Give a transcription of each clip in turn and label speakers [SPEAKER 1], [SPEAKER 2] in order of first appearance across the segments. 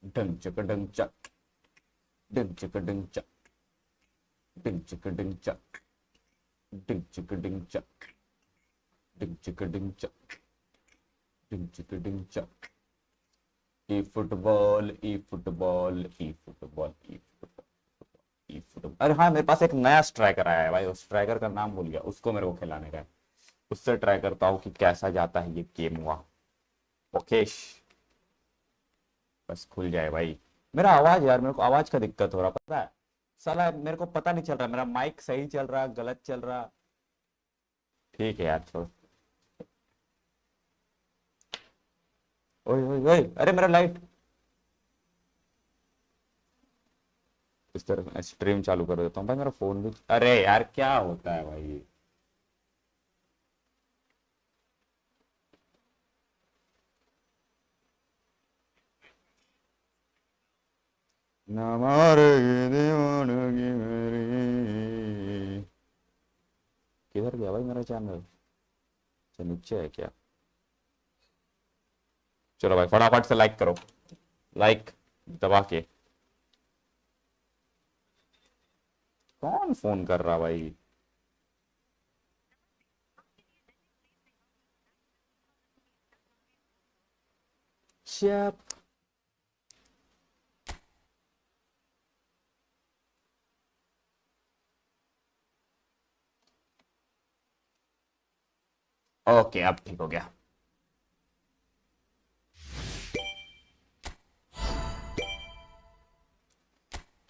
[SPEAKER 1] डंग चक डंग चक, डंग चक डंग चक, डंग चक डंग चक, डंग चक डंग चक, डंग चक डंग चक, डंग चक डंग चक। ई football, ई football, ई football, ई football, ई football. अरे हाँ, मेरे पास एक नया स्ट्राइकर आया है भाई, उस स्ट्राइकर का नाम भूल गया, उसको मेरे को खिलाने का है। उससे ट्राई करता हूँ कि कैसा जाता है ये गेम हुआ। ओके, बस खुल जाए भाई। मेरा आवाज यार, मेरे को आवाज का दिक्कत हो रहा पता है। साला मेरे को पता नहीं चल रहा मेरा माइक सही चल रहा गलत चल रहा। ठीक है यार, छोड़। ओए ओए ओए, अरे मेरा लाइट। इस तरह स्ट्रीम चालू कर देता हूँ भाई, मेरा फोन भी। अरे यार क्या होता है भाई। ना मारेगी दीवानगी मेरी। किधर गया भाई मेरा चैनल? अच्छा नीचे है क्या? चलो भाई फटाफट से लाइक करो, लाइक दबा के। कौन फोन कर रहा भाई? चप। ओके अब ठीक हो गया।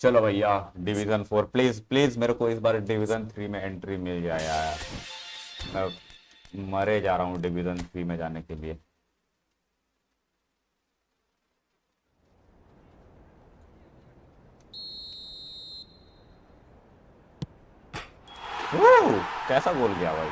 [SPEAKER 1] चलो भैया, डिवीजन 4 प्लीज प्लीज, मेरे को इस बार डिवीजन 3 में एंट्री मिल जाए यार। मैं मरे जा रहा हूँ डिवीजन 3 में जाने के लिए। कैसा गोल गया भाई?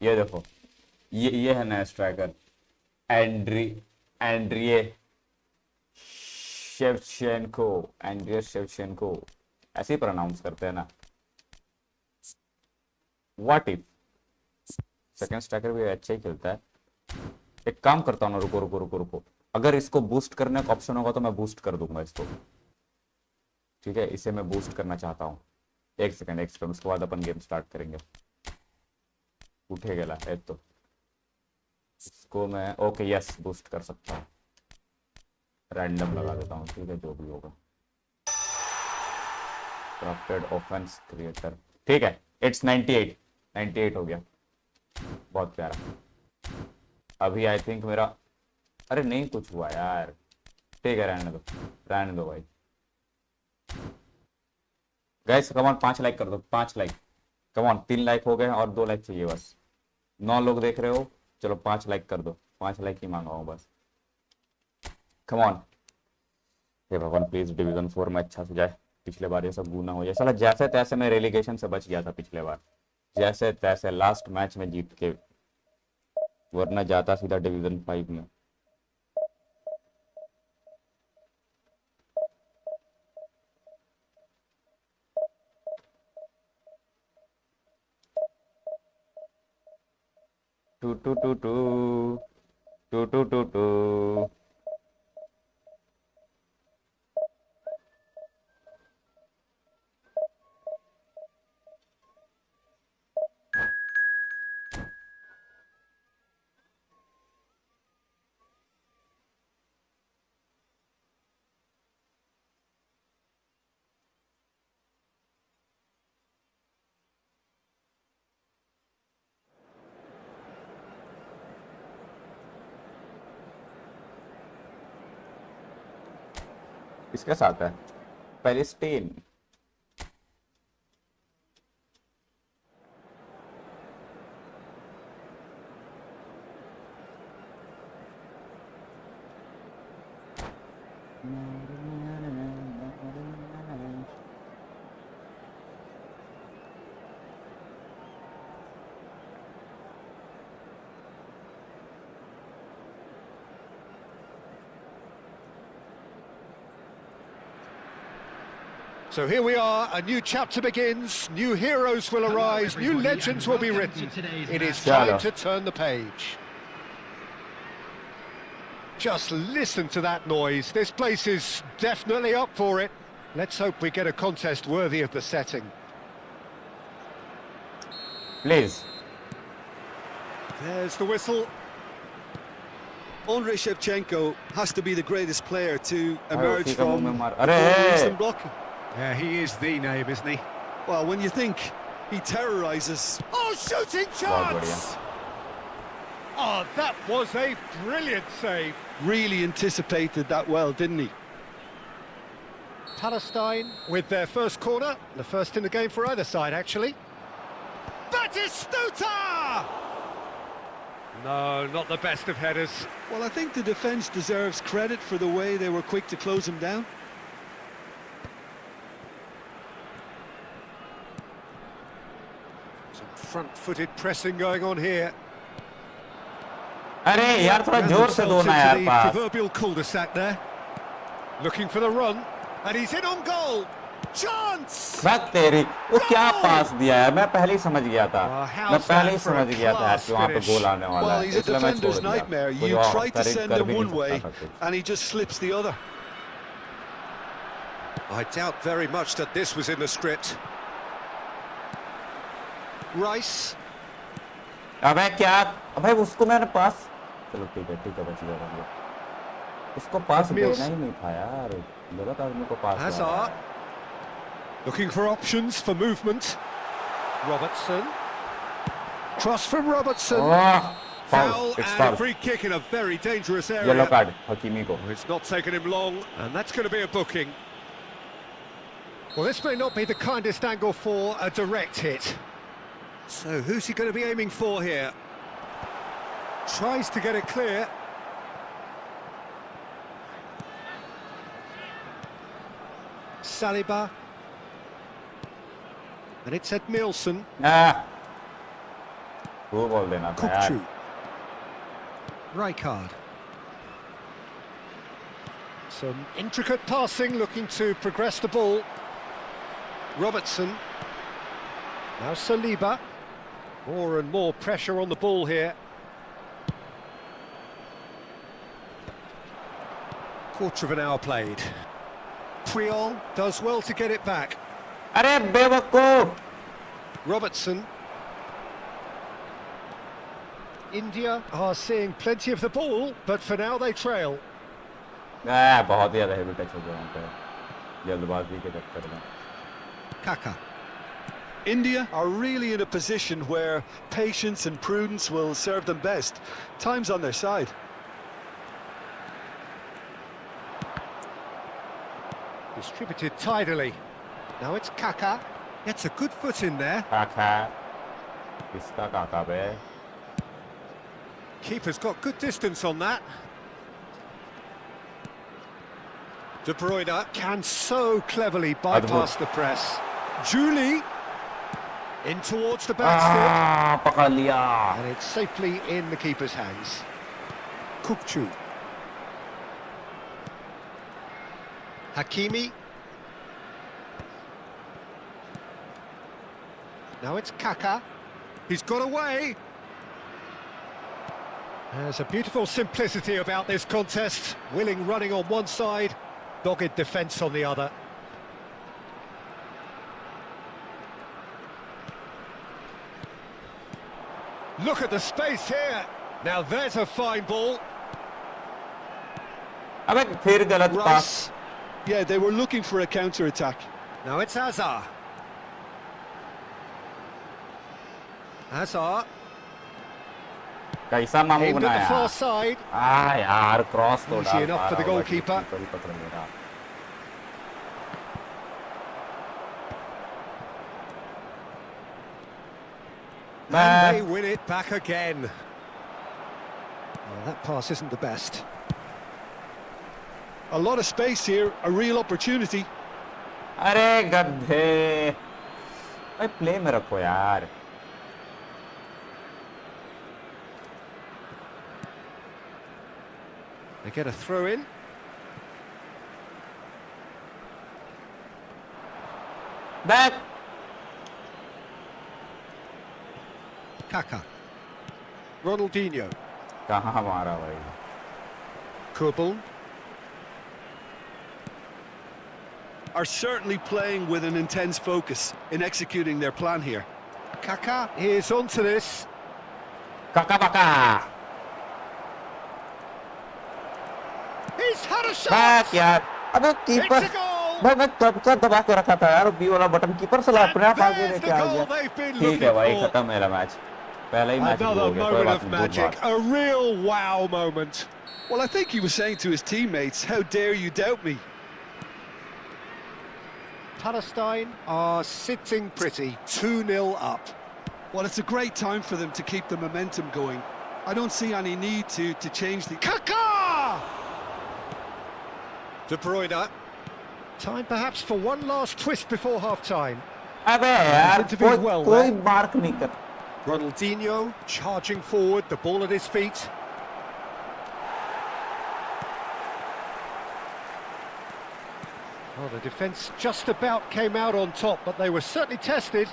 [SPEAKER 1] ये देखो, ये है नया striker, Andriy Andriy Shevchenko. Andrea Shevchenko, ऐसे ही प्रोनाउंस करते हैं ना? व्हाट इफ सेकंड स्ट्राइकर भी अच्छा ही खेलता है। एक काम करता हूँ ना, रुको रुको रुको रुको। अगर इसको बूस्ट करने का ऑप्शन होगा तो मैं बूस्ट कर दूंगा इसको। ठीक है, इसे मैं बूस्ट करना चाहता हूँ। एक सेकंड, उसके बाद अपन गेम स्टार्ट करेंगे। उठे गया है तो इसको मैं ओके यस बूस्ट कर सकता हूँ। रैंडम लगा देता हूँ, ठीक है जो भी होगा। क्राफ्टेड ऑफेंस क्रिएटर, ठीक है। इट्स 98, 98 हो गया। बहुत प्यारा। अभी आई थिंक मेरा, अरे नहीं कुछ हुआ यार। ठीक है रहने दो, रहने दो भाई। गैस कमान 5 लाइक कर दो, 5 लाइक। कमान 3 लाइक हो गए और 2 लाइक चाहिए बस। 9 लोग देख रहे हो, चलो 5 लाइक कर दो। 5 लाइक ही मांगा हूँ बस। कमान, हे भगवान प्लीज डिवीजन 4 में अच्छा से जाए। पिछले बार ये सब गुना हो जाए। साला जैसे तैसे मैं रेलीगेशन से बच गया था पिछले बार, जैसे तैसे लास्ट मैच में जीत के, वरना जाता सीधा डिवीजन 5 में। Two two two two two two two two. इसके साथ है Palestine.
[SPEAKER 2] So here we are, a new chapter begins, new heroes will arise, new legends will be written. It is time to turn the page. Just listen to that noise, this place is definitely up for it. Let's hope we get a contest worthy of the setting.
[SPEAKER 1] Please.
[SPEAKER 2] There's the whistle.
[SPEAKER 3] Andrei Shevchenko has to be the greatest player to emerge from
[SPEAKER 1] Arey!
[SPEAKER 3] blocking.
[SPEAKER 2] Yeah, he is the name, isn't he?
[SPEAKER 3] Well, when you think he terrorises.
[SPEAKER 2] Oh, shooting chance! Oh, that was a brilliant save.
[SPEAKER 3] Really anticipated that well, didn't he?
[SPEAKER 2] Palestine with their first corner, the first in the game for either side, actually. Batistuta! No, not the best of headers.
[SPEAKER 3] Well, I think the defence deserves credit for the way they were quick to close him down.
[SPEAKER 2] Some front-footed pressing going on here.
[SPEAKER 1] अरे यार थोड़ा जोर से दो ना यार पास.
[SPEAKER 2] Proverbial cul-de-sac there. Looking for the run, and he's in on goal. Chance!
[SPEAKER 1] बात तेरी वो क्या पास दिया है मैं पहले ही समझ गया था मैं पहले ही समझ गया था कि वहाँ पे गोल आने वाला
[SPEAKER 3] Well,
[SPEAKER 1] है
[SPEAKER 3] he's a
[SPEAKER 1] इसलिए मैं छोड़
[SPEAKER 3] defender's
[SPEAKER 1] दिया
[SPEAKER 3] nightmare.
[SPEAKER 1] कोई
[SPEAKER 3] You
[SPEAKER 1] और
[SPEAKER 3] try to
[SPEAKER 1] तारीफ
[SPEAKER 3] send
[SPEAKER 1] कर
[SPEAKER 3] him
[SPEAKER 1] भी
[SPEAKER 3] one
[SPEAKER 1] नहीं
[SPEAKER 3] way
[SPEAKER 1] सकता था कुछ.
[SPEAKER 3] and he just slips the other.
[SPEAKER 2] I doubt very much that this was in the script. Rice.
[SPEAKER 1] अबे क्या अबे उसको मैंने पास चलो ठीक है बच गया उसको पास देना ही नहीं था यार गलत आदमी को पास
[SPEAKER 2] Hazard. Looking for options for movement. Robertson. Cross from Robertson. Foul and a free kick in a very dangerous area.
[SPEAKER 1] Yellow card, Hakimi ko.
[SPEAKER 2] It's not taken him long, and that's going to be a booking. Well, this may not be the kindest angle for a direct hit. So who's he going to be aiming for here? Tries to get it clear. Saliba. And it's Edmilson.
[SPEAKER 1] वो बोल देना था यार.
[SPEAKER 2] Rijkaard. Some intricate passing, looking to progress the ball. Robertson. Now Saliba. More and more pressure on the ball here. Quarter of an hour played. Puyol does well to get it back.
[SPEAKER 1] अरे बेवकूफ.
[SPEAKER 2] Robertson. India are seeing plenty of the ball, but for now they trail.
[SPEAKER 1] बहुत ही ज़्यादा heavy touch हो गया वहाँ पे जल्दबाजी के चक्कर में.
[SPEAKER 2] Kaka.
[SPEAKER 3] India are really in a position where patience and prudence will serve them best. Time's on their side.
[SPEAKER 2] Distributed tidily. Now it's Kaka. Gets a good foot in there.
[SPEAKER 1] Kaka. Kiska Kaka be.
[SPEAKER 2] Keeper's got good distance on that. De Bruyne can so cleverly bypass the press. Julie in towards the back
[SPEAKER 1] पकड़ लिया.
[SPEAKER 2] and it's safely in the keeper's hands. Kukçu. Hakimi. Now it's Kaka. He's got away. There's a beautiful simplicity about this contest. Willing running on one side, dogged defence on the other. Look at the space here. Now there's a fine ball.
[SPEAKER 1] अबे फिर गलत पास.
[SPEAKER 3] Yeah, they were looking for a counter-attack.
[SPEAKER 2] Now it's Hazard. Hazard.
[SPEAKER 1] कैसा मामू
[SPEAKER 2] Aimed at
[SPEAKER 1] बनाया.
[SPEAKER 2] the far side.
[SPEAKER 1] यार cross तो
[SPEAKER 2] Easy enough for the goalkeeper. And they win it back again. Well, that pass isn't the best.
[SPEAKER 3] A lot of space here, a real opportunity.
[SPEAKER 1] अरे गधे. भाई play में रखो यार.
[SPEAKER 2] They get a throw in.
[SPEAKER 1] Back
[SPEAKER 2] Kaka. Ronaldinho.
[SPEAKER 1] कहाँ मारा भाई
[SPEAKER 2] Kubel.
[SPEAKER 3] Are certainly playing with an intense focus in executing their plan here.
[SPEAKER 2] Kaka is onto this.
[SPEAKER 1] काका पाका
[SPEAKER 2] He's had a shot.
[SPEAKER 1] Back यार अबे
[SPEAKER 2] It's
[SPEAKER 1] कीपर
[SPEAKER 2] a goal.
[SPEAKER 1] मैं कब का दबा के रखा था यार बी वाला बटन कीपर से अपने आप आगे
[SPEAKER 2] There's
[SPEAKER 1] लेके
[SPEAKER 2] the
[SPEAKER 1] आ
[SPEAKER 2] goal
[SPEAKER 1] गया
[SPEAKER 2] they've been
[SPEAKER 1] ठीक है
[SPEAKER 2] looking
[SPEAKER 1] भाई
[SPEAKER 2] for.
[SPEAKER 1] खत्म मेरा मैच पहला ही मैच हो
[SPEAKER 2] Another
[SPEAKER 1] गया कोई
[SPEAKER 2] moment
[SPEAKER 1] बात
[SPEAKER 2] of
[SPEAKER 1] नहीं गुड
[SPEAKER 2] magic,
[SPEAKER 1] बात
[SPEAKER 2] a real wow moment.
[SPEAKER 3] Well, I think he was saying to his teammates, how dare you doubt me?
[SPEAKER 2] Palestine are sitting pretty, 2-0 up.
[SPEAKER 3] Well, it's a great time for them to keep the momentum going. I don't see any need to change the...
[SPEAKER 2] Kaka! De Bruyne. Time perhaps for one last twist before half-time.
[SPEAKER 1] अबे यार
[SPEAKER 2] Interviewed
[SPEAKER 1] कोई
[SPEAKER 2] well
[SPEAKER 1] कोई
[SPEAKER 2] there.
[SPEAKER 1] Mark नहीं कर
[SPEAKER 2] Ronaldinho charging forward, the ball at his feet. Well, the defence just about came out on top, but they were certainly tested.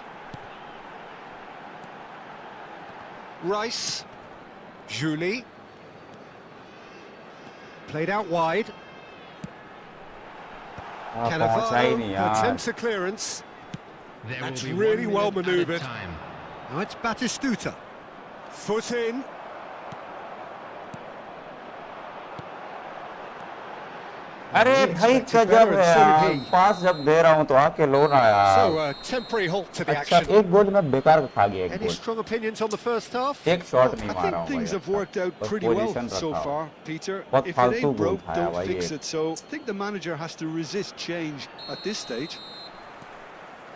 [SPEAKER 2] Rice. Julie. Played out wide.
[SPEAKER 1] पहुंचा ही नहीं
[SPEAKER 2] Cannavaro
[SPEAKER 1] यार
[SPEAKER 2] attempts a clearance.
[SPEAKER 4] There
[SPEAKER 2] That's
[SPEAKER 4] will be
[SPEAKER 2] really
[SPEAKER 4] 1
[SPEAKER 2] well
[SPEAKER 4] minute added
[SPEAKER 2] manoeuvred.
[SPEAKER 4] time.
[SPEAKER 2] Now it's Batistuta. Foot in.
[SPEAKER 1] अरे
[SPEAKER 2] He
[SPEAKER 1] भाई
[SPEAKER 2] expected
[SPEAKER 1] गजब
[SPEAKER 2] better
[SPEAKER 1] है
[SPEAKER 2] and so
[SPEAKER 1] यार
[SPEAKER 2] did he.
[SPEAKER 1] पास जब दे रहा हूँ तो आके लो ना
[SPEAKER 2] So
[SPEAKER 1] यार
[SPEAKER 2] a temporary halt to the
[SPEAKER 1] अच्छा
[SPEAKER 2] action.
[SPEAKER 1] एक गोल मैं बेकार खा गया एक
[SPEAKER 2] Any
[SPEAKER 1] goal
[SPEAKER 2] strong opinions on the first half?
[SPEAKER 1] एक शॉट नहीं
[SPEAKER 3] I
[SPEAKER 1] मारा हूँ
[SPEAKER 3] think things
[SPEAKER 1] भाई
[SPEAKER 3] have
[SPEAKER 1] अब
[SPEAKER 3] worked
[SPEAKER 1] तक।
[SPEAKER 3] out
[SPEAKER 1] बस
[SPEAKER 3] pretty well
[SPEAKER 1] पोजीशन
[SPEAKER 3] so
[SPEAKER 1] रखा
[SPEAKER 3] far, Peter.
[SPEAKER 1] बहुत
[SPEAKER 3] If it
[SPEAKER 1] फालतू
[SPEAKER 3] ain't
[SPEAKER 1] गोल
[SPEAKER 3] broke,
[SPEAKER 1] खाया
[SPEAKER 3] don't
[SPEAKER 1] भाई
[SPEAKER 3] fix
[SPEAKER 1] ये
[SPEAKER 3] it. So I think the manager has to resist change at this stage.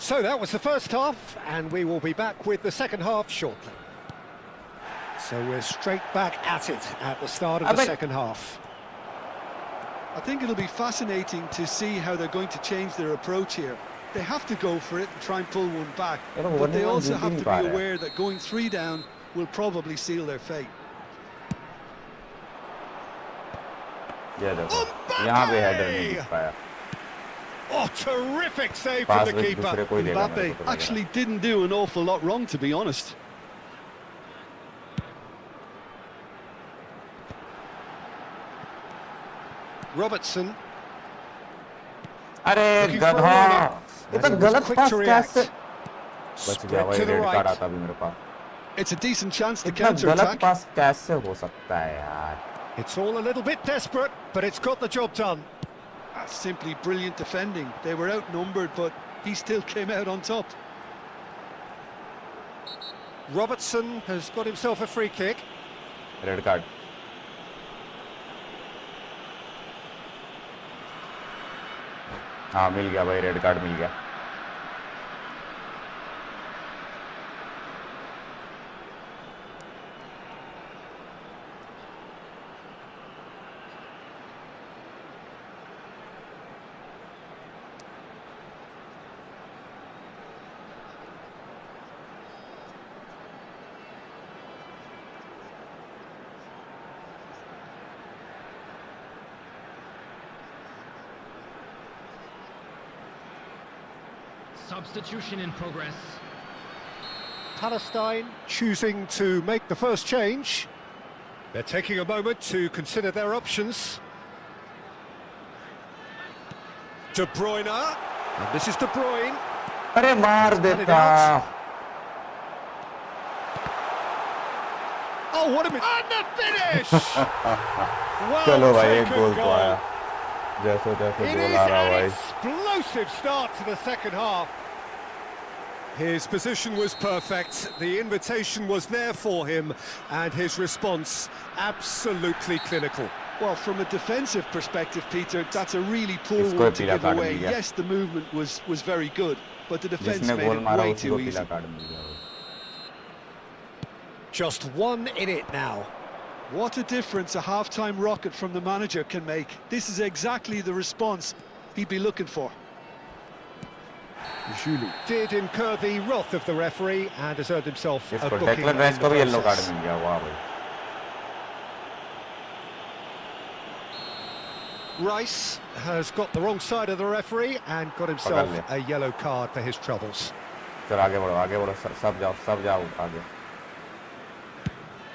[SPEAKER 2] So that was the first half, and we will be back with the second half shortly. So we're straight back at it at the start of the
[SPEAKER 1] But-
[SPEAKER 2] second half.
[SPEAKER 3] I think it'll be fascinating to see how they're going to change their approach here. They have to go for it and try and pull one back.
[SPEAKER 1] You know,
[SPEAKER 3] But they
[SPEAKER 1] 1-1
[SPEAKER 3] also
[SPEAKER 1] Jeet he
[SPEAKER 3] have
[SPEAKER 1] नहीं
[SPEAKER 3] to
[SPEAKER 1] पा
[SPEAKER 3] be
[SPEAKER 1] रहे हैं।
[SPEAKER 3] aware that going 3 down will probably seal their fate.
[SPEAKER 1] ये देखो यहाँ पे header नहीं दिख पाया
[SPEAKER 2] Oh, terrific save from
[SPEAKER 1] pass
[SPEAKER 2] the
[SPEAKER 1] में
[SPEAKER 2] keeper.
[SPEAKER 1] दूसरे कोई देगा मेरे
[SPEAKER 3] Mbappe
[SPEAKER 1] को तो लग
[SPEAKER 3] actually didn't do an awful lot wrong, to be honest.
[SPEAKER 2] Robertson.
[SPEAKER 1] रहा। अरे
[SPEAKER 2] Looking for a
[SPEAKER 1] गधा
[SPEAKER 2] runner.
[SPEAKER 1] ये तो
[SPEAKER 2] And he was
[SPEAKER 1] गलत
[SPEAKER 2] quick
[SPEAKER 1] पास
[SPEAKER 2] to
[SPEAKER 1] कैसे
[SPEAKER 2] react.
[SPEAKER 1] बच गया
[SPEAKER 2] Spread
[SPEAKER 1] भाई
[SPEAKER 2] to the
[SPEAKER 1] red card
[SPEAKER 2] right.
[SPEAKER 1] आता भी मेरे पास
[SPEAKER 3] It's a decent chance to
[SPEAKER 1] इतना गलत
[SPEAKER 3] counter-attack.
[SPEAKER 1] पास कैसे हो सकता है यार
[SPEAKER 2] It's all a little bit desperate, but it's got the job done.
[SPEAKER 3] That's simply brilliant defending. They were outnumbered, but he still came out on top.
[SPEAKER 2] Robertson has got himself a free kick.
[SPEAKER 1] Red card हाँ मिल गया भाई red card मिल गया
[SPEAKER 4] Substitution in progress.
[SPEAKER 2] Palestine choosing to make the first change. They're taking a moment to consider their options. De Bruyne. And this is De Bruyne.
[SPEAKER 1] अरे मार देता
[SPEAKER 2] Oh, what a minute. And the finish!
[SPEAKER 1] चलो
[SPEAKER 2] well
[SPEAKER 1] भाई एक
[SPEAKER 2] taken
[SPEAKER 1] गोल तो
[SPEAKER 2] goal.
[SPEAKER 1] आया जैसे तैसे
[SPEAKER 2] It
[SPEAKER 1] गोल
[SPEAKER 2] is
[SPEAKER 1] आ रहा
[SPEAKER 2] an
[SPEAKER 1] भाई
[SPEAKER 2] explosive start to the second half. His position was perfect, the invitation was there for him, and his response absolutely clinical.
[SPEAKER 3] Well, from a defensive perspective, Peter, that's a really poor
[SPEAKER 1] इसको
[SPEAKER 3] one to
[SPEAKER 1] पीला
[SPEAKER 3] give
[SPEAKER 1] card
[SPEAKER 3] away.
[SPEAKER 1] मिल गया
[SPEAKER 3] Yes, the movement was very good, but the defence
[SPEAKER 1] जिसने
[SPEAKER 3] made
[SPEAKER 1] goal
[SPEAKER 3] it
[SPEAKER 1] मारा
[SPEAKER 3] way
[SPEAKER 1] उसी को
[SPEAKER 3] too easy.
[SPEAKER 1] पीला card मिल गया भाई
[SPEAKER 2] Just one in it now.
[SPEAKER 3] What a difference a half-time rocket from the manager can make. This is exactly the response he'd be looking for.
[SPEAKER 2] Julie did incur the wrath of the referee and has earned himself a
[SPEAKER 1] इसको
[SPEAKER 2] booking
[SPEAKER 1] Declan
[SPEAKER 2] in
[SPEAKER 1] rice
[SPEAKER 2] the
[SPEAKER 1] को भी yellow card
[SPEAKER 2] process.
[SPEAKER 1] मिल गया वाह भाई
[SPEAKER 2] Rice has got the wrong side of the referee and got himself a yellow card for his troubles.
[SPEAKER 1] चल आगे बढ़ो सब जाओ आगे.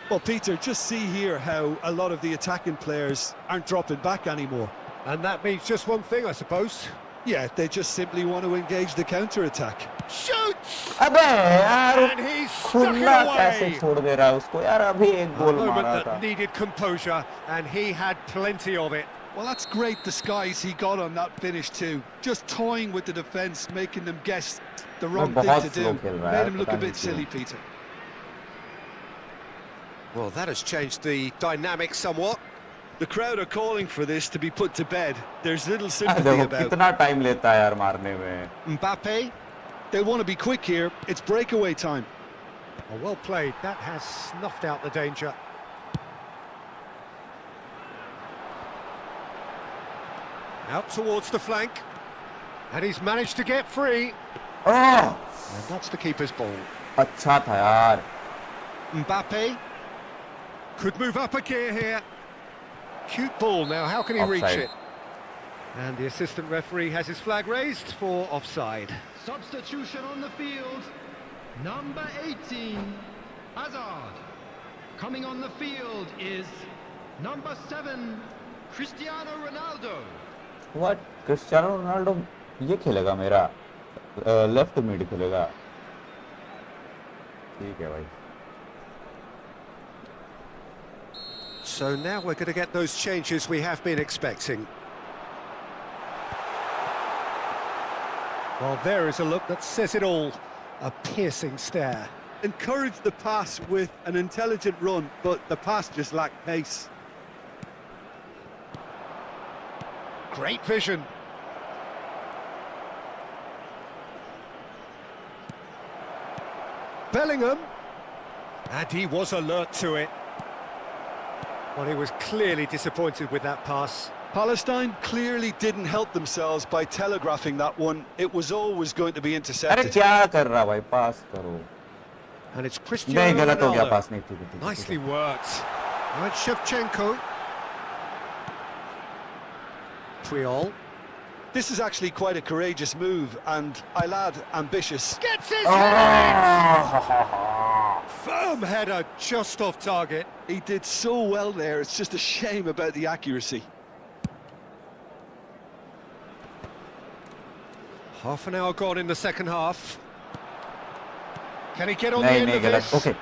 [SPEAKER 3] Well, Peter, just see here how a lot of the attacking players aren't dropping back anymore.
[SPEAKER 2] And that means just one thing, I suppose.
[SPEAKER 3] Yeah, they just simply want to engage the counter-attack.
[SPEAKER 2] Shoots!
[SPEAKER 1] अबे यार
[SPEAKER 2] And he's stuck it
[SPEAKER 1] खुला कैसे
[SPEAKER 2] away.
[SPEAKER 1] छोड़ दे रहा है उसको यार अभी एक
[SPEAKER 2] A
[SPEAKER 1] गोल
[SPEAKER 2] moment
[SPEAKER 1] मारा था.
[SPEAKER 2] that needed composure, and he had plenty of it.
[SPEAKER 3] Well, that's great disguise he got on that finish too. Just toying with the defence, making them guess the wrong thing
[SPEAKER 1] बहुत
[SPEAKER 3] to
[SPEAKER 1] slow
[SPEAKER 3] do.
[SPEAKER 1] खेल रहा है,
[SPEAKER 3] Made him look
[SPEAKER 1] पता
[SPEAKER 3] a
[SPEAKER 1] नहीं
[SPEAKER 3] bit
[SPEAKER 1] क्यों.
[SPEAKER 3] silly, Peter.
[SPEAKER 2] Well, that has changed the dynamic somewhat.
[SPEAKER 3] The crowd are calling for this to be put to bed. There's little
[SPEAKER 1] देखो
[SPEAKER 3] sympathy about.
[SPEAKER 1] कितना time लेता है यार मारने में.
[SPEAKER 2] Mbappe,
[SPEAKER 3] They'll want to be quick here. It's breakaway time.
[SPEAKER 2] oh, well played. That has snuffed out the danger. Out towards the flank. And he's managed to get free.
[SPEAKER 1] Oh
[SPEAKER 2] And that's the keeper's ball.
[SPEAKER 1] अच्छा था यार.
[SPEAKER 2] Mbappe could move up a gear here. Cute ball now, how can he reach
[SPEAKER 1] Offside.
[SPEAKER 2] it? And the assistant referee has his flag raised for offside.
[SPEAKER 4] Substitution on the field. Number 18, Hazard. Coming on the field is number 7, Cristiano Ronaldo.
[SPEAKER 1] What? Cristiano Ronaldo ये खेलेगा मेरा left mid खेलेगा. ठीक है भाई.
[SPEAKER 2] So now we're going to get those changes we have been expecting. Well, there is a look that says it all. A piercing stare.
[SPEAKER 3] Encourage the pass with an intelligent run, but the pass just lacked pace.
[SPEAKER 2] Great vision. Bellingham. And he was alert to it. Well, he was clearly disappointed with that pass.
[SPEAKER 3] Palestine clearly didn't help themselves by telegraphing that one. It was always going to be
[SPEAKER 1] अरे
[SPEAKER 3] intercepted.
[SPEAKER 1] क्या कर रहा भाई पास करो.
[SPEAKER 2] And it's
[SPEAKER 1] नहीं
[SPEAKER 2] Cristiano
[SPEAKER 1] गलत हो गया
[SPEAKER 2] Ronaldo.
[SPEAKER 1] पास नहीं ठीक.
[SPEAKER 2] Nicely worked. Right, Shevchenko. Puyol.
[SPEAKER 3] This is actually quite a courageous move, and Ilad ambitious.
[SPEAKER 2] Gets his firm header just off target.
[SPEAKER 3] He did so well there, it's just a shame about the accuracy.
[SPEAKER 2] Half an hour gone in the second half. Can he get on the
[SPEAKER 1] नहीं
[SPEAKER 2] end
[SPEAKER 1] नहीं
[SPEAKER 2] of
[SPEAKER 1] गलत.
[SPEAKER 2] this?
[SPEAKER 1] Okay.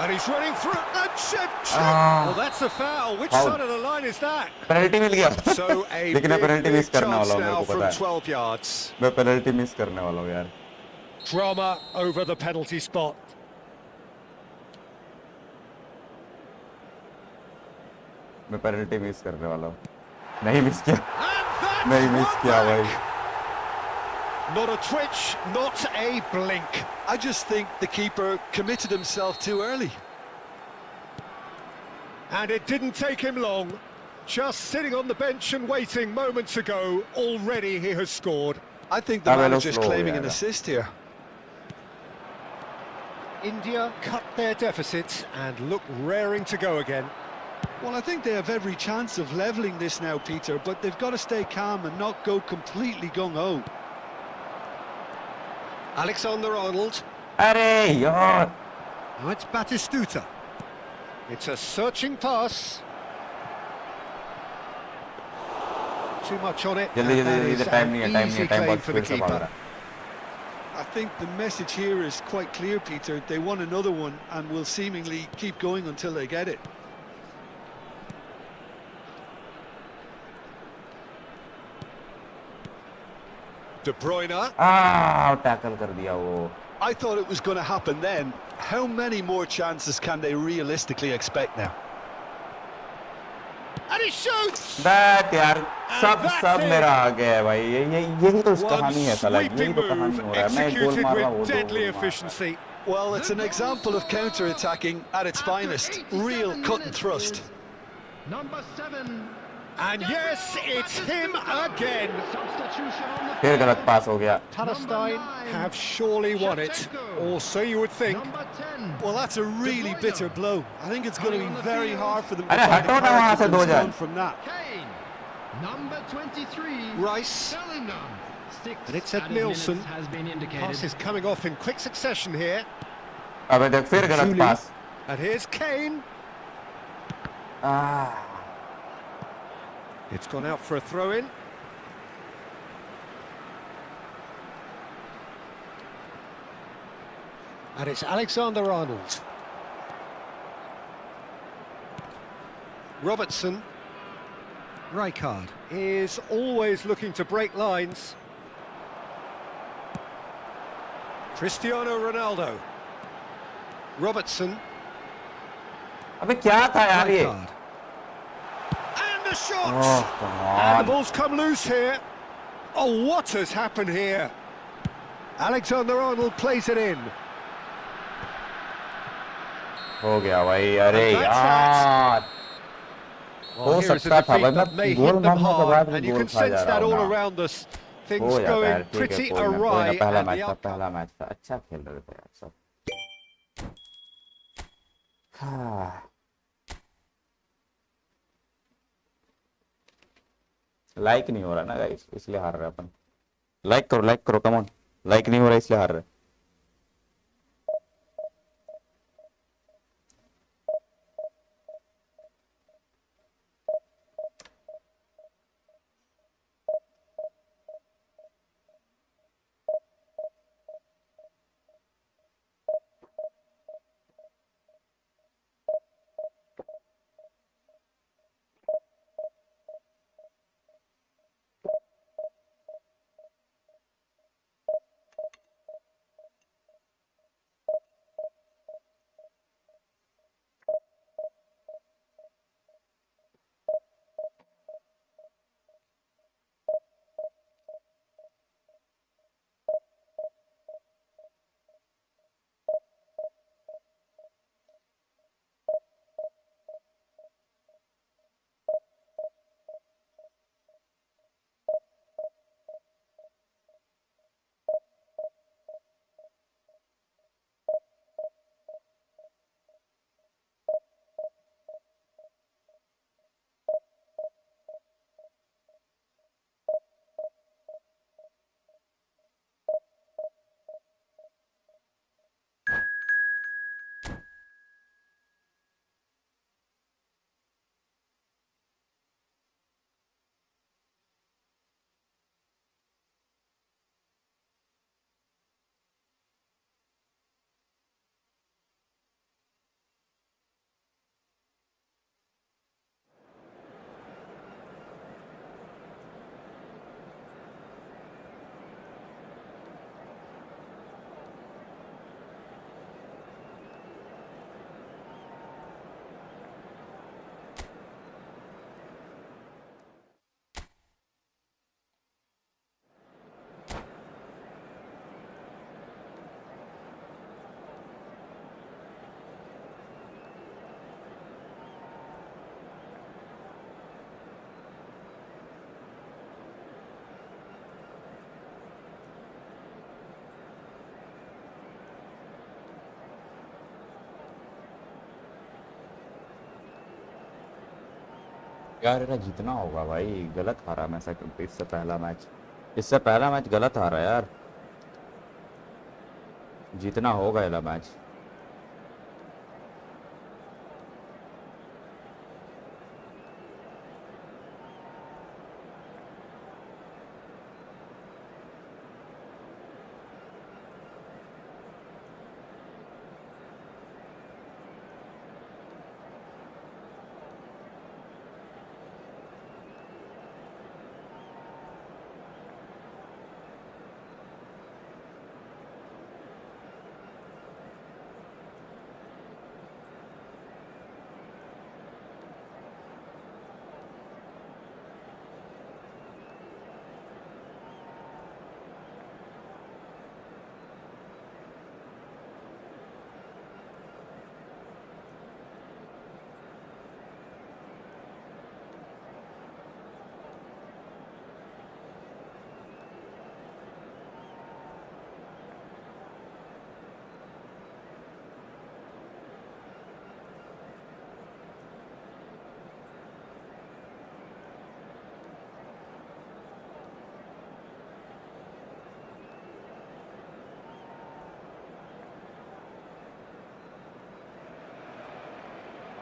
[SPEAKER 2] And he's running through. And Shevchenko. Well, that's a foul. Which
[SPEAKER 1] Foul.
[SPEAKER 2] side of the line is that?
[SPEAKER 1] Penalty मिल गया.
[SPEAKER 2] So a
[SPEAKER 1] लेकिन मैं
[SPEAKER 2] big,
[SPEAKER 1] penalty
[SPEAKER 2] big
[SPEAKER 1] miss करने
[SPEAKER 2] chance
[SPEAKER 1] वाला हूँ मेरे
[SPEAKER 2] now
[SPEAKER 1] को
[SPEAKER 2] from
[SPEAKER 1] पता है.
[SPEAKER 2] 12 yards.
[SPEAKER 1] मैं पेनल्टी मिस करने वाला हूँ यार.
[SPEAKER 2] Drama over the penalty spot.
[SPEAKER 1] मैं पेनल्टी मिस करने वाला हूँ. नहीं मिस किया.
[SPEAKER 2] And that's
[SPEAKER 1] नहीं मिस
[SPEAKER 2] one
[SPEAKER 1] किया
[SPEAKER 2] back.
[SPEAKER 1] भाई.
[SPEAKER 2] Not a twitch, not a blink.
[SPEAKER 3] I just think the keeper committed himself too early.
[SPEAKER 2] And it didn't take him long. Just sitting on the bench and waiting moments ago, already he has scored.
[SPEAKER 3] I think the
[SPEAKER 1] Ah, well,
[SPEAKER 3] manager's
[SPEAKER 1] slow,
[SPEAKER 3] claiming
[SPEAKER 1] yeah,
[SPEAKER 3] an
[SPEAKER 1] yeah.
[SPEAKER 3] assist here.
[SPEAKER 2] India cut their deficit and look raring to go again.
[SPEAKER 3] Well, I think they have every chance of levelling this now, Peter, but they've got to stay calm and not go completely gung-ho.
[SPEAKER 2] Alexander-Arnold.
[SPEAKER 1] अरे यार.
[SPEAKER 2] Now it's Batistuta. It's a searching pass. Too much on it.
[SPEAKER 1] जल्दी
[SPEAKER 2] and that
[SPEAKER 1] जल्दी
[SPEAKER 2] is
[SPEAKER 1] इधर time
[SPEAKER 2] an
[SPEAKER 1] नहीं है time
[SPEAKER 2] easy
[SPEAKER 1] नहीं है time
[SPEAKER 2] claim
[SPEAKER 1] बहुत
[SPEAKER 2] for the
[SPEAKER 1] स्पीड से भाग
[SPEAKER 2] keeper.
[SPEAKER 1] रहा है.
[SPEAKER 3] I think the message here is quite clear, Peter. They want another one and will seemingly keep going until they get it.
[SPEAKER 2] De Bruyne.
[SPEAKER 1] Tackle कर दिया वो.
[SPEAKER 3] I thought it was going to happen then. How many more chances can they realistically expect now?
[SPEAKER 2] And he shoots!
[SPEAKER 1] Bat यार सब
[SPEAKER 2] that's
[SPEAKER 1] सब
[SPEAKER 2] it.
[SPEAKER 1] मेरा आ गया है भाई. यही तो
[SPEAKER 2] One
[SPEAKER 1] कहानी है साला. यही
[SPEAKER 2] sweeping
[SPEAKER 1] तो कहानी
[SPEAKER 2] move,
[SPEAKER 1] हो रहा है. मैं एक गोल
[SPEAKER 2] executed
[SPEAKER 1] मार रहा हूँ वो
[SPEAKER 2] with
[SPEAKER 1] दो
[SPEAKER 2] deadly
[SPEAKER 1] गोल मार रहा है.
[SPEAKER 2] efficiency.
[SPEAKER 3] Well, it's an example of counter-attacking at its finest. Real cut and thrust.
[SPEAKER 4] Number 7.
[SPEAKER 2] And yes, it's him again.
[SPEAKER 4] Substitution on the
[SPEAKER 1] फिर
[SPEAKER 4] field.
[SPEAKER 1] गलत पास हो गया.
[SPEAKER 2] Palestine have surely won it, or so you would think.
[SPEAKER 4] Number 10.
[SPEAKER 3] Well, that's a really bitter blow. I think it's going to be very hard for them to
[SPEAKER 1] अरे
[SPEAKER 3] find
[SPEAKER 1] हटो
[SPEAKER 3] a
[SPEAKER 1] ना वहाँ से
[SPEAKER 3] character to
[SPEAKER 1] 2-0.
[SPEAKER 3] respond from that.
[SPEAKER 4] Kane. Number 23,
[SPEAKER 2] Rice.
[SPEAKER 4] Bellingham.
[SPEAKER 2] And it's Ed
[SPEAKER 4] added
[SPEAKER 2] Nielsen.
[SPEAKER 4] minutes has been indicated.
[SPEAKER 2] Passes coming off in quick succession here.
[SPEAKER 1] अबे देख फिर गलत
[SPEAKER 2] Julie.
[SPEAKER 1] Pass.
[SPEAKER 2] And here's Kane. It's gone out for a throw-in. And it's Alexander-Arnold. Robertson. Rijkaard is always looking to break lines. Cristiano Ronaldo. Robertson.
[SPEAKER 1] अबे क्या था यार ये?
[SPEAKER 2] Rijkaard. And a shot!
[SPEAKER 1] Oh, come
[SPEAKER 2] And the
[SPEAKER 1] on.
[SPEAKER 2] ball's come loose here. Oh, what has happened here? Alexander-Arnold plays it in.
[SPEAKER 1] हो गया भाई. अरे
[SPEAKER 2] And that's
[SPEAKER 1] यार.
[SPEAKER 2] Well,
[SPEAKER 1] हो
[SPEAKER 2] here is a
[SPEAKER 1] सकता था
[SPEAKER 2] defeat
[SPEAKER 1] भाई.
[SPEAKER 2] that may
[SPEAKER 1] मैं गोल
[SPEAKER 2] hit them
[SPEAKER 1] मारने के
[SPEAKER 2] hard,
[SPEAKER 1] बाद
[SPEAKER 2] and
[SPEAKER 1] भी
[SPEAKER 2] you
[SPEAKER 1] गोल
[SPEAKER 2] can
[SPEAKER 1] खा जा
[SPEAKER 2] sense
[SPEAKER 1] रहा
[SPEAKER 2] that
[SPEAKER 1] हूँ
[SPEAKER 2] all
[SPEAKER 1] ना.
[SPEAKER 2] around us. Things
[SPEAKER 1] हो जाता है
[SPEAKER 2] going
[SPEAKER 1] यार. ठीक है
[SPEAKER 2] pretty
[SPEAKER 1] कोई ना
[SPEAKER 2] awry
[SPEAKER 1] पहला
[SPEAKER 2] at
[SPEAKER 1] मैच
[SPEAKER 2] the
[SPEAKER 1] था.
[SPEAKER 2] outcome.
[SPEAKER 1] पहला मैच था. अच्छा खेल रहे थे यार सब. हाँ. लाइक नहीं हो रहा ना गाइस, इसलिए हार रहे अपन. लाइक करो कम ऑन. लाइक नहीं हो रहा इसलिए हार रहे. यार इतना जीतना होगा भाई. गलत हारा मैं सेकंड इससे पहला मैच गलत हारा यार. जीतना होगा ये match.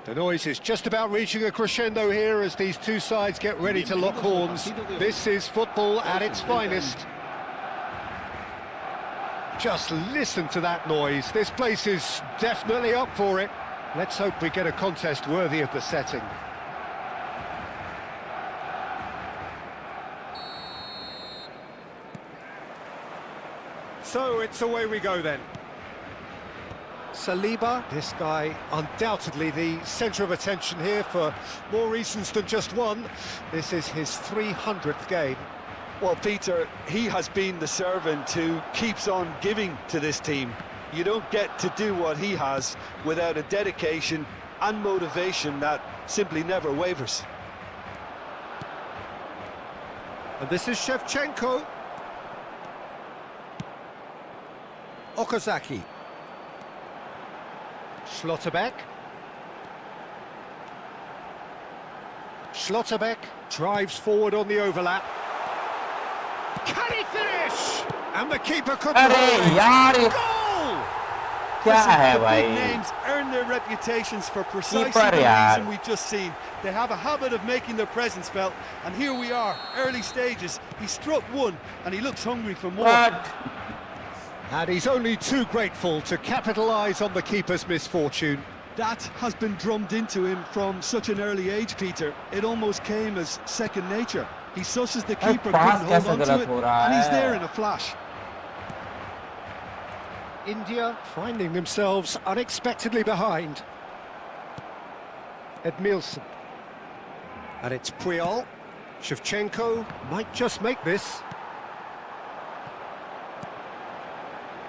[SPEAKER 2] The noise is just about reaching a crescendo here as these two sides get ready to lock horns. This is football at its finest. Just listen to that noise. This place is definitely up for it. Let's hope we get a contest worthy of the setting. So it's away we go then. Saliba, this guy undoubtedly the centre of attention here for more reasons than just one. This is his 300th game.
[SPEAKER 3] Well, Peter, he has been the servant who keeps on giving to this team. You don't get to do what he has without a dedication and motivation that simply never wavers.
[SPEAKER 2] And this is Shevchenko. Okazaki. Schlotterbeck. Schlotterbeck drives forward on the overlap. Can he finish? And the keeper couldn't
[SPEAKER 1] अरे
[SPEAKER 2] hold it.
[SPEAKER 1] यार ये
[SPEAKER 2] Goal!
[SPEAKER 1] क्या है
[SPEAKER 3] The big
[SPEAKER 1] भाई
[SPEAKER 3] names earn their reputations for precisely
[SPEAKER 1] Keeper,
[SPEAKER 3] the
[SPEAKER 1] yaar.
[SPEAKER 3] reason we've just seen. They have a habit of making their presence felt, and here we are, early stages. He struck one, and he looks hungry for more.
[SPEAKER 1] What?
[SPEAKER 2] And he's only too grateful to capitalise on the keeper's misfortune.
[SPEAKER 3] That has been drummed into him from such an early age, Peter. It almost came as second nature. He susses the
[SPEAKER 1] अरे
[SPEAKER 3] keeper
[SPEAKER 1] पास
[SPEAKER 3] couldn't hold
[SPEAKER 1] कैसे
[SPEAKER 3] on to
[SPEAKER 1] गलत
[SPEAKER 3] it,
[SPEAKER 1] हो रहा
[SPEAKER 3] and he's
[SPEAKER 1] है
[SPEAKER 3] there in a flash.
[SPEAKER 2] India finding themselves unexpectedly behind. Edmilson. And it's Puyol. Shevchenko might just make this.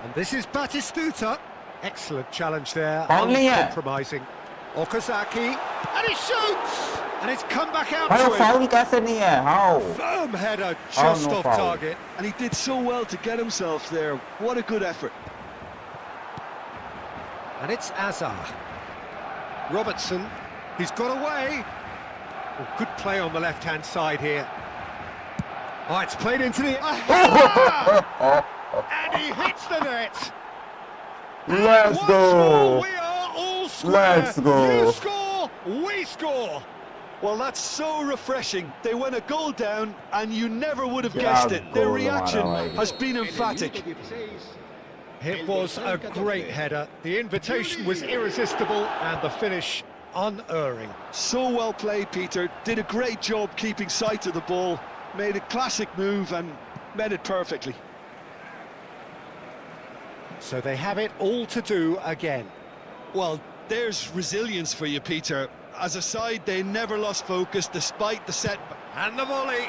[SPEAKER 2] And this is Batistuta. Excellent challenge there,
[SPEAKER 1] Foul नहीं है
[SPEAKER 2] uncompromising. Okazaki, and he shoots! And it's come back out
[SPEAKER 1] भाई
[SPEAKER 2] to
[SPEAKER 1] वो
[SPEAKER 2] him.
[SPEAKER 1] Foul कैसे नहीं है how
[SPEAKER 2] Firm header just
[SPEAKER 1] no
[SPEAKER 2] off
[SPEAKER 1] foul.
[SPEAKER 2] target.
[SPEAKER 3] And he did so well to get himself there. What a good effort.
[SPEAKER 2] And it's Azar. Robertson, he's got away. Oh, good play on the left-hand side here. Oh, it's played into the... Aha! And he hits the net.
[SPEAKER 1] Let's
[SPEAKER 2] Once
[SPEAKER 1] go
[SPEAKER 2] more, we are all square.
[SPEAKER 1] Let's go.
[SPEAKER 2] You score, we score.
[SPEAKER 3] Well, that's so refreshing. They went a goal down, and you never would have
[SPEAKER 1] क्या
[SPEAKER 3] guessed it. Their
[SPEAKER 1] goal
[SPEAKER 3] reaction
[SPEAKER 1] हमारा भाई
[SPEAKER 3] has been emphatic.
[SPEAKER 2] It was a great header. The invitation was irresistible and the finish unerring.
[SPEAKER 3] So well played, Peter. Did a great job keeping sight of the ball. Made a classic move and met it perfectly.
[SPEAKER 2] So they have it all to do again.
[SPEAKER 3] Well, there's resilience for you, Peter. As a side, they never lost focus despite the setback.
[SPEAKER 2] And the volley.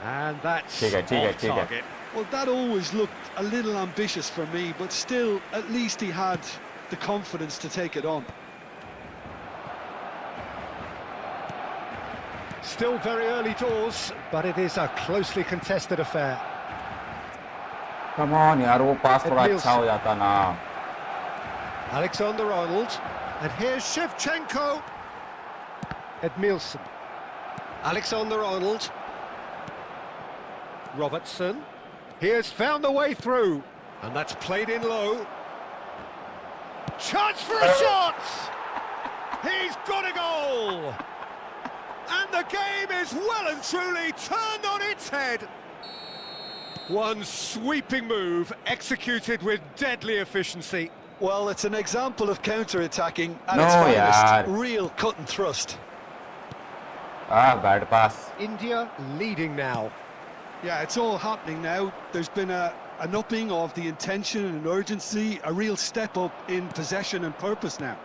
[SPEAKER 2] And that's
[SPEAKER 1] ठीक है, ठीक है,
[SPEAKER 2] off
[SPEAKER 1] ठीक है.
[SPEAKER 2] target.
[SPEAKER 3] Well, that always looked a little ambitious for me, but still, at least he had the confidence to take it on.
[SPEAKER 2] Still very early doors, but it is a closely contested affair.
[SPEAKER 1] Come on यार वो पास थोड़ा अच्छा हो जाता ना
[SPEAKER 2] Alexander-Arnold, and here's Shevchenko. Edmilson. Alexander-Arnold. Robertson. He has found the way through, and that's played in low. Chance for a shot! He's got a goal! And the game is well and truly turned on its head. One sweeping move, executed with deadly efficiency.
[SPEAKER 3] Well, it's an example of counter-attacking at
[SPEAKER 1] No,
[SPEAKER 3] its finest.
[SPEAKER 1] yaar.
[SPEAKER 3] Real cut and thrust.
[SPEAKER 1] Bad pass
[SPEAKER 2] India leading now.
[SPEAKER 3] Yeah, it's all happening now. There's been an upping of the intention and urgency, a real step up in possession and purpose now.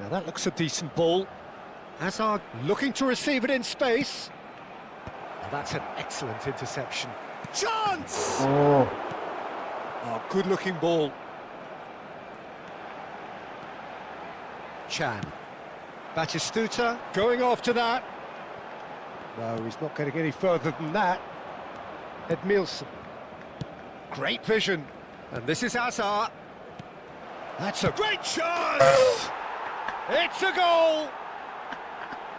[SPEAKER 2] Now that looks a decent ball. Hazard looking to receive it in space. Now that's an excellent interception. Chance!
[SPEAKER 1] Oh
[SPEAKER 2] Oh, good-looking ball. Chan. Batistuta going after that. No, he's not getting any further than that. Edmilson. Great vision. And this is Azar. That's a great chance! It's a goal!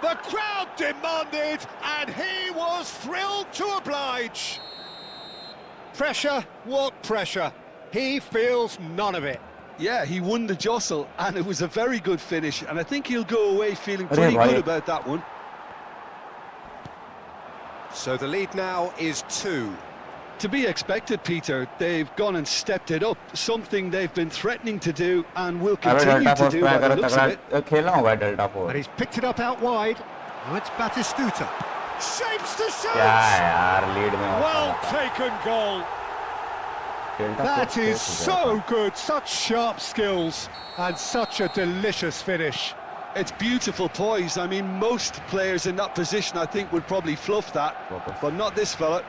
[SPEAKER 2] The crowd demanded, and he was thrilled to oblige. Pressure? What pressure? He feels none of it.
[SPEAKER 3] Yeah, he won the jostle, and it was a very good finish, and I think he'll go away feeling
[SPEAKER 1] Arey
[SPEAKER 3] pretty
[SPEAKER 1] bhai.
[SPEAKER 3] good about that one.
[SPEAKER 2] So the lead now is 2.
[SPEAKER 3] To be expected, Peter. They've gone and stepped it up, something they've been threatening to do and will
[SPEAKER 1] अबे
[SPEAKER 3] continue
[SPEAKER 1] delta
[SPEAKER 3] to
[SPEAKER 1] force
[SPEAKER 3] do
[SPEAKER 1] पे
[SPEAKER 3] by the
[SPEAKER 1] अगर
[SPEAKER 3] looks of it.
[SPEAKER 1] तगड़ा खेलना होगा delta
[SPEAKER 2] And
[SPEAKER 1] force
[SPEAKER 2] he's picked it up out wide. Now it's Batistuta. Shapes the shot!
[SPEAKER 1] क्या यार lead में
[SPEAKER 2] Well taken goal. That is so good. Such sharp skills and such a delicious finish.
[SPEAKER 3] It's beautiful poise. I mean, most players in that position, I think, would probably fluff that, but not this fella.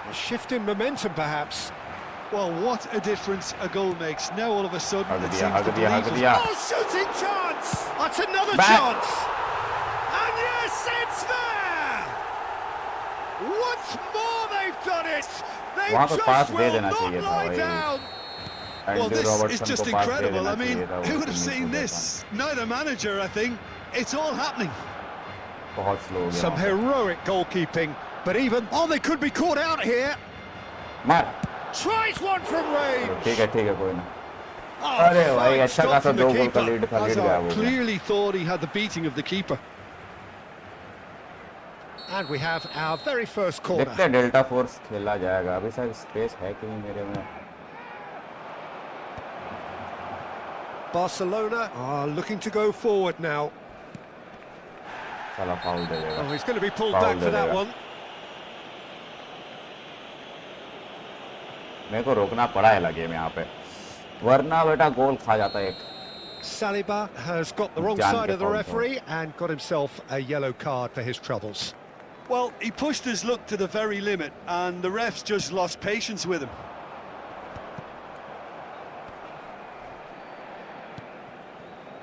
[SPEAKER 2] A shift in momentum, perhaps.
[SPEAKER 3] Well, what a difference a goal makes. Now, all of a sudden,
[SPEAKER 1] हक
[SPEAKER 3] it
[SPEAKER 1] दिया
[SPEAKER 3] seems
[SPEAKER 1] हक
[SPEAKER 3] the
[SPEAKER 1] दिया हक
[SPEAKER 3] belief is
[SPEAKER 1] दिया
[SPEAKER 2] Oh, shooting chance! That's another
[SPEAKER 1] Back.
[SPEAKER 2] chance! And yes, it's there! Once more they've done it! They
[SPEAKER 1] वहाँ पे पास
[SPEAKER 2] just
[SPEAKER 1] they
[SPEAKER 2] will
[SPEAKER 1] देना
[SPEAKER 2] not
[SPEAKER 1] चाहिए था
[SPEAKER 2] lie
[SPEAKER 1] भाई
[SPEAKER 2] down!
[SPEAKER 3] Well,
[SPEAKER 1] Andrew
[SPEAKER 3] this is
[SPEAKER 1] Robertson
[SPEAKER 3] just
[SPEAKER 1] को पास दे
[SPEAKER 3] incredible.
[SPEAKER 1] देना
[SPEAKER 3] I mean,
[SPEAKER 1] चाहिए था
[SPEAKER 3] who
[SPEAKER 1] वो
[SPEAKER 3] would have
[SPEAKER 1] मिस हो
[SPEAKER 3] seen
[SPEAKER 1] गया
[SPEAKER 3] this? Neither manager, I think. It's all happening.
[SPEAKER 1] था बहुत स्लो हो गया
[SPEAKER 2] Some
[SPEAKER 1] वहाँ पे।
[SPEAKER 2] heroic goalkeeping, but even... Oh, they could be caught out here!
[SPEAKER 1] मार
[SPEAKER 2] Tries one from range!
[SPEAKER 1] ठीक है कोई ना
[SPEAKER 2] Oh,
[SPEAKER 1] अरे भाई
[SPEAKER 2] fine
[SPEAKER 1] अच्छा
[SPEAKER 2] stop
[SPEAKER 1] खासा
[SPEAKER 2] from the
[SPEAKER 1] 2 गोल का
[SPEAKER 2] keeper.
[SPEAKER 1] लीड था लीड गया
[SPEAKER 3] Hazard
[SPEAKER 1] वो
[SPEAKER 3] clearly thought he had the beating of the keeper.
[SPEAKER 2] And we have our very first corner.
[SPEAKER 1] देखते हैं डेल्टा फोर्स खेला जाएगा अभी शायद स्पेस है कि नहीं मेरे में
[SPEAKER 2] Barcelona are looking to go forward now.
[SPEAKER 1] साला फाउल दे देगा
[SPEAKER 2] Oh, he's going to be pulled
[SPEAKER 1] Foul
[SPEAKER 2] back for that
[SPEAKER 1] देगा।
[SPEAKER 2] one.
[SPEAKER 1] मेरे को रोकना पड़ा है लगे में यहाँ पे वरना बेटा गोल खा जाता एक
[SPEAKER 2] Saliba has got the wrong
[SPEAKER 1] Jan
[SPEAKER 2] side of the
[SPEAKER 1] foul.
[SPEAKER 2] referee and got himself a yellow card for his troubles.
[SPEAKER 3] Well, he pushed his luck to the very limit, and the refs just lost patience with him.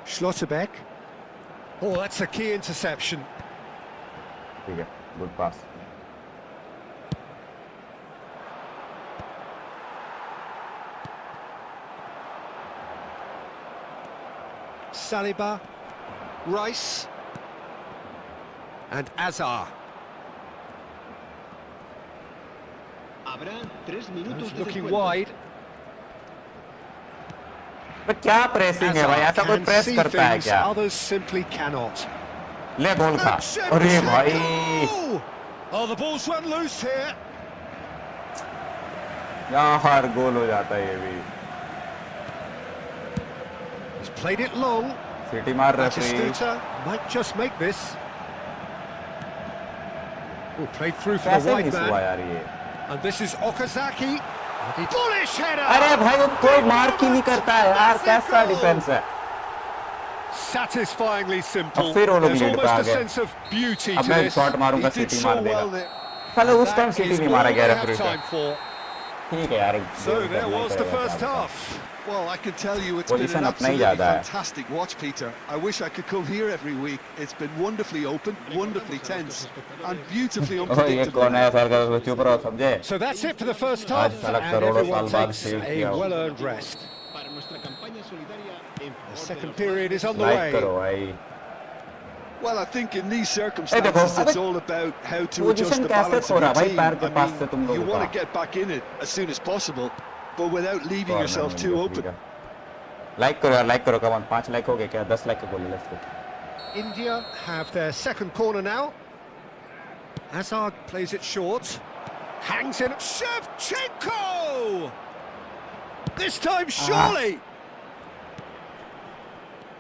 [SPEAKER 2] Schlotterbeck. Oh, that's a key interception.
[SPEAKER 1] ठीक है good pass
[SPEAKER 2] Saliba, Rice, and Azar.
[SPEAKER 4] Habrá 3 minutos de
[SPEAKER 2] Looking
[SPEAKER 4] descuento.
[SPEAKER 2] wide.
[SPEAKER 1] तो क्या pressing है भाई
[SPEAKER 2] Azar
[SPEAKER 1] ऐसा कोई
[SPEAKER 2] can
[SPEAKER 1] press
[SPEAKER 2] see
[SPEAKER 1] करता है
[SPEAKER 2] things
[SPEAKER 1] क्या
[SPEAKER 2] others simply cannot.
[SPEAKER 1] ले गोल खा अरे भाई
[SPEAKER 2] Oh! Oh, the ball's run loose here.
[SPEAKER 1] यार गोल हो जाता है ये भी
[SPEAKER 2] He's played it long.
[SPEAKER 1] City मार referee
[SPEAKER 2] Batistuta might just make this. Oh, played through for the
[SPEAKER 1] कैसे
[SPEAKER 2] wide
[SPEAKER 1] मिस हुआ
[SPEAKER 2] man.
[SPEAKER 1] यार ये
[SPEAKER 2] And this is Okazaki. Bullish header!
[SPEAKER 1] अरे भाई वो कोई मार्क ही नहीं करता है यार कैसा डिफेंस है
[SPEAKER 2] Satisfyingly simple.
[SPEAKER 1] अब फिर वो लोग
[SPEAKER 2] There's
[SPEAKER 1] लीड पे आ
[SPEAKER 2] almost a
[SPEAKER 1] गए
[SPEAKER 2] sense of beauty
[SPEAKER 1] अब
[SPEAKER 2] to
[SPEAKER 1] मैं
[SPEAKER 2] this.
[SPEAKER 1] शॉट मारूंगा
[SPEAKER 3] He did
[SPEAKER 1] सिटी
[SPEAKER 3] so
[SPEAKER 1] मार
[SPEAKER 3] well
[SPEAKER 1] देगा
[SPEAKER 3] there.
[SPEAKER 1] साले उस टाइम
[SPEAKER 2] That
[SPEAKER 1] सिटी
[SPEAKER 2] is
[SPEAKER 1] नहीं
[SPEAKER 2] all
[SPEAKER 1] मारा गया
[SPEAKER 2] they
[SPEAKER 1] रेफरी
[SPEAKER 2] have
[SPEAKER 1] से
[SPEAKER 2] time for.
[SPEAKER 1] ठीक है यार
[SPEAKER 2] So there was the first half.
[SPEAKER 3] Well, I can tell you it's been
[SPEAKER 1] Position
[SPEAKER 3] an
[SPEAKER 1] अपना ही
[SPEAKER 3] absolutely
[SPEAKER 1] ज्यादा है
[SPEAKER 3] fantastic watch, Peter. I wish I could come here every week. It's been wonderfully open, wonderfully tense, and beautifully
[SPEAKER 1] ओह ये
[SPEAKER 3] unpredictable.
[SPEAKER 1] कौन है sir का चुप रहो समझे
[SPEAKER 2] So that's it for the first
[SPEAKER 1] आज
[SPEAKER 2] half,
[SPEAKER 1] साला
[SPEAKER 2] and
[SPEAKER 1] करोड़ों
[SPEAKER 2] everyone
[SPEAKER 1] साल बाद
[SPEAKER 2] takes
[SPEAKER 1] सेव
[SPEAKER 2] a
[SPEAKER 1] किया हो
[SPEAKER 2] well-earned rest.
[SPEAKER 4] Para nuestra campaña solidaria en favor
[SPEAKER 2] The
[SPEAKER 4] de
[SPEAKER 2] second
[SPEAKER 4] los
[SPEAKER 2] period is on the
[SPEAKER 1] like
[SPEAKER 2] way.
[SPEAKER 1] करो भाई
[SPEAKER 3] Well, I think in these
[SPEAKER 1] देखो,
[SPEAKER 3] circumstances, it's
[SPEAKER 1] अबे
[SPEAKER 3] all about how to
[SPEAKER 1] position
[SPEAKER 3] adjust the
[SPEAKER 1] कैसे
[SPEAKER 3] balance
[SPEAKER 1] खो
[SPEAKER 3] of
[SPEAKER 1] रहा
[SPEAKER 3] your
[SPEAKER 1] भाई
[SPEAKER 3] team.
[SPEAKER 1] पैर के
[SPEAKER 3] I
[SPEAKER 1] पास से तुम
[SPEAKER 3] mean, you
[SPEAKER 1] लोगों
[SPEAKER 3] want
[SPEAKER 1] का
[SPEAKER 3] to get back in it as soon as possible, but without leaving
[SPEAKER 1] corner
[SPEAKER 3] yourself
[SPEAKER 1] में
[SPEAKER 3] too
[SPEAKER 1] रेफरी
[SPEAKER 3] open.
[SPEAKER 1] का लाइक करो यार लाइक करो कमान 5 लाइक हो गए क्या 10 लाइक का goal let's go
[SPEAKER 2] India have their second corner now. Hazard plays it short. Hangs in. Shevchenko! This time, surely!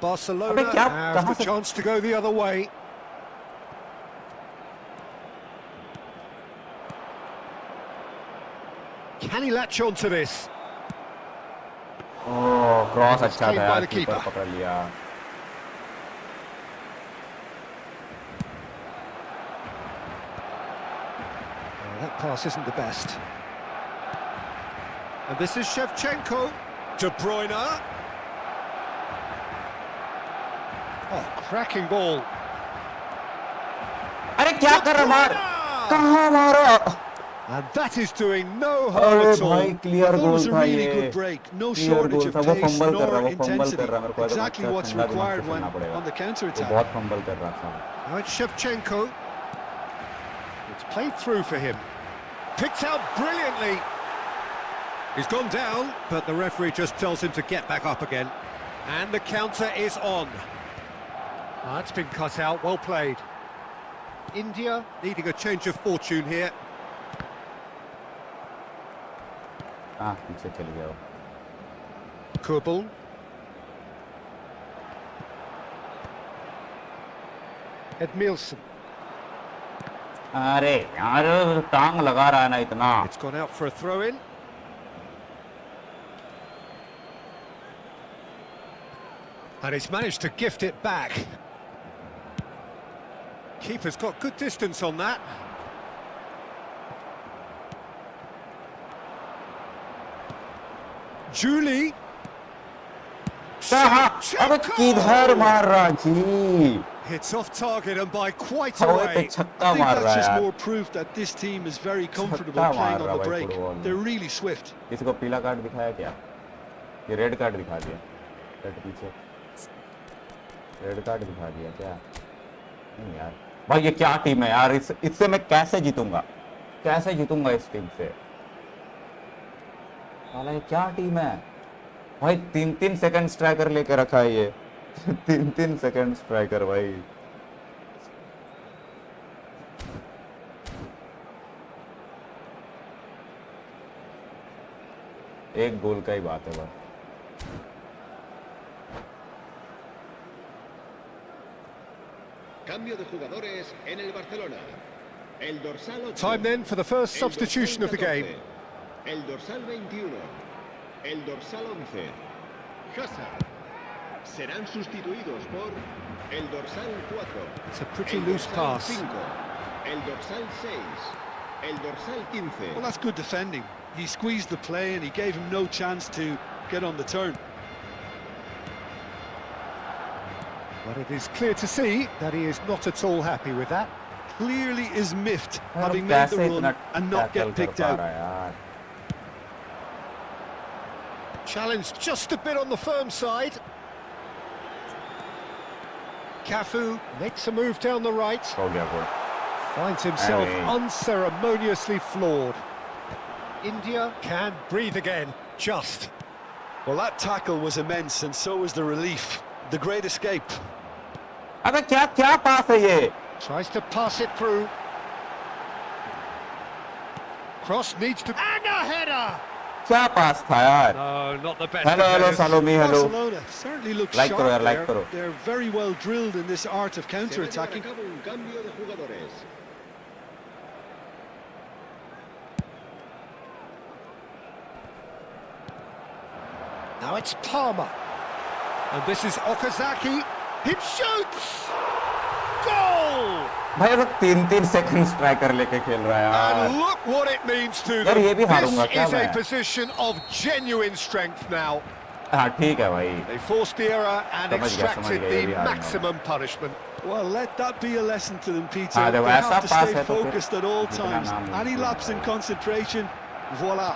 [SPEAKER 2] Barcelona
[SPEAKER 1] अबे क्या
[SPEAKER 2] have
[SPEAKER 1] कहाँ
[SPEAKER 2] the
[SPEAKER 1] से
[SPEAKER 2] chance to go the other way. Can he latch on to this?
[SPEAKER 1] Oh cross अच्छा था
[SPEAKER 2] Clean by
[SPEAKER 1] यार
[SPEAKER 2] the
[SPEAKER 1] keeper
[SPEAKER 2] keeper.
[SPEAKER 1] पकड़ लिया
[SPEAKER 2] Oh, that pass isn't the best. And this is Shevchenko. De Bruyne. Oh, cracking ball.
[SPEAKER 1] अरे क्या कर रहा मार
[SPEAKER 2] Bruyne!
[SPEAKER 1] कहाँ मारा
[SPEAKER 2] And that is doing no harm
[SPEAKER 1] अरे
[SPEAKER 2] at all.
[SPEAKER 1] भाई clear
[SPEAKER 3] That
[SPEAKER 1] goal
[SPEAKER 3] was a
[SPEAKER 1] था
[SPEAKER 3] really
[SPEAKER 1] ये
[SPEAKER 3] good break. No
[SPEAKER 1] clear
[SPEAKER 3] shortage
[SPEAKER 1] goal
[SPEAKER 3] of
[SPEAKER 1] था वो
[SPEAKER 3] pace
[SPEAKER 1] फंबल कर रहा
[SPEAKER 3] nor
[SPEAKER 1] वो फंबल
[SPEAKER 3] intensity.
[SPEAKER 1] कर रहा मेरे को ऐसा
[SPEAKER 3] Exactly
[SPEAKER 1] लगता है
[SPEAKER 3] what's
[SPEAKER 1] ठंडा दिमाग
[SPEAKER 3] required
[SPEAKER 1] से
[SPEAKER 3] when
[SPEAKER 1] खेलना पड़ेगा
[SPEAKER 3] on the
[SPEAKER 1] वो
[SPEAKER 3] counter-attack.
[SPEAKER 1] बहुत फंबल कर रहा था
[SPEAKER 2] Now it's Shevchenko. It's played through for him. Picked out brilliantly. He's gone down, but the referee just tells him to get back up again. And the counter is on. That's been cut out, well played. India needing a change of fortune here.
[SPEAKER 1] हाँ पीछे चल गया वो।
[SPEAKER 2] Kubel. Edmilson.
[SPEAKER 1] अरे यार टांग लगा रहा है ना इतना।
[SPEAKER 2] It's gone out for a throw-in. And he's managed to gift it back. Keeper's got good distance on that. Julie.
[SPEAKER 1] अबे किधर मार रहा जी?
[SPEAKER 2] Hits off target and by quite a
[SPEAKER 1] हवा पे
[SPEAKER 2] way.
[SPEAKER 1] छक्का
[SPEAKER 3] I think
[SPEAKER 1] मार रहा
[SPEAKER 3] that's
[SPEAKER 1] है
[SPEAKER 3] just
[SPEAKER 1] यार।
[SPEAKER 3] more proof that this team is very comfortable
[SPEAKER 1] छक्का
[SPEAKER 3] playing
[SPEAKER 1] मार रहा
[SPEAKER 3] on the
[SPEAKER 1] भाई
[SPEAKER 3] break.
[SPEAKER 1] फुटबॉल में।
[SPEAKER 3] They're really swift.
[SPEAKER 1] किसी को पीला कार्ड दिखाया क्या? ये रेड कार्ड दिखा दिया। रेड पीछे। रेड कार्ड दिखा दिया क्या? नहीं यार। भाई ये क्या टीम है यार? इससे मैं कैसे जीतूंगा? कैसे जीतूंगा इस टीम से? साला ये क्या टीम है? भाई 3-3 सेकंड स्ट्राइकर लेके रखा है ये। 3-3 सेकंड स्ट्राइकर भाई। एक गोल का ही बात है बस।
[SPEAKER 4] Cambio de jugadores en el Barcelona. El dorsal 8.
[SPEAKER 2] Time then for the first
[SPEAKER 4] El
[SPEAKER 2] substitution of the
[SPEAKER 4] dorsal
[SPEAKER 2] game.
[SPEAKER 4] 14. El dorsal 21. El dorsal 11. Hazard. Serán sustituidos por el dorsal 4.
[SPEAKER 2] It's a pretty
[SPEAKER 4] el
[SPEAKER 2] loose
[SPEAKER 4] dorsal
[SPEAKER 2] pass.
[SPEAKER 4] 5. El dorsal 6. El dorsal 15.
[SPEAKER 3] Well, that's good defending. He squeezed the play and he gave him no chance to get on the turn.
[SPEAKER 2] But it is clear to see that he is not at all happy with that.
[SPEAKER 3] Clearly is miffed having
[SPEAKER 1] यार,
[SPEAKER 3] made the
[SPEAKER 1] कैसे
[SPEAKER 3] run
[SPEAKER 1] इतना
[SPEAKER 3] and not
[SPEAKER 1] tackle
[SPEAKER 3] get
[SPEAKER 1] कर
[SPEAKER 3] picked
[SPEAKER 1] पा
[SPEAKER 3] out.
[SPEAKER 1] रहा है यार?
[SPEAKER 2] Challenged just a bit on the firm side. Cafu makes a move down the right.
[SPEAKER 1] हो गया गोल।
[SPEAKER 2] Finds himself
[SPEAKER 1] Hey.
[SPEAKER 2] unceremoniously floored. India can breathe again, just.
[SPEAKER 3] Well, that tackle was immense and so was the relief. The great escape.
[SPEAKER 1] अबे क्या क्या पास है ये?
[SPEAKER 2] Tries to pass it through. Cross needs to... And a header!
[SPEAKER 1] क्या पास था यार?
[SPEAKER 2] No, not the best.
[SPEAKER 1] Hello hello
[SPEAKER 2] defenders.
[SPEAKER 1] सालोमी hello.
[SPEAKER 3] Barcelona certainly looks
[SPEAKER 1] Like
[SPEAKER 3] sharp
[SPEAKER 1] करो यार, like
[SPEAKER 3] there.
[SPEAKER 1] करो।
[SPEAKER 3] They're very well drilled in this art of
[SPEAKER 4] Se va a llevar a
[SPEAKER 3] counter-attacking.
[SPEAKER 4] cabo un cambio de jugadores.
[SPEAKER 2] Now it's Palmer. And this is Okazaki. He shoots! Goal!
[SPEAKER 1] भाई लोग 3-3 second striker लेके खेल रहा है यार।
[SPEAKER 2] And look what it means to
[SPEAKER 1] यार
[SPEAKER 2] them.
[SPEAKER 1] ये भी हारूंगा
[SPEAKER 2] This
[SPEAKER 1] क्या
[SPEAKER 2] is a
[SPEAKER 1] मैं?
[SPEAKER 2] position of genuine strength now.
[SPEAKER 1] हाँ ठीक है भाई।
[SPEAKER 2] They forced the error and
[SPEAKER 1] समझ गया,
[SPEAKER 2] extracted
[SPEAKER 1] ये भी
[SPEAKER 2] the
[SPEAKER 1] हारूंगा।
[SPEAKER 2] maximum punishment.
[SPEAKER 3] Well, let that be a lesson to them, Peter.
[SPEAKER 1] हाँ,
[SPEAKER 3] They
[SPEAKER 1] जब
[SPEAKER 3] have
[SPEAKER 1] ऐसा
[SPEAKER 3] to
[SPEAKER 1] पास
[SPEAKER 3] stay
[SPEAKER 1] है तो फिर
[SPEAKER 3] focused at all
[SPEAKER 1] जितना
[SPEAKER 3] times.
[SPEAKER 1] नाम
[SPEAKER 3] Any
[SPEAKER 1] मुमकिन
[SPEAKER 3] lapse in
[SPEAKER 1] है।
[SPEAKER 3] concentration, voila.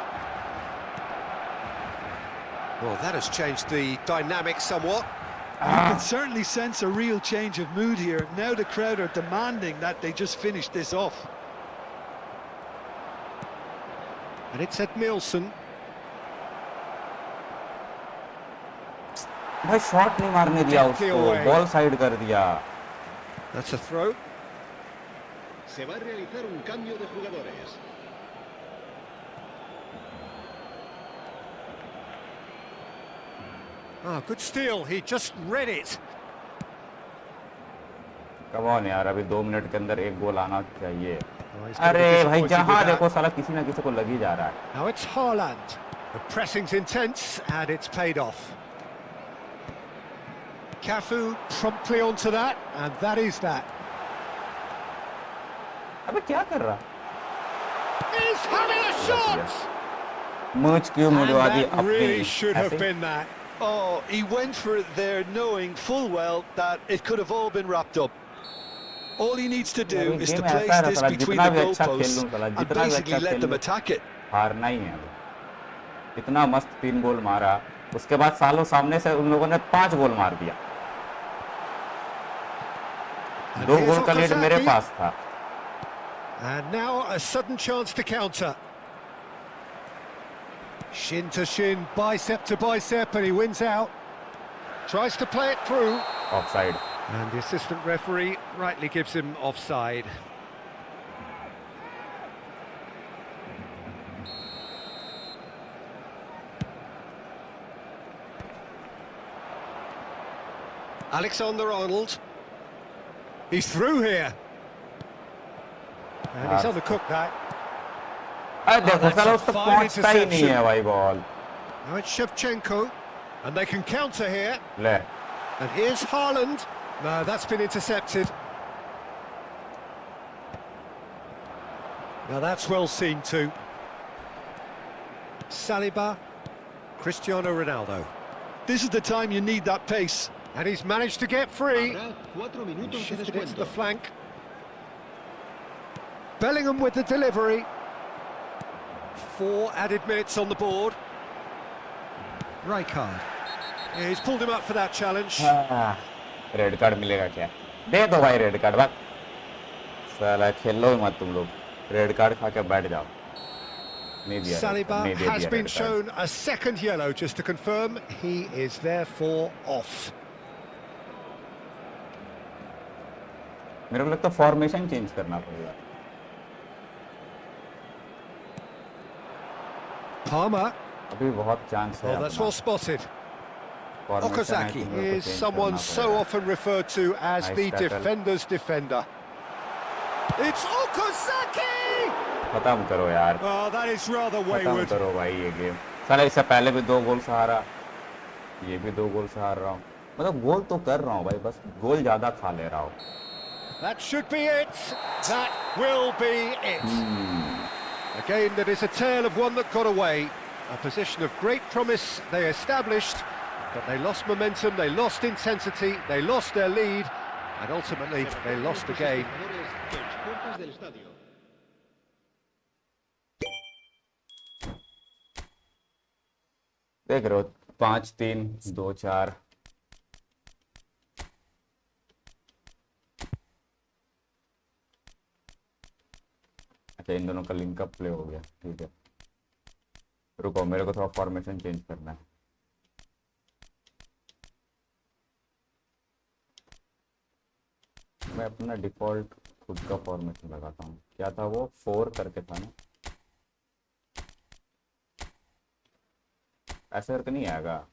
[SPEAKER 2] Well, that has changed the dynamic somewhat.
[SPEAKER 3] You can certainly sense a real change of mood here. Now the crowd are demanding that they just finish this off.
[SPEAKER 2] And it's Edmilson.
[SPEAKER 1] भाई shot नहीं मारने दिया
[SPEAKER 2] Deftly
[SPEAKER 1] उसको,
[SPEAKER 2] away.
[SPEAKER 1] Ball side कर दिया।
[SPEAKER 2] That's a throw.
[SPEAKER 4] Se va a realizar un cambio de jugadores.
[SPEAKER 2] Ah, good steal. He just read it.
[SPEAKER 1] Come on यार, अभी 2 minute के अंदर एक गोल आना चाहिए।
[SPEAKER 2] Oh, he's gonna be
[SPEAKER 1] अरे भाई
[SPEAKER 2] disappointed
[SPEAKER 1] जहाँ
[SPEAKER 2] with that.
[SPEAKER 1] देखो साला किसी ना किसी को लग ही जा रहा है।
[SPEAKER 2] Now it's Haaland. The pressing's intense and it's paid off. Cafu promptly onto that, and that is that.
[SPEAKER 1] अबे क्या कर रहा?
[SPEAKER 2] He's having a shot!
[SPEAKER 1] मूंछ क्यों
[SPEAKER 2] And
[SPEAKER 1] मुड़वा दी
[SPEAKER 2] that
[SPEAKER 1] अपनी?
[SPEAKER 2] really should have
[SPEAKER 1] ऐसे?
[SPEAKER 2] been that.
[SPEAKER 3] Oh, he went for it there knowing full well that it could have all been wrapped up. All he needs to do
[SPEAKER 1] यार,
[SPEAKER 3] is
[SPEAKER 1] ये
[SPEAKER 3] to
[SPEAKER 1] game
[SPEAKER 3] place
[SPEAKER 1] ऐसा है
[SPEAKER 3] this
[SPEAKER 1] साला,
[SPEAKER 3] between
[SPEAKER 1] जितना
[SPEAKER 3] the
[SPEAKER 1] भी अच्छा खेल
[SPEAKER 3] goalposts
[SPEAKER 1] लूं साला,
[SPEAKER 3] and
[SPEAKER 1] जितना भी
[SPEAKER 3] basically
[SPEAKER 1] अच्छा
[SPEAKER 3] let
[SPEAKER 1] खेल
[SPEAKER 3] them
[SPEAKER 1] लूं,
[SPEAKER 3] attack it.
[SPEAKER 1] हारना ही है। इतना मस्त 3 गोल मारा, उसके बाद सालों सामने से उन लोगों ने 5 गोल मार दिया।
[SPEAKER 2] And
[SPEAKER 1] 2
[SPEAKER 2] here's
[SPEAKER 1] गोल का लीड मेरे
[SPEAKER 2] Okazaki.
[SPEAKER 1] पास था।
[SPEAKER 2] And now a sudden chance to counter. Shin to shin, bicep to bicep, and he wins out. Tries to play it through.
[SPEAKER 1] Offside.
[SPEAKER 2] And the assistant referee rightly gives him offside. Alexander-Arnold. He's through here. And he's undercooked that.
[SPEAKER 1] अरे देखो
[SPEAKER 2] that's
[SPEAKER 1] साला
[SPEAKER 2] a
[SPEAKER 1] उसको
[SPEAKER 2] fine
[SPEAKER 1] पहुंचता ही नहीं है
[SPEAKER 2] interception.
[SPEAKER 1] भाई ball.
[SPEAKER 2] Now it's Shevchenko. And they can counter here.
[SPEAKER 1] ले.
[SPEAKER 2] And here's Haaland. No, that's been intercepted. Now that's well seen too. Saliba, Cristiano Ronaldo.
[SPEAKER 3] This is the time you need that pace.
[SPEAKER 2] And he's managed to get free.
[SPEAKER 4] Habrá 4 minutos de
[SPEAKER 2] Shifted it to the
[SPEAKER 4] descuento.
[SPEAKER 2] flank. Bellingham with the delivery. 4 added minutes on the board. Rijkaard. Yeah, he's pulled him up for that challenge.
[SPEAKER 1] हाँ, red card मिलेगा क्या? दे दो भाई red card. बस साला खेलो मत तुम लोग. रेड कार्ड खा के बैठ जाओ. नहीं दिया.
[SPEAKER 2] Saliba
[SPEAKER 1] नहीं दे
[SPEAKER 2] has
[SPEAKER 1] दिया
[SPEAKER 2] been
[SPEAKER 1] red card.
[SPEAKER 2] shown a second yellow, just to confirm. He is therefore off.
[SPEAKER 1] मेरे को लगता है फॉर्मेशन चेंज करना पड़ेगा.
[SPEAKER 2] Palmer.
[SPEAKER 1] अभी बहुत चांस है.
[SPEAKER 2] Oh, that's well spotted.
[SPEAKER 1] Formation I
[SPEAKER 2] Okazaki
[SPEAKER 1] think मेरे को
[SPEAKER 2] is
[SPEAKER 1] change
[SPEAKER 2] someone
[SPEAKER 1] करना
[SPEAKER 2] so
[SPEAKER 1] पड़ेगा.
[SPEAKER 2] often referred to as
[SPEAKER 1] Nice
[SPEAKER 2] the
[SPEAKER 1] tackle.
[SPEAKER 2] defender's defender. It's Okazaki!
[SPEAKER 1] खत्म करो यार.
[SPEAKER 2] Oh, that is rather
[SPEAKER 1] खत्म
[SPEAKER 2] wayward.
[SPEAKER 1] करो भाई ये गेम. साला इससे पहले भी 2 गोल से हारा. ये भी 2 गोल से हार रहा हूँ. मतलब गोल तो कर रहा हूँ भाई, बस गोल ज्यादा खा ले रहा हूँ.
[SPEAKER 2] That should be it. That will be it. A game that is a tale of one that got away. A position of great promise they established, but they lost momentum, they lost intensity, they lost their lead, and ultimately they lost the game.
[SPEAKER 4] De las puertas del estadio.
[SPEAKER 1] देख रहे हो 5-3-2-4. अच्छा इन दोनों का linkup play हो गया. ठीक है, रुको मेरे को थोड़ा फॉर्मेशन चेंज करना है. मैं अपना डिफॉल्ट खुद का फॉर्मेशन लगाता हूँ. क्या था वो 4 करके था ना. ऐसे करके नहीं आएगा,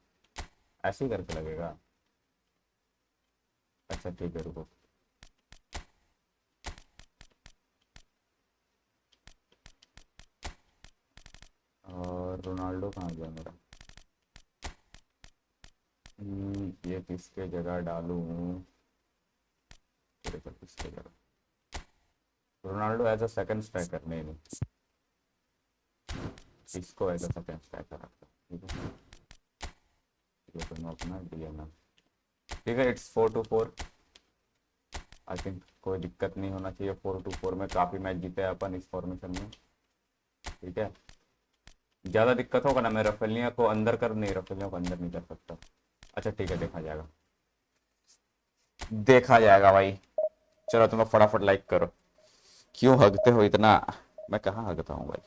[SPEAKER 1] ऐसे ही करके लगेगा. अच्छा ठीक है रुको. और रोनाल्डो कहाँ गया मेरा. ये किसके जगह डालूं. किसके जगह Ronaldo as a second striker. नहीं इसको एज अ सेकंड स्ट्राइकर रखता. ठीक है, ये तो मैं अपना डीएनएम. ठीक है, इट्स 4-4. आई थिंक कोई दिक्कत नहीं होना चाहिए. 4-4 में काफी मैच जीते हैं अपन इस फॉर्मेशन में. ठीक है, ज्यादा दिक्कत होगा ना मैं रफेलिया को अंदर कर, नहीं रफेलिया को अंदर नहीं कर सकता. अच्छा ठीक है, देखा जाएगा, देखा जाएगा भाई. चलो तुम लोग फटाफट लाइक करो. क्यों हगते हो इतना. मैं कहाँ हगता हूँ भाई.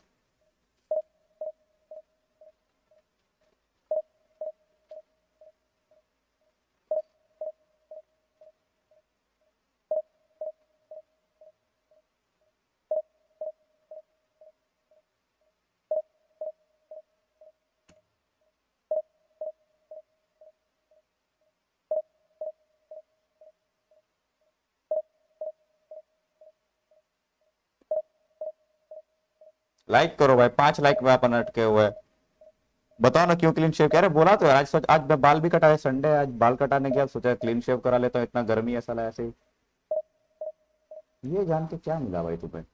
[SPEAKER 1] लाइक करो भाई. 5 लाइक में अपन अटके हुए. बताओ ना क्यों क्लीन शेव. कह रहे बोला तो यार. आज सोच, आज मैं बाल भी कटाया. संडे आज बाल कटाने गया, सोचा क्लीन शेव करा लेता हूँ. इतना गर्मी है साला ऐसे ही. ये जान के क्या मिला भाई तुम्हें.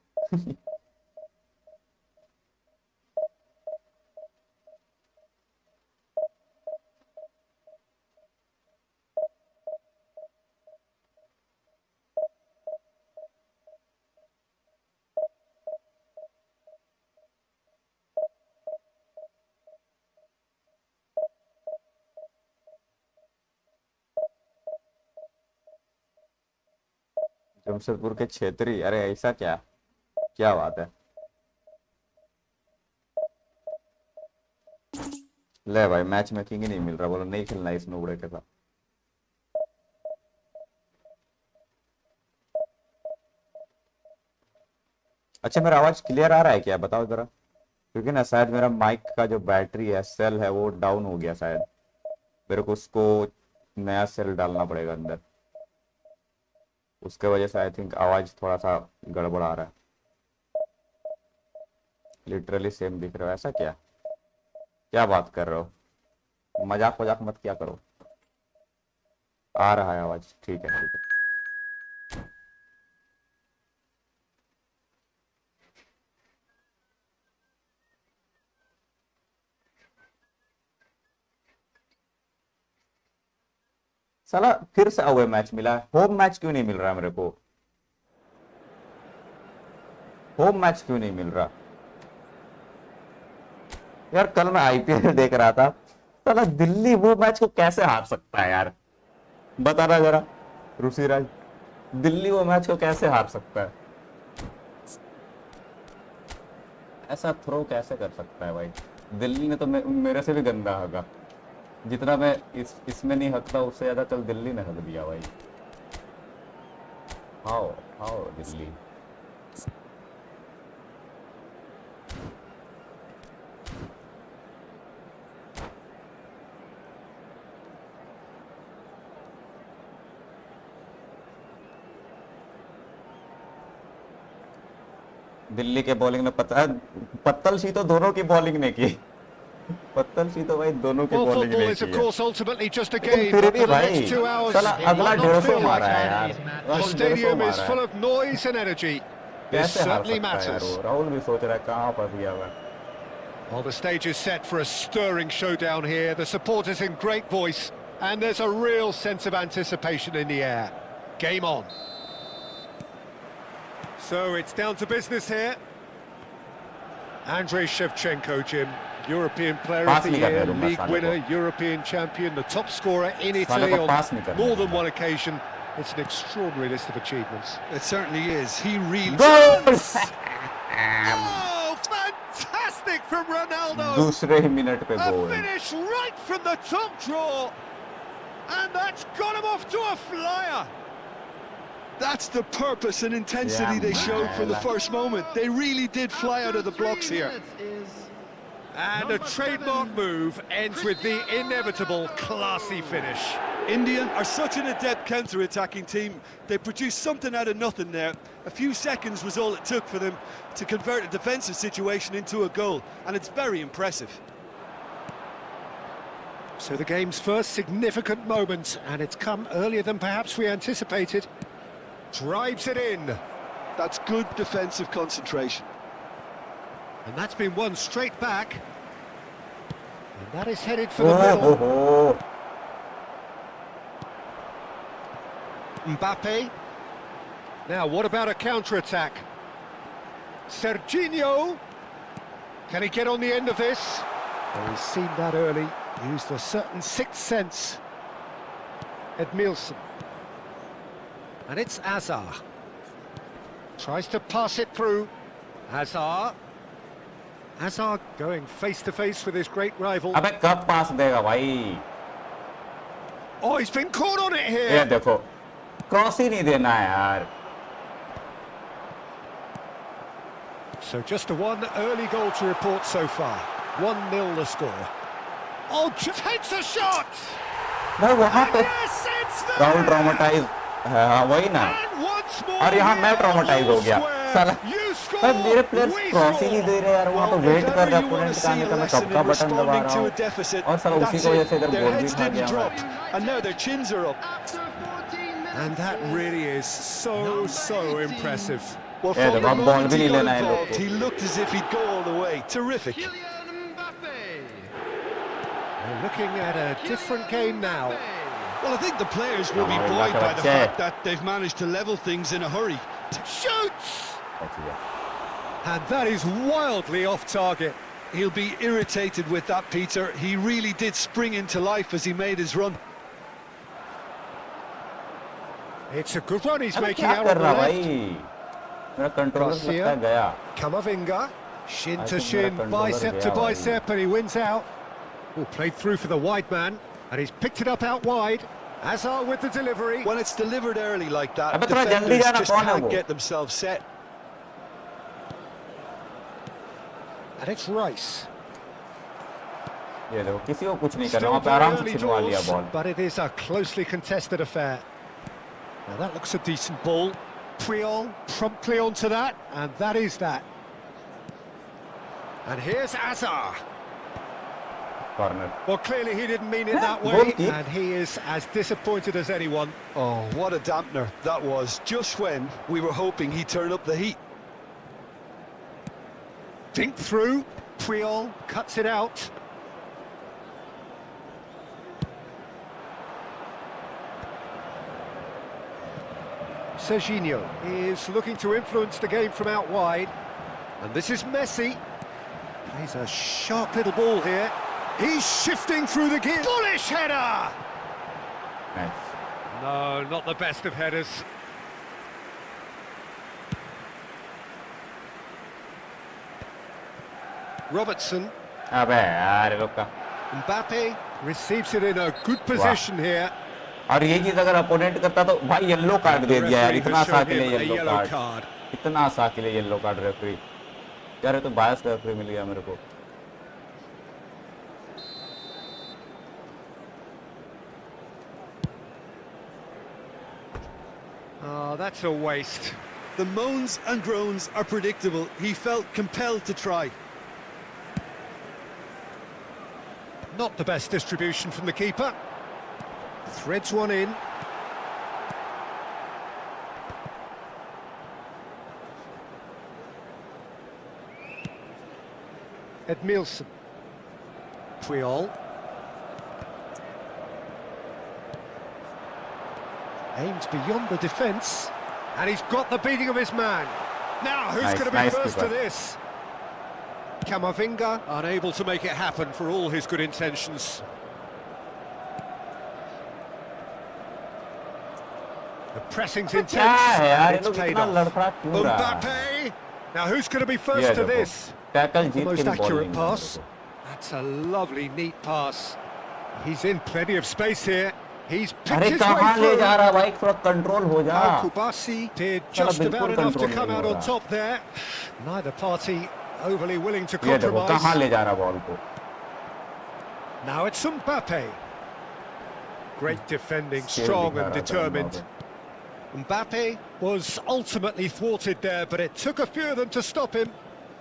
[SPEAKER 1] जमशेदपुर के क्षेत्री. अरे ऐसा क्या, क्या बात है. ले भाई मैच मेकिंग ही नहीं मिल रहा, बोलो नहीं खेलना इस नूबड़े के साथ। अच्छा मेरा आवाज क्लियर आ रहा है क्या, बताओ जरा, क्योंकि ना शायद मेरा माइक का जो बैटरी है सेल है वो डाउन हो गया शायद, मेरे को उसको नया सेल डालना पड़ेगा अंदर, उसके वजह से आई थिंक आवाज थोड़ा सा गड़बड़ आ रहा है। लिटरली सेम दिख रहा है, ऐसा क्या, क्या बात कर रहे हो, मजाक वजाक मत क्या करो। आ रहा है आवाज, ठीक है ठीक है। साला फिर से अवे मैच मिला है, होम मैच क्यों नहीं मिल रहा है मेरे को, होम मैच क्यों नहीं मिल रहा यार। कल मैं आईपीएल देख रहा था, साला दिल्ली वो मैच को कैसे हार सकता है यार, बताना जरा ऋषिराज, दिल्ली वो मैच को कैसे हार सकता है, ऐसा थ्रो कैसे कर सकता है भाई। दिल्ली ने तो मेरे से भी गंदा हगा, जितना मैं इसमें नहीं हकता उससे ज्यादा कल दिल्ली ने हक दिया भाई। हाओ हाओ दिल्ली। दिल्ली के बॉलिंग ने पत्तल सी तो दोनों की बॉलिंग ने की, पत्तल सी तो भाई दोनों की बॉलिंग ने की है। फिर भी भाई साला अगला 150 मारा है यार, कैसे हार सकता है यार वो। राहुल भी सोच रहा है कहां पर दिया हुआ।
[SPEAKER 2] Well, the stage is set for a stirring showdown here. The supporters in great voice, and there's a real sense of anticipation in the air. Game on. So it's down to business here. Andrei Shevchenko, Jim, European Player of the Year, league winner, European champion, the top scorer in Italy on more than one occasion. It's an extraordinary list of achievements.
[SPEAKER 3] It certainly is. He really...
[SPEAKER 2] Oh, fantastic from Ronaldo!
[SPEAKER 1] दूसरे ही minute पे
[SPEAKER 2] A
[SPEAKER 1] goal.
[SPEAKER 2] finish right from the top draw. And that's got him off to a flyer.
[SPEAKER 3] That's the purpose and intensity they showed from the first moment. They really did fly out of the blocks here.
[SPEAKER 2] And a trademark move ends with the inevitable classy finish.
[SPEAKER 3] India are such an adept counter-attacking team. They produced something out of nothing there. A few seconds was all it took for them to convert a defensive situation into a goal, and it's very impressive.
[SPEAKER 2] So the game's first significant moment, and it's come earlier than perhaps we anticipated. Drives it in.
[SPEAKER 3] That's good defensive concentration.
[SPEAKER 2] And that's been won straight back. And that is headed for the middle. Mbappe. Now, what about a counter-attack? Serginho. Can he get on the end of this? Well, he's seen that early. Used a certain sixth sense. Edmilson. And it's Azar. Tries to pass it through. Azar. Hazard going face-to-face with his great rival.
[SPEAKER 1] अबे कब पास देगा भाई?
[SPEAKER 2] Oh, he's been caught on it here.
[SPEAKER 1] ये देखो, cross ही नहीं देना है यार.
[SPEAKER 2] So just one early goal to report so far. 1-0 the score. Oh, takes a shot.
[SPEAKER 1] भाई वहाँ पे
[SPEAKER 2] yes, it's there.
[SPEAKER 1] Rahul traumatise है, हाँ वही ना. और यहाँ मैं ट्रॉमेटाइज हो गया. साला भाई मेरे प्लेयर्स क्रॉस ही नहीं दे रहे यार, वहाँ पे वेट कर रहा है अपोनेंट का आने का, मैं कब का बटन दबा रहा हूँ और साला उसी की वजह से इधर गोल भी खा गया.
[SPEAKER 2] And that really is so impressive.
[SPEAKER 3] Well,
[SPEAKER 1] the ball भी नहीं लेना है लोग को.
[SPEAKER 3] He looked as if he'd go all the way. Terrific.
[SPEAKER 2] We're looking at a different game now.
[SPEAKER 3] Well, I think the players will be buoyed by the fact that they've managed to level things in a hurry.
[SPEAKER 2] Shoots! And that is wildly off target.
[SPEAKER 3] He'll be irritated with that, Peter. He really did spring into life as he made his run.
[SPEAKER 2] It's a good run he's making out on the left.
[SPEAKER 1] मेरा controller लगता है गया.
[SPEAKER 2] Camavinga, shin to shin, bicep to bicep, and he wins out. Oh, played through for the wide man, and he's picked it up out wide. Hazard with the delivery.
[SPEAKER 3] When it's delivered early like that,
[SPEAKER 1] अबे थोड़ा जल्दी
[SPEAKER 3] defenders
[SPEAKER 1] जाना,
[SPEAKER 3] just
[SPEAKER 1] कौन है
[SPEAKER 3] can't
[SPEAKER 1] वो?
[SPEAKER 3] get themselves set.
[SPEAKER 2] And it's Rice.
[SPEAKER 1] ये देखो किसी को कुछ नहीं करना,
[SPEAKER 2] Still
[SPEAKER 1] वहाँ पे
[SPEAKER 2] very
[SPEAKER 1] आराम से
[SPEAKER 2] early
[SPEAKER 1] छिलवा लिया
[SPEAKER 2] doors,
[SPEAKER 1] ball.
[SPEAKER 2] but it is a closely contested affair. Now that looks a decent ball. Puyol promptly onto that, and that is that. And here's Azar.
[SPEAKER 1] Corner.
[SPEAKER 2] Well, clearly he didn't mean it that
[SPEAKER 1] Goal
[SPEAKER 2] way,
[SPEAKER 1] kick.
[SPEAKER 2] and he is as disappointed as anyone.
[SPEAKER 3] Oh, what a dampener that was, just when we were hoping he'd turn up the heat.
[SPEAKER 2] Dink through, Puyol cuts it out. Serginho is looking to influence the game from out wide. And this is Messi. Plays a sharp little ball here. He's shifting through the gear. Bullish header!
[SPEAKER 1] Nice.
[SPEAKER 2] No, not the best of headers. Robertson.
[SPEAKER 1] अबे यार ये लोग का.
[SPEAKER 2] Mbappe receives it in a good position here.
[SPEAKER 1] और ये चीज अगर opponent करता तो भाई येलो कार्ड दे दिया यार.
[SPEAKER 2] The
[SPEAKER 1] इतना
[SPEAKER 2] referee
[SPEAKER 1] सा
[SPEAKER 2] has
[SPEAKER 1] के
[SPEAKER 2] shown
[SPEAKER 1] लिए
[SPEAKER 2] him a
[SPEAKER 1] yellow
[SPEAKER 2] yellow
[SPEAKER 1] card.
[SPEAKER 2] card.
[SPEAKER 1] इतना सा के लिए येलो कार्ड रेफरी. यार ये तो बायस रेफरी मिल गया मेरे को.
[SPEAKER 2] Oh, that's a waste.
[SPEAKER 3] The moans and groans are predictable. He felt compelled to try.
[SPEAKER 2] Not the best distribution from the keeper. Threads one in. Edmilson. Puyol. Aims beyond the defence. And he's got the beating of his man. Now, who's
[SPEAKER 1] Nice,
[SPEAKER 2] going to be
[SPEAKER 1] nice
[SPEAKER 2] first
[SPEAKER 1] keeper.
[SPEAKER 2] to this? Camavinga, unable to make it happen for all his good intentions. The pressing's intense,
[SPEAKER 1] क्या है यार,
[SPEAKER 2] and
[SPEAKER 1] ये
[SPEAKER 2] it's
[SPEAKER 1] लोग
[SPEAKER 2] paid
[SPEAKER 1] इतना
[SPEAKER 2] off.
[SPEAKER 1] लड़खड़ा क्यों रहा है?
[SPEAKER 2] Mbappe! Now, who's going to be
[SPEAKER 1] ये
[SPEAKER 2] first to
[SPEAKER 1] देखो,
[SPEAKER 2] this?
[SPEAKER 1] टैकल जीत
[SPEAKER 2] Most
[SPEAKER 1] के भी बॉल
[SPEAKER 2] accurate
[SPEAKER 1] नहीं
[SPEAKER 2] pass.
[SPEAKER 1] मारा मेरे
[SPEAKER 2] That's a lovely, neat pass. He's in plenty of space here. He's
[SPEAKER 1] को.
[SPEAKER 2] picked
[SPEAKER 1] अरे
[SPEAKER 2] his way
[SPEAKER 1] कहाँ ले
[SPEAKER 2] through.
[SPEAKER 1] जा रहा भाई? थोड़ा कंट्रोल हो जा.
[SPEAKER 2] Kubasi did
[SPEAKER 1] Salah
[SPEAKER 2] just about
[SPEAKER 1] बिल्कुल
[SPEAKER 2] enough to
[SPEAKER 1] control
[SPEAKER 2] come
[SPEAKER 1] नहीं
[SPEAKER 2] out
[SPEAKER 1] हो
[SPEAKER 2] on
[SPEAKER 1] रहा.
[SPEAKER 2] top there. Neither party overly willing to
[SPEAKER 1] ये देखो कहाँ
[SPEAKER 2] compromise.
[SPEAKER 1] ले जा रहा बॉल को.
[SPEAKER 2] Now it's Mbappe. Great defending,
[SPEAKER 1] Scale
[SPEAKER 2] strong
[SPEAKER 1] दिखा
[SPEAKER 2] and
[SPEAKER 1] रहा था
[SPEAKER 2] determined. Mbappe was ultimately thwarted there, but it took a few of them to stop him.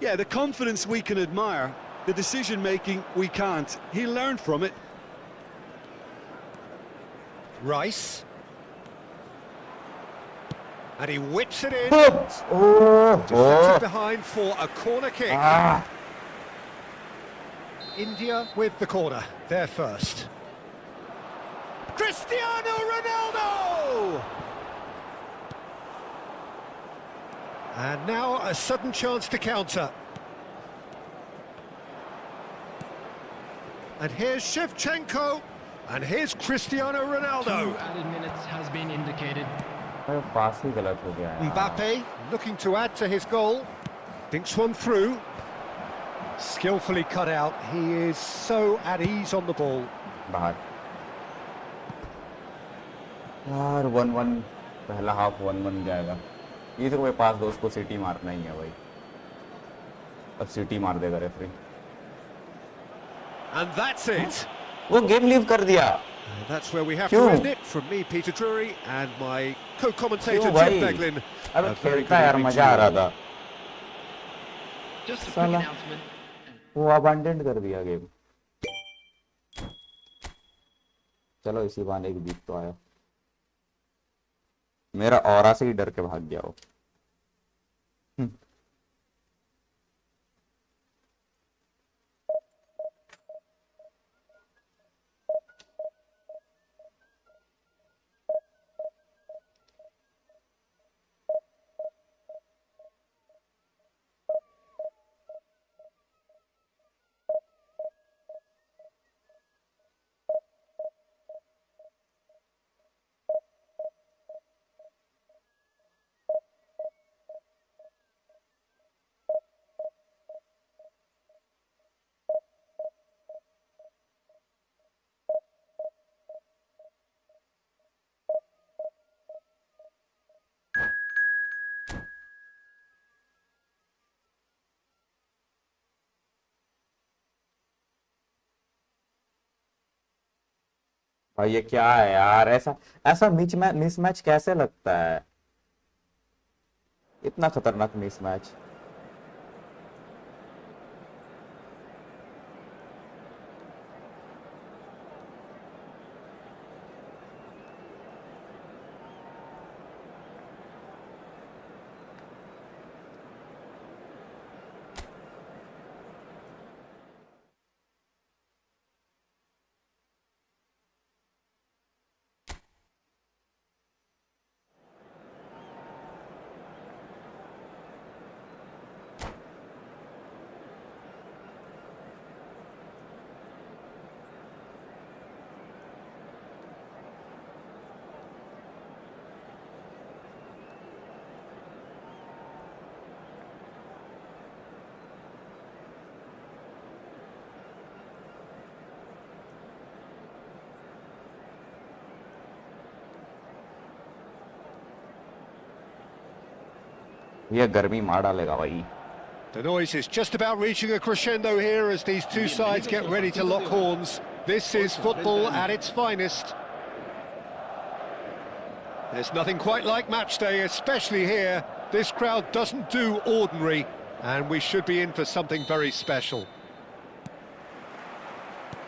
[SPEAKER 3] Yeah, the confidence we can admire, the decision-making we can't. He learned from it.
[SPEAKER 2] Rice. And he whips it in.
[SPEAKER 1] Oh,
[SPEAKER 2] Deflected behind for a corner kick.
[SPEAKER 1] ah.
[SPEAKER 2] India with the corner. They're first. Cristiano Ronaldo! And now a sudden chance to counter. And here's Shevchenko. And here's Cristiano Ronaldo.
[SPEAKER 5] 2 added minutes has been indicated.
[SPEAKER 1] अरे पास ही गलत हो गया यार.
[SPEAKER 2] Mbappe looking to add to his goal. Dinks one through. Skillfully cut out. He is so at ease on the ball.
[SPEAKER 1] बाहर. यार 1-1 पहला half 1-1 जाएगा. ये तो कोई पास दो, उसको सिटी मारना ही है भाई. अब सिटी मार देगा रेफरी.
[SPEAKER 2] And that's it.
[SPEAKER 1] वो गेम लीव कर दिया.
[SPEAKER 2] And that's where we have
[SPEAKER 1] Kyun?
[SPEAKER 2] to end it. From me, Peter Drury, and my co-commentator,
[SPEAKER 1] क्यों
[SPEAKER 2] Tim
[SPEAKER 1] भाई?
[SPEAKER 2] Beglin.
[SPEAKER 1] अबे
[SPEAKER 2] A very
[SPEAKER 1] खेलता यार
[SPEAKER 2] good evening
[SPEAKER 1] मजा
[SPEAKER 2] to
[SPEAKER 1] आ
[SPEAKER 2] you
[SPEAKER 1] रहा
[SPEAKER 2] all.
[SPEAKER 1] था.
[SPEAKER 5] Just a quick
[SPEAKER 1] Salah.
[SPEAKER 5] announcement.
[SPEAKER 1] वो abundant कर दिया गेम. चलो इसी बहाने एक जीत तो आया. मेरा ऑरा से ही डर के भाग गया वो. भाई ये क्या है यार, ऐसा ऐसा मिसमैच कैसे लगता है, इतना खतरनाक मिसमैच। ये गर्मी मार डालेगा भाई।
[SPEAKER 2] The noise is just about reaching a crescendo here as these two sides get ready to lock horns. This is football at its finest. There's nothing quite like match day, especially here. This crowd doesn't do ordinary, and we should be in for something very special.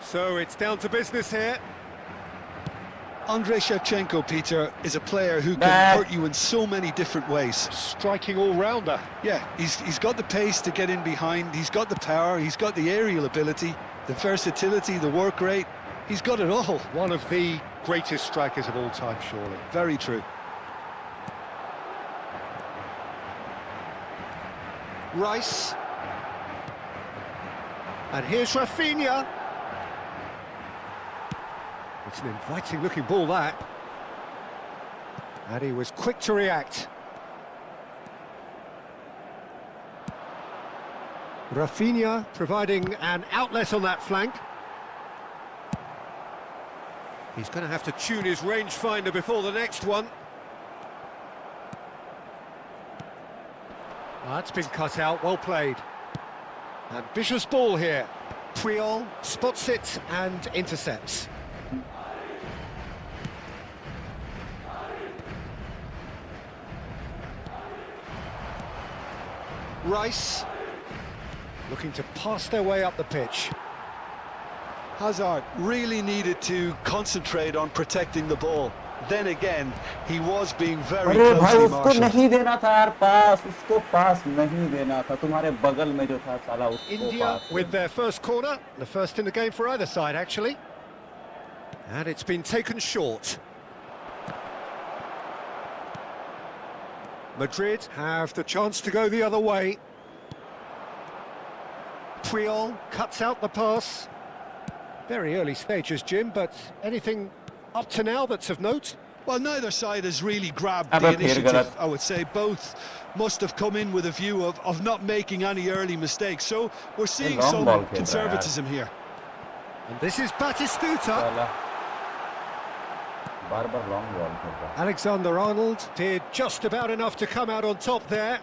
[SPEAKER 2] So it's down to business here.
[SPEAKER 3] Andrei Shevchenko, Peter, is a player who can hurt you in so many different ways.
[SPEAKER 2] Striking all-rounder.
[SPEAKER 3] Yeah, he's got the pace to get in behind, he's got the power, he's got the aerial ability, the versatility, the work rate. He's got it all.
[SPEAKER 2] One of the greatest strikers of all time, surely.
[SPEAKER 3] Very true.
[SPEAKER 2] Rice. And here's Rafinha. It's an inviting-looking ball, that. And he was quick to react. Rafinha providing an outlet on that flank. He's going to have to tune his rangefinder before the next one. That's been cut out, well played. Ambitious ball here. Puyol spots it and intercepts. Rice looking to pass their way up the pitch.
[SPEAKER 3] Hazard really needed to concentrate on protecting the ball. Then again, he was being very
[SPEAKER 1] अरे भाई
[SPEAKER 3] closely
[SPEAKER 1] उसको
[SPEAKER 3] marshaled.
[SPEAKER 1] नहीं देना था यार पास, उसको पास नहीं देना था, तुम्हारे बगल में जो था साला उसको
[SPEAKER 2] India
[SPEAKER 1] pass.
[SPEAKER 2] with their first corner, the first in the game for either side actually. And it's been taken short. Madrid have the chance to go the other way. Puyol cuts out the pass. Very early stages, Jim, but anything up to now that's of note?
[SPEAKER 3] Well, neither side has really grabbed
[SPEAKER 1] अब
[SPEAKER 3] the
[SPEAKER 1] फिर
[SPEAKER 3] initiative,
[SPEAKER 1] गलत।
[SPEAKER 3] I would say. Both must have come in with a view of not making any early mistakes. So we're seeing
[SPEAKER 1] long
[SPEAKER 3] some
[SPEAKER 1] ball खेल रहा है
[SPEAKER 3] conservatism here.
[SPEAKER 2] And this is Batistuta.
[SPEAKER 1] साला बार-बार long ball खेल रहा है।
[SPEAKER 2] Alexander-Arnold did just about enough to come out on top there.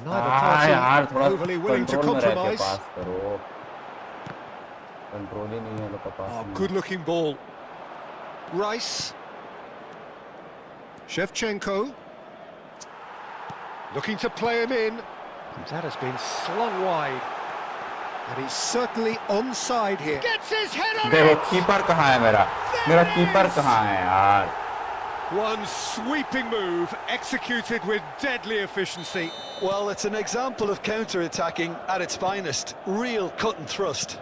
[SPEAKER 2] Neither
[SPEAKER 1] यार
[SPEAKER 2] party
[SPEAKER 1] थोड़ा
[SPEAKER 2] overly willing to
[SPEAKER 1] कंट्रोल में रह के
[SPEAKER 2] compromise.
[SPEAKER 1] पास करो, कंट्रोल ही नहीं है लोग का पास
[SPEAKER 2] Oh,
[SPEAKER 1] में।
[SPEAKER 2] good looking ball. Rice. Shevchenko. Looking to play him in. That has been slung wide. And he's certainly onside here. Gets his head on
[SPEAKER 1] देखो
[SPEAKER 2] it!
[SPEAKER 1] कीपर कहाँ है मेरा, मेरा कीपर कहाँ है यार।
[SPEAKER 2] One sweeping move executed with deadly efficiency.
[SPEAKER 3] Well, it's an example of counter-attacking at its finest. Real cut and thrust.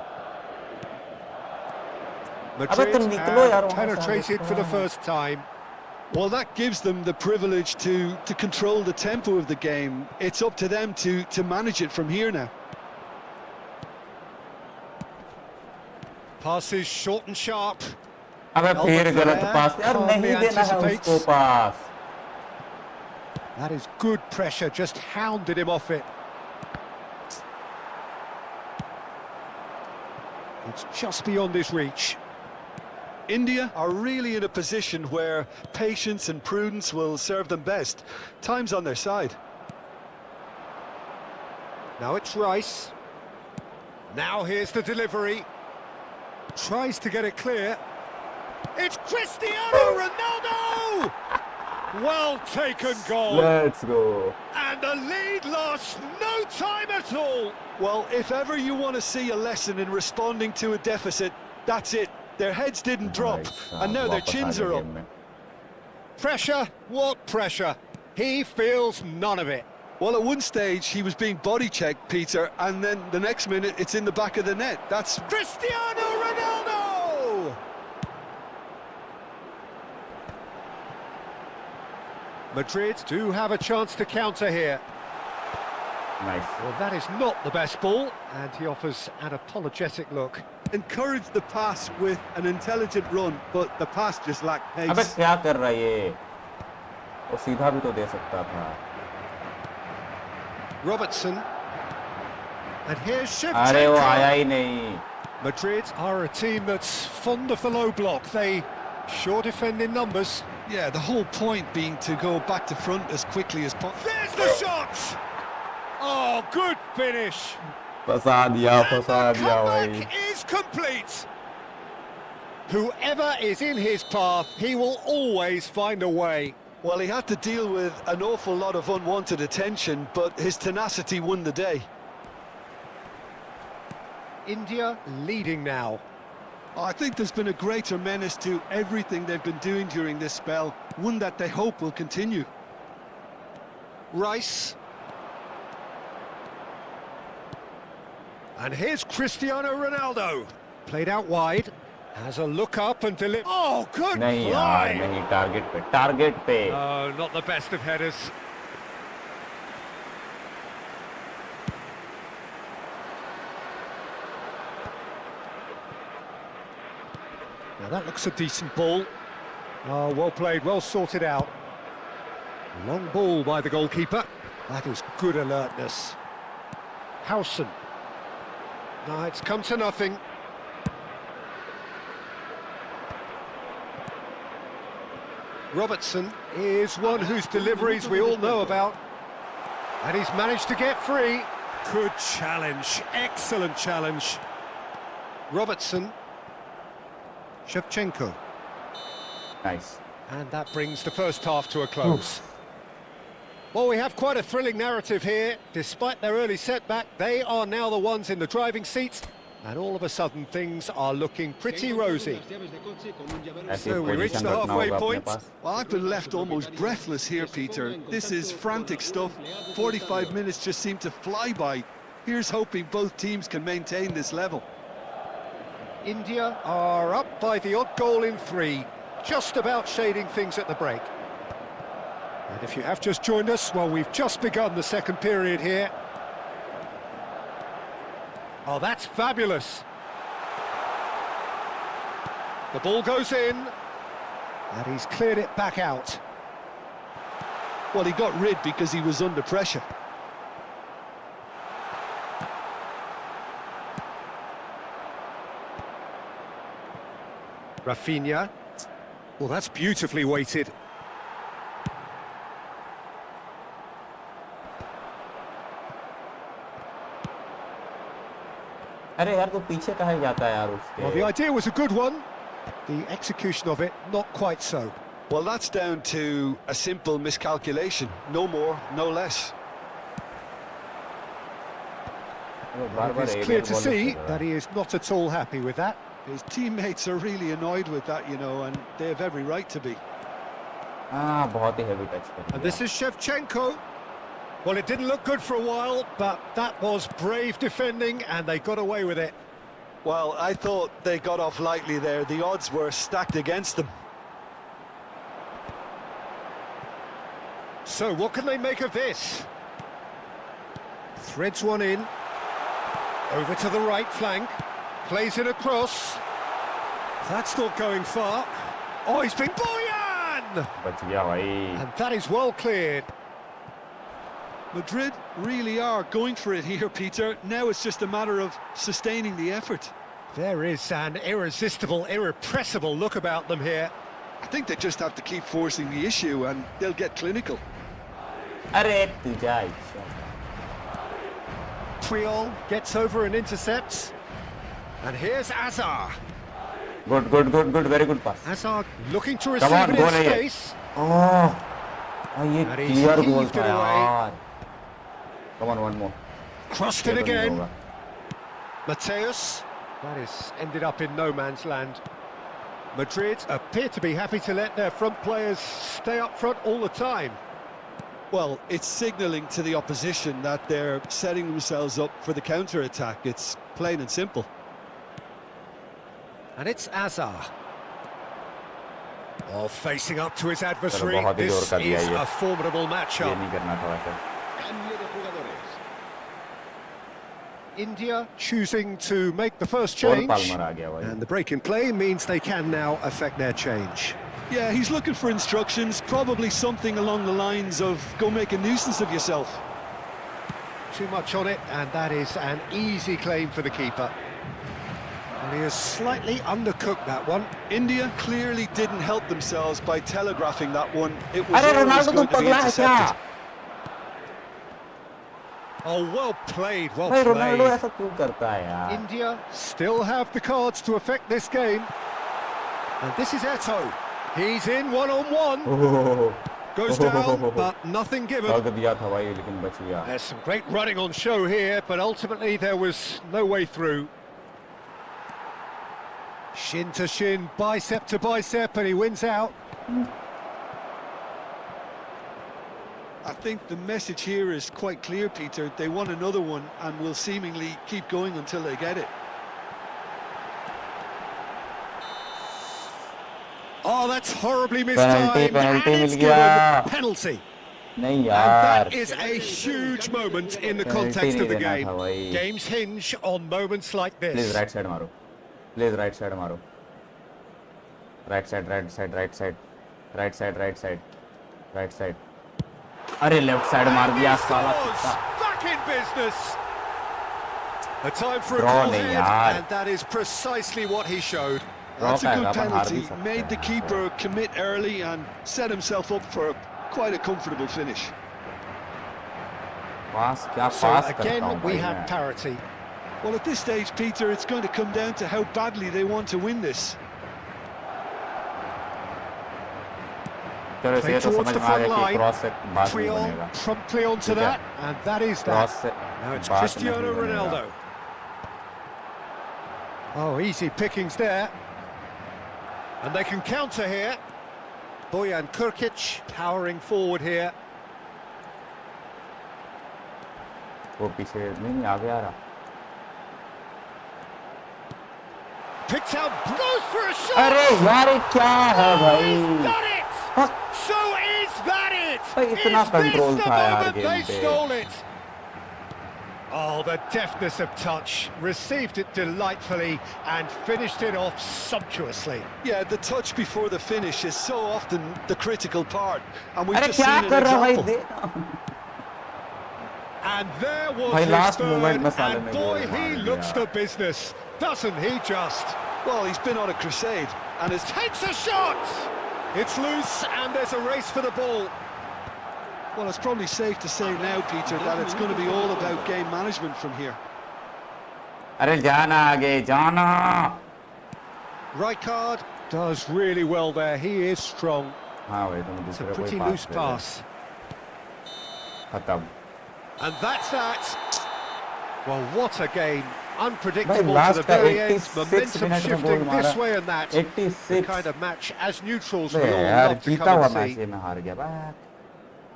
[SPEAKER 2] Madrid
[SPEAKER 1] तुम निकलो यार
[SPEAKER 2] have
[SPEAKER 1] वहाँ से,
[SPEAKER 2] penetrated for the first time.
[SPEAKER 3] Well, that gives them the privilege to control the tempo of the game. It's up to them to manage it from here now.
[SPEAKER 2] Passes short and sharp.
[SPEAKER 1] अबे फिर गलत
[SPEAKER 2] there,
[SPEAKER 1] पास यार,
[SPEAKER 2] calmly
[SPEAKER 1] नहीं देना है
[SPEAKER 2] anticipates.
[SPEAKER 1] उसको पास।
[SPEAKER 2] That is good pressure, just hounded him off it. It's just beyond his reach.
[SPEAKER 3] India are really in a position where patience and prudence will serve them best. Time's on their side.
[SPEAKER 2] Now it's Rice. Now here's the delivery. Tries to get it clear. It's Cristiano Ronaldo! Well taken goal.
[SPEAKER 1] Let's go.
[SPEAKER 2] And the lead lost no time at all.
[SPEAKER 3] Well, if ever you want to see a lesson in responding to a deficit, that's it. Their heads didn't drop, and now their chins are up.
[SPEAKER 2] Pressure? What pressure? He feels none of it.
[SPEAKER 3] Well, at one stage, he was being body-checked, Peter, and then the next minute, it's in the back of the net. That's
[SPEAKER 2] Cristiano Ronaldo! Madrid do have a chance to counter here.
[SPEAKER 1] Nice.
[SPEAKER 2] Well, that is not the best ball, and he offers an apologetic look.
[SPEAKER 3] encouraged the pass with an intelligent run, but the pass just lacked pace.
[SPEAKER 1] अबे क्या कर रहा है ये? वो सीधा भी तो दे सकता था.
[SPEAKER 2] Robertson. And here's
[SPEAKER 1] अरे वो
[SPEAKER 2] Shevchenko.
[SPEAKER 1] आया ही नहीं.
[SPEAKER 2] Madrid are a team that's fond of the low block. They sure defend in numbers.
[SPEAKER 3] Yeah, the whole point being to go back to front as quickly as possible.
[SPEAKER 2] There's the shot! Oh, good finish.
[SPEAKER 1] फंसा दिया
[SPEAKER 2] And the
[SPEAKER 1] भाई.
[SPEAKER 2] comeback is complete. Whoever is in his path, he will always find a way.
[SPEAKER 3] Well, he had to deal with an awful lot of unwanted attention, but his tenacity won the day.
[SPEAKER 2] India leading now.
[SPEAKER 3] I think there's been a greater menace to everything they've been doing during this spell, one that they hope will continue.
[SPEAKER 2] Rice. And here's Cristiano Ronaldo. Played out wide. Has a look up and deliver. Oh, good
[SPEAKER 1] नहीं यार
[SPEAKER 2] play!
[SPEAKER 1] नहीं target पे.
[SPEAKER 2] Oh, not the best of headers. Now that looks a decent ball. Oh, well played, well sorted out. Long ball by the goalkeeper. That is good alertness. Howson. No, it's come to nothing. Robertson is one whose deliveries we all know about. And he's managed to get free. Good challenge, excellent challenge. Robertson. Shevchenko.
[SPEAKER 1] Nice.
[SPEAKER 2] And that brings the first half to a close. Well, we have quite a thrilling narrative here. Despite their early setback, they are now the ones in the driving seat. And all of a sudden, things are looking pretty rosy.
[SPEAKER 1] ऐसी
[SPEAKER 2] So we reached
[SPEAKER 1] position
[SPEAKER 2] the
[SPEAKER 1] रखना
[SPEAKER 2] halfway
[SPEAKER 1] होगा अपने
[SPEAKER 2] point.
[SPEAKER 1] Pass.
[SPEAKER 3] Well, I've been left almost breathless here, Peter. This is frantic stuff. 45 minutes just seem to fly by. Here's hoping both teams can maintain this level.
[SPEAKER 2] India are up by the odd goal in 3, just about shading things at the break. And if you have just joined us, well, we've just begun the second period here. Oh, that's fabulous. The ball goes in, and he's cleared it back out.
[SPEAKER 3] Well, he got rid because he was under pressure.
[SPEAKER 2] Rafinha. Well, that's beautifully weighted.
[SPEAKER 1] अरे यार तो पीछे कहाँ जाता है यार उसके.
[SPEAKER 2] Well, the idea was a good one. The execution of it, not quite so.
[SPEAKER 3] Well, that's down to a simple miscalculation. No more, no less.
[SPEAKER 1] वो बार-बार
[SPEAKER 2] It's
[SPEAKER 1] alien
[SPEAKER 2] clear to
[SPEAKER 1] ball
[SPEAKER 2] see
[SPEAKER 1] खेल रहा है.
[SPEAKER 2] that he is not at all happy with that.
[SPEAKER 3] His teammates are really annoyed with that, you know, and they have every right to be.
[SPEAKER 1] हाँ बहुत ही heavy touch कर
[SPEAKER 2] And
[SPEAKER 1] दिया.
[SPEAKER 2] this is Shevchenko. Well, it didn't look good for a while, but that was brave defending, and they got away with it.
[SPEAKER 3] Well, I thought they got off lightly there. The odds were stacked against them.
[SPEAKER 2] So, what can they make of this? Threads one in. Over to the right flank. Plays it across. That's not going far. Oh, he's been Boyan!
[SPEAKER 1] बच गया भाई.
[SPEAKER 2] And that is well cleared.
[SPEAKER 3] Madrid really are going for it here, Peter. Now it's just a matter of sustaining the effort.
[SPEAKER 2] There is an irresistible, irrepressible look about them here.
[SPEAKER 3] I think they just have to keep forcing the issue and they'll get clinical.
[SPEAKER 1] अरे तू जा इच्छा.
[SPEAKER 2] Triol gets over and intercepts. And here's Azar.
[SPEAKER 1] Good. Very good pass.
[SPEAKER 2] Hazard looking to
[SPEAKER 1] Come
[SPEAKER 2] receive
[SPEAKER 1] on,
[SPEAKER 2] it
[SPEAKER 1] goal
[SPEAKER 2] in
[SPEAKER 1] है ये.
[SPEAKER 2] space.
[SPEAKER 1] Oh, ये
[SPEAKER 2] And he's
[SPEAKER 1] clear goal
[SPEAKER 2] heaved
[SPEAKER 1] था
[SPEAKER 2] it away.
[SPEAKER 1] यार. Come on, one more.
[SPEAKER 2] Crossed
[SPEAKER 1] ये
[SPEAKER 2] it
[SPEAKER 1] तो नहीं
[SPEAKER 2] again.
[SPEAKER 1] होगा.
[SPEAKER 2] Mateus. That is ended up in no man's land. Madrid appear to be happy to let their front players stay up front all the time.
[SPEAKER 3] Well, it's signalling to the opposition that they're setting themselves up for the counter-attack. It's plain and simple.
[SPEAKER 2] And it's Azar. Oh, facing up to his adversary.
[SPEAKER 1] बहुत ही जोर
[SPEAKER 2] This
[SPEAKER 1] का दिया
[SPEAKER 2] is
[SPEAKER 1] ये.
[SPEAKER 2] a formidable
[SPEAKER 1] ये
[SPEAKER 2] matchup.
[SPEAKER 1] नहीं करना था वैसे.
[SPEAKER 4] Cambio de jugadores.
[SPEAKER 2] India choosing to make the first
[SPEAKER 1] और
[SPEAKER 2] change.
[SPEAKER 1] पाल्मर आ गया भाई.
[SPEAKER 2] And the break in play means they can now affect their change.
[SPEAKER 3] Yeah, he's looking for instructions, probably something along the lines of go make a nuisance of yourself.
[SPEAKER 2] Too much on it, and that is an easy claim for the keeper. And he has slightly undercooked that one.
[SPEAKER 3] India clearly didn't help themselves by telegraphing that one. It was
[SPEAKER 1] अरे
[SPEAKER 3] always
[SPEAKER 1] Ronaldo
[SPEAKER 3] going
[SPEAKER 1] तुम
[SPEAKER 3] to be
[SPEAKER 1] पगला है क्या?
[SPEAKER 3] intercepted.
[SPEAKER 2] Oh, well played, well
[SPEAKER 1] भाई Ronaldo
[SPEAKER 2] played.
[SPEAKER 1] ऐसा क्यों करता है यार?
[SPEAKER 2] India still have the cards to affect this game. And this is Eto. He's in one-on-one.
[SPEAKER 1] Oh,
[SPEAKER 2] Goes down, but nothing given.
[SPEAKER 1] भाग दिया था भाई लेकिन बच गया.
[SPEAKER 2] There's some great running on show here, but ultimately there was no way through. Shin to shin, bicep to bicep, and he wins out.
[SPEAKER 3] I think the message here is quite clear, Peter. They want another one and will seemingly keep going until they get it.
[SPEAKER 2] Oh, that's horribly mistimed.
[SPEAKER 1] Penalty
[SPEAKER 2] And it's
[SPEAKER 1] mill
[SPEAKER 2] given.
[SPEAKER 1] गया.
[SPEAKER 2] Penalty.
[SPEAKER 1] नहीं
[SPEAKER 2] And
[SPEAKER 1] यार.
[SPEAKER 2] that is a huge moment in the
[SPEAKER 1] Penalty
[SPEAKER 2] context of the
[SPEAKER 1] नहीं देना
[SPEAKER 2] game.
[SPEAKER 1] था भाई.
[SPEAKER 2] Games hinge on moments like
[SPEAKER 1] Please
[SPEAKER 2] this.
[SPEAKER 1] right side मारो. Please right side मारो. Right side. अरे लेफ्ट साइड मार दिया साला कुत्ता.
[SPEAKER 2] Back in business. A time for a
[SPEAKER 1] Draw
[SPEAKER 2] goal
[SPEAKER 1] नहीं
[SPEAKER 2] here,
[SPEAKER 1] यार.
[SPEAKER 2] and that is precisely what he showed.
[SPEAKER 3] That's a
[SPEAKER 1] Draw
[SPEAKER 3] good
[SPEAKER 1] का अपन हार भी
[SPEAKER 3] penalty.
[SPEAKER 1] सकते
[SPEAKER 3] Made the
[SPEAKER 1] हैं.
[SPEAKER 3] keeper commit early and set himself up for quite a comfortable finish.
[SPEAKER 1] पास क्या
[SPEAKER 2] So
[SPEAKER 1] पास करता
[SPEAKER 2] again,
[SPEAKER 1] हूँ
[SPEAKER 2] we
[SPEAKER 1] भाई
[SPEAKER 2] have
[SPEAKER 1] मैं.
[SPEAKER 2] parity.
[SPEAKER 3] Well, at this stage, Peter, it's going to come down to how badly they want to win this.
[SPEAKER 1] चलो
[SPEAKER 2] Play
[SPEAKER 1] ये तो
[SPEAKER 2] towards
[SPEAKER 1] समझ
[SPEAKER 2] the
[SPEAKER 1] में आ
[SPEAKER 2] front
[SPEAKER 1] गया कि
[SPEAKER 2] line.
[SPEAKER 1] क्रॉस से बात नहीं
[SPEAKER 2] Triol
[SPEAKER 1] बनेगा.
[SPEAKER 2] promptly onto
[SPEAKER 1] ठीक है.
[SPEAKER 2] that, and that is
[SPEAKER 1] cross
[SPEAKER 2] that.
[SPEAKER 1] से
[SPEAKER 2] Now it's
[SPEAKER 1] बात
[SPEAKER 2] Cristiano
[SPEAKER 1] नहीं बनेगा.
[SPEAKER 2] Ronaldo. Oh, easy pickings there. And they can counter here. Bojan Kurkic powering forward here.
[SPEAKER 1] वो पीछे नहीं आगे आ रहा.
[SPEAKER 2] Picked out, goes for a shot!
[SPEAKER 1] अरे यार ये क्या है
[SPEAKER 2] Oh,
[SPEAKER 1] भाई?
[SPEAKER 2] he's done it!
[SPEAKER 1] हाँ,
[SPEAKER 2] So is that it?
[SPEAKER 1] भाई इतना
[SPEAKER 2] Is this
[SPEAKER 1] control
[SPEAKER 2] the
[SPEAKER 1] था यार
[SPEAKER 2] moment
[SPEAKER 1] गेम
[SPEAKER 2] they
[SPEAKER 1] पे.
[SPEAKER 2] stole it? Oh, the deftness of touch. Received it delightfully and finished it off sumptuously.
[SPEAKER 3] Yeah, the touch before the finish is so often the critical part, and we've
[SPEAKER 1] अरे
[SPEAKER 3] just
[SPEAKER 1] क्या
[SPEAKER 3] seen an
[SPEAKER 1] कर रहा भाई
[SPEAKER 3] example.
[SPEAKER 1] They.
[SPEAKER 2] And there was
[SPEAKER 1] भाई
[SPEAKER 2] his
[SPEAKER 1] last
[SPEAKER 2] third,
[SPEAKER 1] moment में साले
[SPEAKER 2] and
[SPEAKER 1] ने
[SPEAKER 2] boy,
[SPEAKER 1] गोल मार
[SPEAKER 2] he
[SPEAKER 1] दिया.
[SPEAKER 2] looks the business, doesn't he just?
[SPEAKER 3] Well, he's been on a crusade, and it's
[SPEAKER 2] Takes a shot! It's loose, and there's a race for the ball.
[SPEAKER 3] well, it's probably safe to say now, Peter, that it's going to be all about game management from here.
[SPEAKER 1] अरे जाना आगे जाना.
[SPEAKER 2] Rijkaard does really well there, he is strong.
[SPEAKER 1] हाँ भाई तुम
[SPEAKER 2] It's a
[SPEAKER 1] दूसरे कोई
[SPEAKER 2] pretty
[SPEAKER 1] पास
[SPEAKER 2] loose
[SPEAKER 1] दे दे.
[SPEAKER 2] pass.
[SPEAKER 1] खत्म.
[SPEAKER 2] And that's that. Well, what a game.
[SPEAKER 1] भाई
[SPEAKER 2] Unpredictable to
[SPEAKER 1] लास्ट
[SPEAKER 2] the
[SPEAKER 1] का
[SPEAKER 2] very end.
[SPEAKER 1] 86
[SPEAKER 2] Momentum
[SPEAKER 1] मिनट में गोल
[SPEAKER 2] shifting
[SPEAKER 1] मारा.
[SPEAKER 2] this way and that. The
[SPEAKER 1] 86.
[SPEAKER 2] kind of match as neutrals
[SPEAKER 1] अबे
[SPEAKER 2] we all
[SPEAKER 1] यार
[SPEAKER 2] love to
[SPEAKER 1] जीता
[SPEAKER 2] come
[SPEAKER 1] हुआ
[SPEAKER 2] and
[SPEAKER 1] match
[SPEAKER 2] see.
[SPEAKER 1] ये मैं हार गया भाई.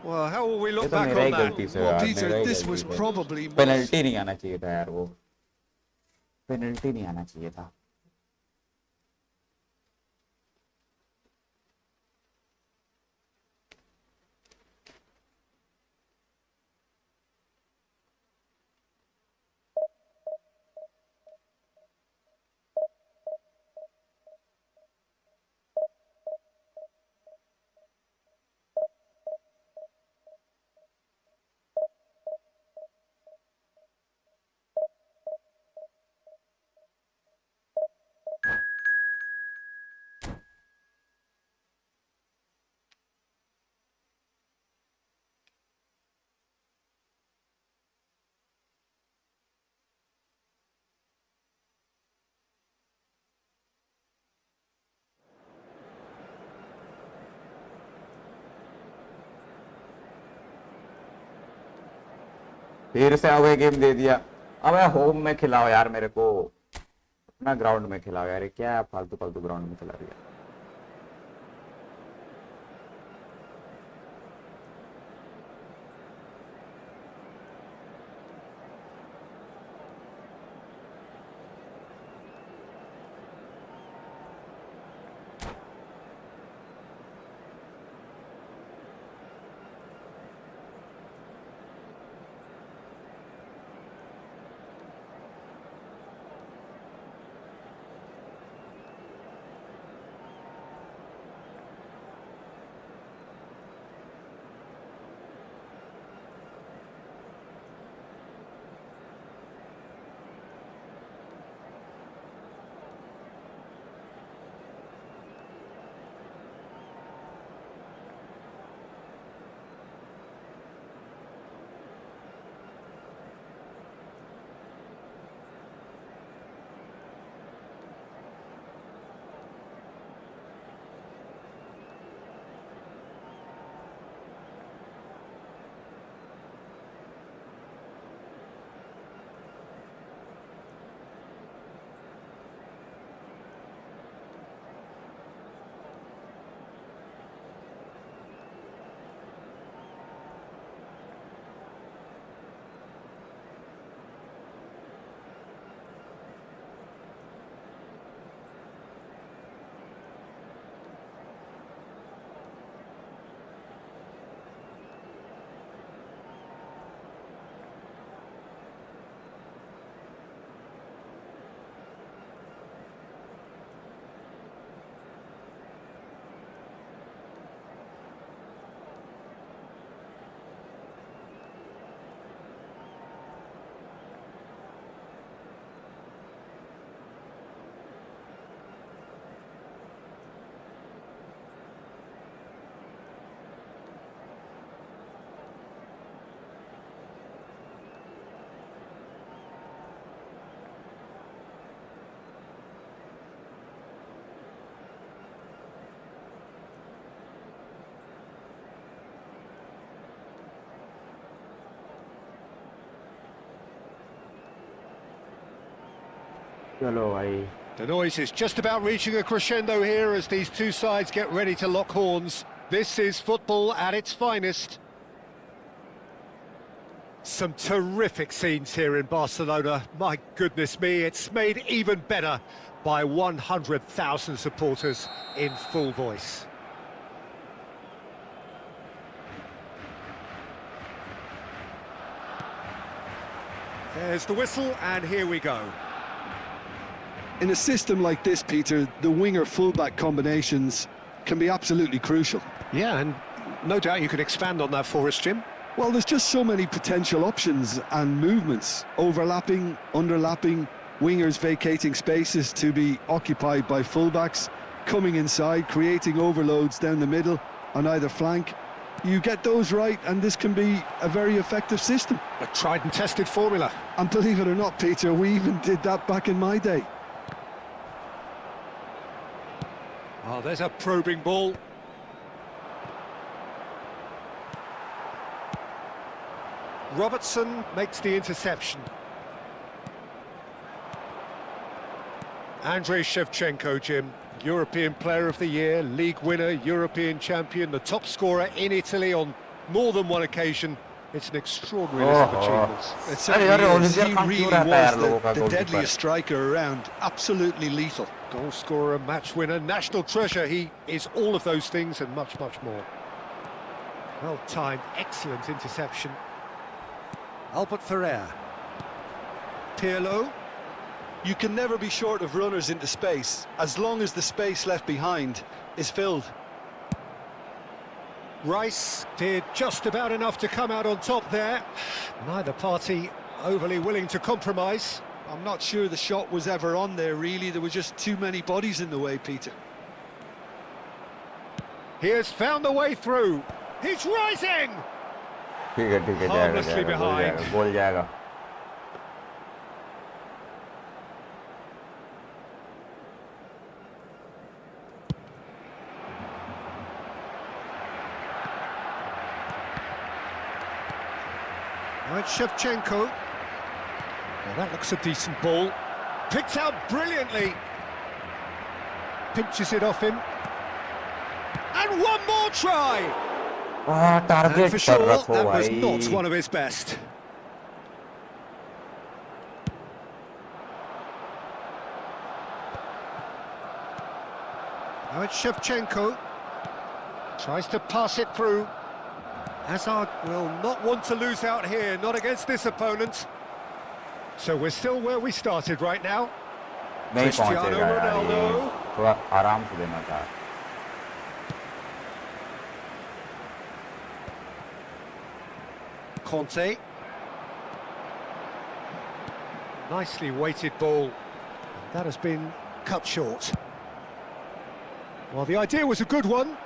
[SPEAKER 2] Well, how will we
[SPEAKER 1] ये
[SPEAKER 2] look
[SPEAKER 1] तो
[SPEAKER 2] back
[SPEAKER 1] मेरा ही
[SPEAKER 2] on that?
[SPEAKER 1] गलती से
[SPEAKER 3] Well,
[SPEAKER 1] यार.
[SPEAKER 3] Peter,
[SPEAKER 1] मेरा ही
[SPEAKER 3] this
[SPEAKER 1] गलती
[SPEAKER 3] was
[SPEAKER 1] से.
[SPEAKER 3] probably
[SPEAKER 1] पेनल्टी नहीं आना चाहिए था यार वो. पेनल्टी नहीं आना चाहिए था. फिर से अवे गेम दे दिया। अबे होम में खिलाओ यार मेरे को, अपना ग्राउंड में खिलाओ यार, क्या फालतू फालतू ग्राउंड में खिला दिया। चलो भाई,
[SPEAKER 2] The noise is just about reaching a crescendo here as these two sides get ready to lock horns. This is football at its finest. Some terrific scenes here in Barcelona. My goodness me, it's made even better by 100,000 supporters in full voice. There's the whistle, and here we go.
[SPEAKER 3] In a system like this, Peter, the winger-fullback combinations can be absolutely crucial.
[SPEAKER 2] Yeah, and no doubt you could expand on that for us, Jim.
[SPEAKER 3] Well, there's just so many potential options and movements. Overlapping, underlapping, wingers vacating spaces to be occupied by fullbacks, coming inside, creating overloads down the middle on either flank. You get those right, and this can be a very effective system.
[SPEAKER 2] A tried and tested formula.
[SPEAKER 3] And believe it or not, Peter, we even did that back in my day.
[SPEAKER 2] Oh, there's a probing ball. Robertson makes the interception. Andrei Shevchenko, Jim, European Player of the Year, League winner, European champion, the top scorer in Italy on more than one occasion. It's an extraordinary list of achievements.
[SPEAKER 3] It certainly is. He really was the deadliest striker around, absolutely lethal.
[SPEAKER 2] Goal scorer, match winner, national treasure. He is all of those things and much, much more. Well timed, excellent interception. Albert Ferrer. Pirlo.
[SPEAKER 3] You can never be short of runners into space, as long as the space left behind is filled.
[SPEAKER 2] Rice did just about enough to come out on top there. Neither party overly willing to compromise.
[SPEAKER 3] I'm not sure the shot was ever on there, really. There were just too many bodies in the way, Peter.
[SPEAKER 2] He has found the way through. He's rising!
[SPEAKER 1] ठीक है
[SPEAKER 2] Harmlessly behind.
[SPEAKER 1] गोल जाएगा।
[SPEAKER 2] Now it's Shevchenko. Well, that looks a decent ball. Picked out brilliantly. Pinches it off him. And one more try! And
[SPEAKER 1] target
[SPEAKER 2] for
[SPEAKER 1] पर
[SPEAKER 2] sure,
[SPEAKER 1] रखो
[SPEAKER 2] that was
[SPEAKER 1] भाई.
[SPEAKER 2] not one of his best. Now it's Shevchenko. Tries to pass it through. Hazard will not want to lose out here, not against this opponent. So we're still where we started right now.
[SPEAKER 1] नहीं
[SPEAKER 2] Cristiano
[SPEAKER 1] पहुंचेगा यार ये.
[SPEAKER 2] Ronaldo.
[SPEAKER 1] थोड़ा आराम से देना था.
[SPEAKER 2] Conte. Nicely weighted ball. That has been cut short. Well, the idea was a good one.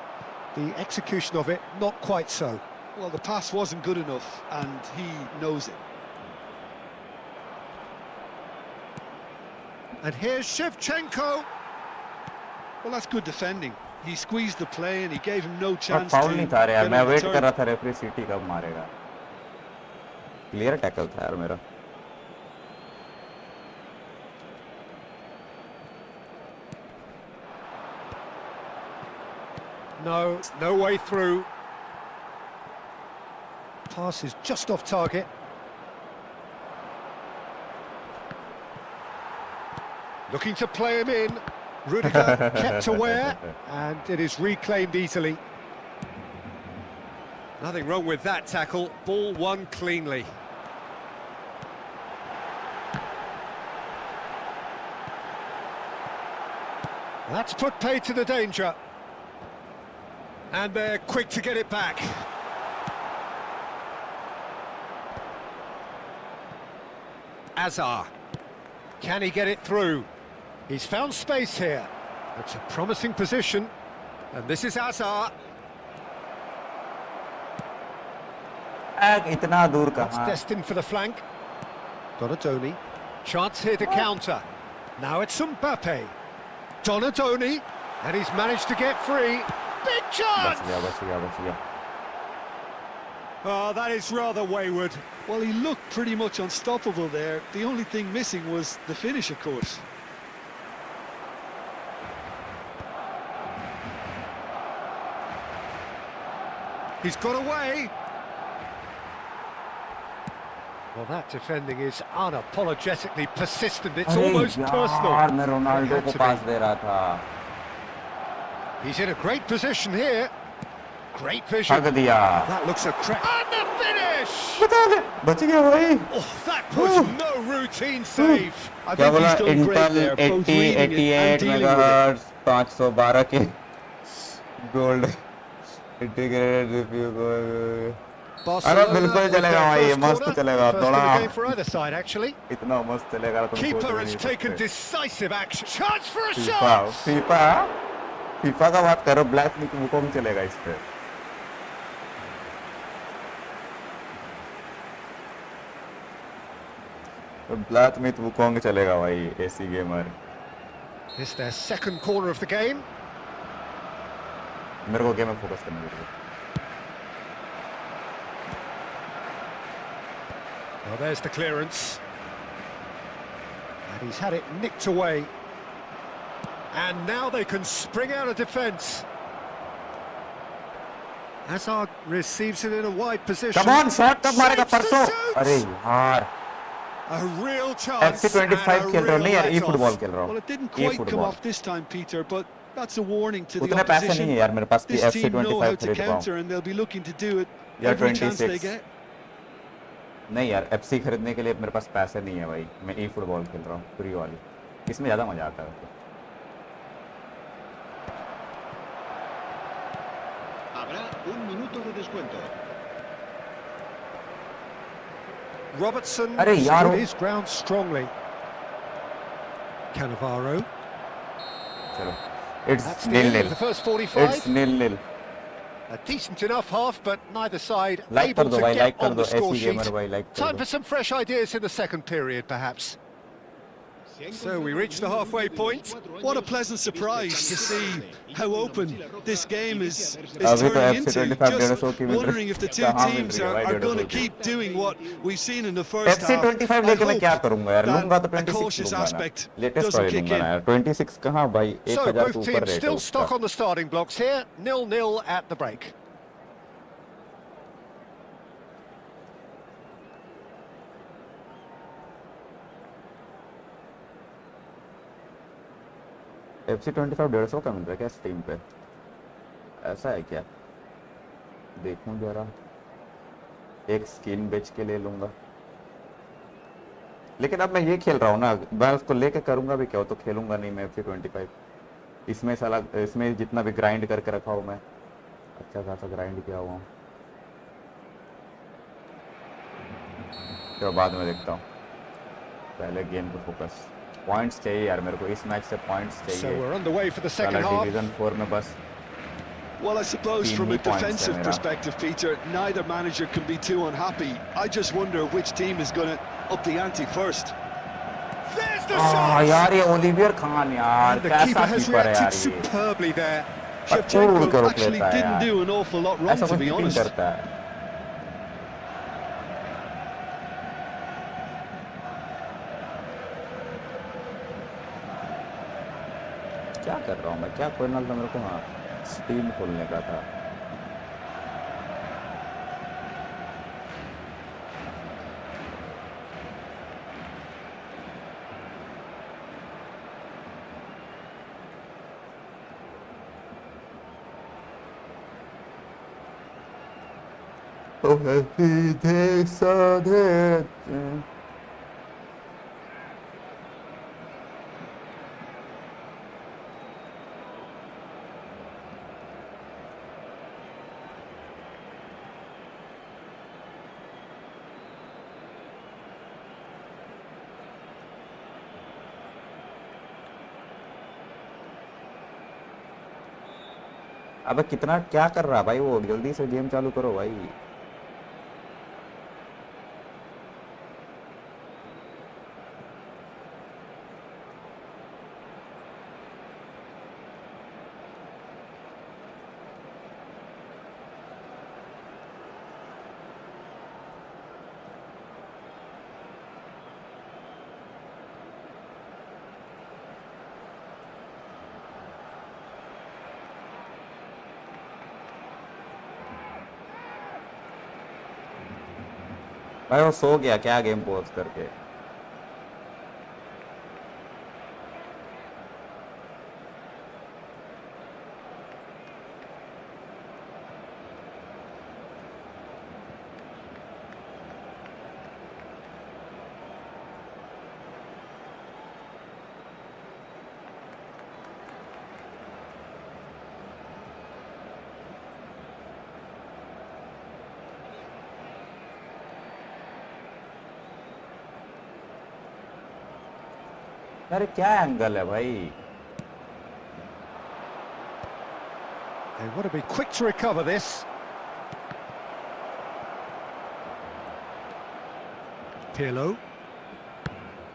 [SPEAKER 2] The execution of it, not quite so.
[SPEAKER 3] Well, the pass wasn't good enough, and he knows it.
[SPEAKER 2] And here's Shevchenko.
[SPEAKER 3] Well, that's good defending. He squeezed the play and he gave him no
[SPEAKER 1] और
[SPEAKER 3] chance
[SPEAKER 1] foul
[SPEAKER 3] to
[SPEAKER 1] नहीं था यार.
[SPEAKER 3] get
[SPEAKER 1] मैं
[SPEAKER 3] on the
[SPEAKER 1] wait कर
[SPEAKER 3] turn.
[SPEAKER 1] रहा था referee city कब मारेगा. क्लियर टैकल था यार मेरा.
[SPEAKER 2] No way through. Pass is just off target. Looking to play him in. Rudiger kept aware, and it is reclaimed easily. Nothing wrong with that tackle. Ball won cleanly. That's put paid to the danger. And they're quick to get it back. Azar. Can he get it through? He's found space here. It's a promising position. And this is Azar.
[SPEAKER 1] इतना दूर
[SPEAKER 2] That's
[SPEAKER 1] कहाँ.
[SPEAKER 2] destined for the flank. Donadoni. Chance here to counter. Now it's Mbappe. Donadoni. And he's managed to get free. Big chance!
[SPEAKER 1] बच गया.
[SPEAKER 2] Oh, that is rather wayward.
[SPEAKER 3] Well, he looked pretty much unstoppable there. The only thing missing was the finish, of course.
[SPEAKER 2] He's got away. Well, that defending is unapologetically persistent. It's
[SPEAKER 1] अरे
[SPEAKER 2] almost
[SPEAKER 1] यार
[SPEAKER 2] personal.
[SPEAKER 1] मैं Ronaldo को पास दे रहा था.
[SPEAKER 2] He's in a great position here. Great vision.
[SPEAKER 1] ठग दिया.
[SPEAKER 2] That looks a crack. And the finish!
[SPEAKER 1] बच गया भाई.
[SPEAKER 2] Oh, that was no routine save.
[SPEAKER 3] I
[SPEAKER 1] क्या
[SPEAKER 3] think
[SPEAKER 1] बोला?
[SPEAKER 3] he's done great
[SPEAKER 1] Intel
[SPEAKER 3] there, both
[SPEAKER 1] 80
[SPEAKER 3] reading it
[SPEAKER 1] 88
[SPEAKER 3] and dealing with it.
[SPEAKER 1] Megahertz 512 के gold integrated review को. अरे बिल्कुल चलेगा भाई. मस्त चलेगा. थोड़ा इतना मस्त चलेगा.
[SPEAKER 2] Keeper has taken decisive action. Chance for a shot.
[SPEAKER 1] FIFA का बात करो. ब्लैक लीग वो कौन चलेगा इस पे. ब्लैक मिथ वुकोंग चलेगा भाई. AC gamer.
[SPEAKER 2] It's their second corner of the game.
[SPEAKER 1] मेरे को गेम में फोकस करना है.
[SPEAKER 2] Well, there's the clearance. And he's had it nicked away. And now they can spring out of defence. Hazard receives it in a wide position.
[SPEAKER 1] Come on, shot कब मारेगा परसों. अरे यार.
[SPEAKER 2] A real chance.
[SPEAKER 1] FC25 खेल रहा हूँ नहीं यार. ई फुटबॉल खेल रहा हूँ.
[SPEAKER 3] Well, it didn't quite come off this time, Peter, but that's a warning to the
[SPEAKER 1] उतने पैसे
[SPEAKER 3] opposition.
[SPEAKER 1] नहीं है यार मेरे पास कि
[SPEAKER 3] This team know how
[SPEAKER 1] FC25
[SPEAKER 3] to
[SPEAKER 1] खरीद पाऊँ.
[SPEAKER 3] counter, and they'll be looking to do it
[SPEAKER 1] या
[SPEAKER 3] every chance
[SPEAKER 1] 26.
[SPEAKER 3] they get.
[SPEAKER 1] नहीं यार. FC खरीदने के लिए मेरे पास पैसे नहीं है भाई. मैं ई फुटबॉल खेल रहा हूँ फ्री वाली. इसमें ज़्यादा मजा आता है.
[SPEAKER 4] Habrá un minuto de descuento.
[SPEAKER 2] Robertson
[SPEAKER 1] अरे यार.
[SPEAKER 2] stood his ground strongly. Cannavaro.
[SPEAKER 1] चलो. It's
[SPEAKER 2] That's the end of
[SPEAKER 1] 0-0.
[SPEAKER 2] the first 45.
[SPEAKER 1] It's 0-0.
[SPEAKER 2] A decent enough half, but neither side
[SPEAKER 1] Like
[SPEAKER 2] able
[SPEAKER 1] कर दो
[SPEAKER 2] to
[SPEAKER 1] भाई.
[SPEAKER 2] get
[SPEAKER 1] Like कर
[SPEAKER 2] on
[SPEAKER 1] दो.
[SPEAKER 2] the score
[SPEAKER 1] ऐसी
[SPEAKER 2] sheet.
[SPEAKER 1] Gamer भाई. Like कर
[SPEAKER 2] Time
[SPEAKER 1] दो.
[SPEAKER 2] for some fresh ideas in the second period, perhaps. So we reached the halfway point.
[SPEAKER 3] What a pleasant surprise to see how open this game is
[SPEAKER 1] अभी तो
[SPEAKER 3] turning
[SPEAKER 1] FC
[SPEAKER 3] into.
[SPEAKER 1] 25
[SPEAKER 3] Just
[SPEAKER 1] 150 की मिल रही
[SPEAKER 3] wondering if the two
[SPEAKER 1] कहाँ मिल
[SPEAKER 3] teams
[SPEAKER 1] रही है भाई
[SPEAKER 3] are going to
[SPEAKER 1] 150 की
[SPEAKER 3] keep doing what we've seen in the first
[SPEAKER 1] FC
[SPEAKER 3] half.
[SPEAKER 1] 25
[SPEAKER 3] I
[SPEAKER 1] लेके मैं क्या
[SPEAKER 3] hope
[SPEAKER 1] करूंगा यार लूंगा तो
[SPEAKER 3] that a
[SPEAKER 1] 26
[SPEAKER 3] cautious
[SPEAKER 1] लूंगा ना
[SPEAKER 3] aspect
[SPEAKER 1] लेटेस्ट
[SPEAKER 3] doesn't
[SPEAKER 1] वाली
[SPEAKER 3] kick
[SPEAKER 1] लूंगा ना
[SPEAKER 3] in.
[SPEAKER 1] यार 26 कहाँ भाई
[SPEAKER 2] So
[SPEAKER 1] 1000
[SPEAKER 2] both
[SPEAKER 1] के ऊपर
[SPEAKER 2] teams
[SPEAKER 1] रेट है
[SPEAKER 2] still
[SPEAKER 1] उसका
[SPEAKER 2] stuck on the starting blocks here. 0-0 at the break.
[SPEAKER 1] FC 25 150 का मिल रहा है क्या स्टीम पे ऐसा है क्या देखूं जरा एक स्किन बेच के ले लूंगा लेकिन अब मैं ये खेल रहा हूँ ना मैं उसको लेके करूंगा भी क्या हो तो खेलूंगा नहीं मैं FC 25 इसमें साला इसमें जितना भी ग्राइंड करके रखा हूँ मैं अच्छा खासा ग्राइंड किया हुआ हूँ तो बाद में देखता हूँ पहले गेम पे फोकस पॉइंट्स चाहिए यार मेरे को इस मैच से पॉइंट्स
[SPEAKER 2] So
[SPEAKER 1] चाहिए
[SPEAKER 2] we're underway for the second
[SPEAKER 1] साला
[SPEAKER 2] half.
[SPEAKER 1] डिवीजन 4 में बस
[SPEAKER 3] Well, I suppose from a
[SPEAKER 1] Team points,
[SPEAKER 3] defensive
[SPEAKER 1] Samira.
[SPEAKER 3] perspective, Peter, neither manager can be too unhappy. I just wonder which team is going to up the ante first.
[SPEAKER 2] There's the shot!
[SPEAKER 1] यार ये Olivier Khan यार
[SPEAKER 2] And the
[SPEAKER 1] कैसा
[SPEAKER 2] keeper has
[SPEAKER 1] keeper है यार
[SPEAKER 2] reacted
[SPEAKER 1] ये
[SPEAKER 2] superbly there.
[SPEAKER 3] Shevchenko
[SPEAKER 1] करो
[SPEAKER 3] actually
[SPEAKER 1] लेता है
[SPEAKER 3] didn't
[SPEAKER 1] यार।
[SPEAKER 3] do an awful lot wrong,
[SPEAKER 1] ऐसा
[SPEAKER 3] to
[SPEAKER 1] कुछ
[SPEAKER 3] be
[SPEAKER 1] नहीं
[SPEAKER 3] honest.
[SPEAKER 1] करता है क्या कर रहा हूँ मैं क्या खोलना था मेरे को हाँ स्टीम खोलने का था देख साधे अबे कितना क्या कर रहा है भाई वो जल्दी से गेम चालू करो भाई भाई वो सो गया क्या गेम पॉज करके अरे क्या एंगल है भाई
[SPEAKER 2] They want to be quick to recover this. Pirlo.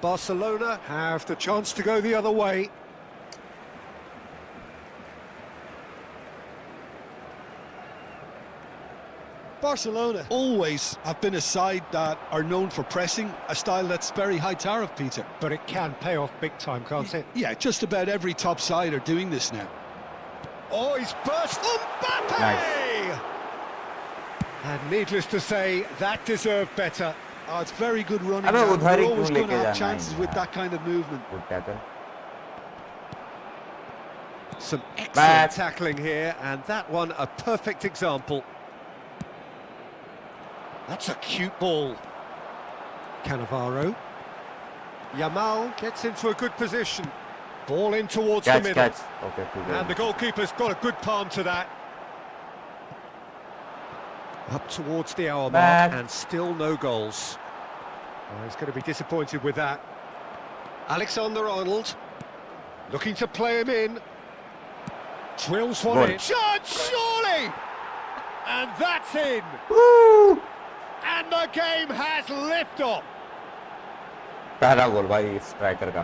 [SPEAKER 2] Barcelona have the chance to go the other way.
[SPEAKER 3] Barcelona always have been a side that are known for pressing, a style that's very high tariff, Peter.
[SPEAKER 2] But it can pay off big time, can't it?
[SPEAKER 3] Yeah, just about every top side are doing this now.
[SPEAKER 2] Oh, he's burst. Mbappe!
[SPEAKER 1] Nice.
[SPEAKER 2] And needless to say, that deserved better.
[SPEAKER 3] Oh, it's very good running.
[SPEAKER 1] अबे
[SPEAKER 3] Now.
[SPEAKER 1] उधर ही
[SPEAKER 3] You're always
[SPEAKER 1] क्यों
[SPEAKER 3] going to
[SPEAKER 1] लेके
[SPEAKER 3] have
[SPEAKER 1] जाना है
[SPEAKER 3] chances with
[SPEAKER 1] यार?
[SPEAKER 3] that kind of movement.
[SPEAKER 1] Good tackle
[SPEAKER 2] Some excellent
[SPEAKER 1] Bad.
[SPEAKER 2] tackling here, and that one a perfect example. That's a cute ball. Cannavaro. Yamal gets into a good position. Ball in towards the
[SPEAKER 1] catch
[SPEAKER 2] middle.
[SPEAKER 1] Catch okay ठीक है
[SPEAKER 2] And the goalkeeper's got a good palm to that. Up towards the hour
[SPEAKER 1] Bad.
[SPEAKER 2] mark, and still no goals. Oh, he's going to be disappointed with that. Alexander-Arnold looking to play him in. Drills one
[SPEAKER 1] Goal.
[SPEAKER 2] in. Shot, surely! And that's in.
[SPEAKER 1] Woo!
[SPEAKER 2] And the game has liftoff.
[SPEAKER 1] पहला गोल भाई striker का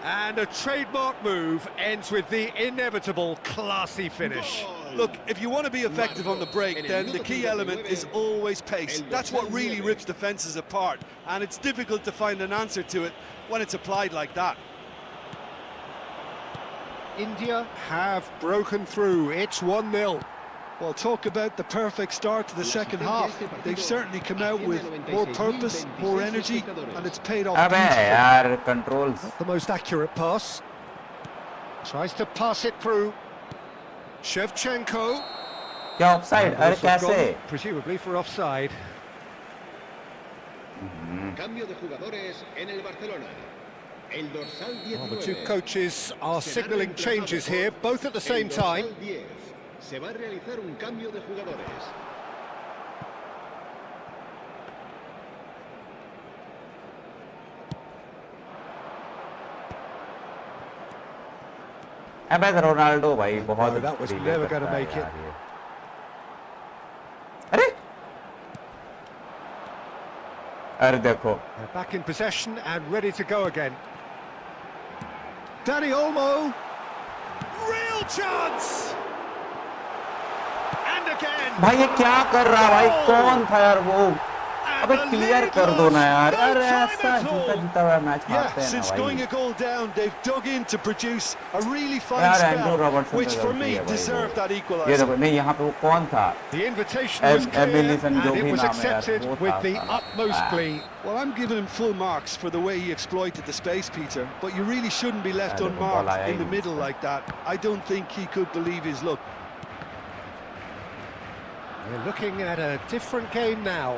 [SPEAKER 2] And a trademark move ends with the inevitable classy finish.
[SPEAKER 3] Look, if you want to be effective on the break, then the key element is always pace. That's what really rips defences apart, and it's difficult to find an answer to it when it's applied like that.
[SPEAKER 2] India have broken through. It's 1-0.
[SPEAKER 3] Well, talk about the perfect start to the second half. They've certainly come out with more purpose, more energy, and it's paid off
[SPEAKER 1] अबे
[SPEAKER 3] beautifully.
[SPEAKER 1] यार controls.
[SPEAKER 2] Not the most accurate pass. Tries to pass it through. Shevchenko.
[SPEAKER 1] क्या offside? अरे
[SPEAKER 2] Must have
[SPEAKER 1] कैसे?
[SPEAKER 2] gone, presumably for offside.
[SPEAKER 4] Cambio de jugadores en el Barcelona. El dorsal 19.
[SPEAKER 2] Well, the two coaches are
[SPEAKER 4] será
[SPEAKER 2] signalling
[SPEAKER 4] reemplazado
[SPEAKER 2] changes
[SPEAKER 4] por
[SPEAKER 2] here, both at the same
[SPEAKER 4] el dorsal
[SPEAKER 2] time.
[SPEAKER 4] 10. Se va a realizar un cambio de jugadores.
[SPEAKER 1] अबे Ronaldo भाई बहुत
[SPEAKER 2] No, that was
[SPEAKER 1] delay
[SPEAKER 2] never
[SPEAKER 1] करता
[SPEAKER 2] gonna
[SPEAKER 1] है
[SPEAKER 2] make it.
[SPEAKER 1] यार ये। अरे अरे देखो
[SPEAKER 2] They're back in possession and ready to go again. Dani Olmo. Real chance! And again!
[SPEAKER 1] भाई ये क्या कर रहा है भाई कौन था यार वो अबे क्लियर कर दो ना यार अरे ऐसा जीता जीता हुआ मैच
[SPEAKER 3] Yeah,
[SPEAKER 1] हारते हैं
[SPEAKER 3] since
[SPEAKER 1] ना
[SPEAKER 3] going
[SPEAKER 1] भाई
[SPEAKER 3] a goal down, they've dug in to produce a really fine
[SPEAKER 1] यार एंड्रू
[SPEAKER 3] spell,
[SPEAKER 1] रॉबर्टसन
[SPEAKER 3] which
[SPEAKER 1] का
[SPEAKER 3] for
[SPEAKER 1] गलती
[SPEAKER 3] me
[SPEAKER 1] है भाई
[SPEAKER 3] deserved that
[SPEAKER 1] वो। ये
[SPEAKER 3] equaliser.
[SPEAKER 1] देखो नहीं यहाँ पे वो कौन था
[SPEAKER 2] The invitation was clear
[SPEAKER 1] एबिलिसन जो
[SPEAKER 2] and it
[SPEAKER 1] भी
[SPEAKER 2] was
[SPEAKER 1] नाम है यार
[SPEAKER 2] accepted
[SPEAKER 1] वो
[SPEAKER 2] with
[SPEAKER 1] था
[SPEAKER 2] the
[SPEAKER 1] साला।
[SPEAKER 2] utmost glee.
[SPEAKER 3] Well, I'm giving him full marks for the way he exploited the space, Peter, but you really shouldn't be left
[SPEAKER 1] Yeah, the ball
[SPEAKER 3] unmarked
[SPEAKER 1] I
[SPEAKER 3] in the
[SPEAKER 1] aimed.
[SPEAKER 3] middle like that. I don't think he could believe his luck.
[SPEAKER 2] We're looking at a different game now.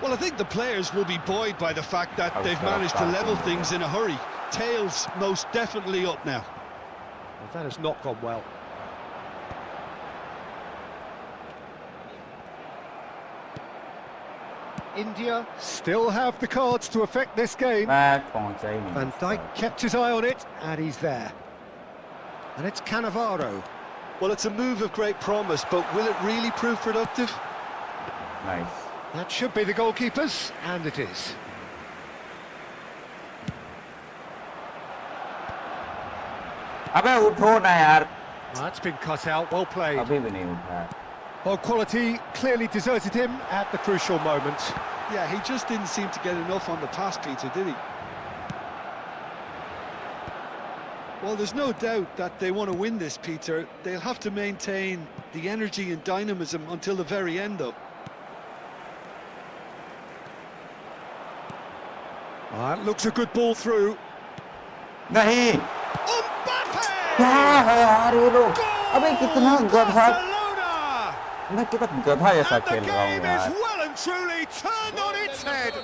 [SPEAKER 3] Well, I think the players will be buoyed by the fact that they've managed to level things in a hurry. Tails most definitely up now.
[SPEAKER 2] Well, that has not gone well. India still have the cards to affect this game.
[SPEAKER 1] Match पहुंचा ही नहीं
[SPEAKER 2] Van Dijk kept his eye on it, and he's there. And it's Cannavaro.
[SPEAKER 3] Well, it's a move of great promise, but will it really prove productive?
[SPEAKER 1] Nice
[SPEAKER 2] That should be the goalkeepers, and it is.
[SPEAKER 1] अबे उठो ना यार
[SPEAKER 2] That's been cut out, well played.
[SPEAKER 1] अभी भी नहीं उठा है
[SPEAKER 2] Well, quality clearly deserted him at the crucial moment.
[SPEAKER 3] Yeah, he just didn't seem to get enough on the pass, Peter, did he? Well, there's no doubt that they want to win this, Peter. They'll have to maintain the energy and dynamism until the very end, though.
[SPEAKER 2] That looks a good ball through.
[SPEAKER 1] नहीं
[SPEAKER 3] Mbappe!
[SPEAKER 1] क्या है यार ये लोग अबे कितना गधा
[SPEAKER 2] Barcelona!
[SPEAKER 1] मैं कितना गधा जैसा
[SPEAKER 2] And the
[SPEAKER 1] खेल रहा हूँ
[SPEAKER 2] game
[SPEAKER 1] यार
[SPEAKER 2] is well and truly turned on its head.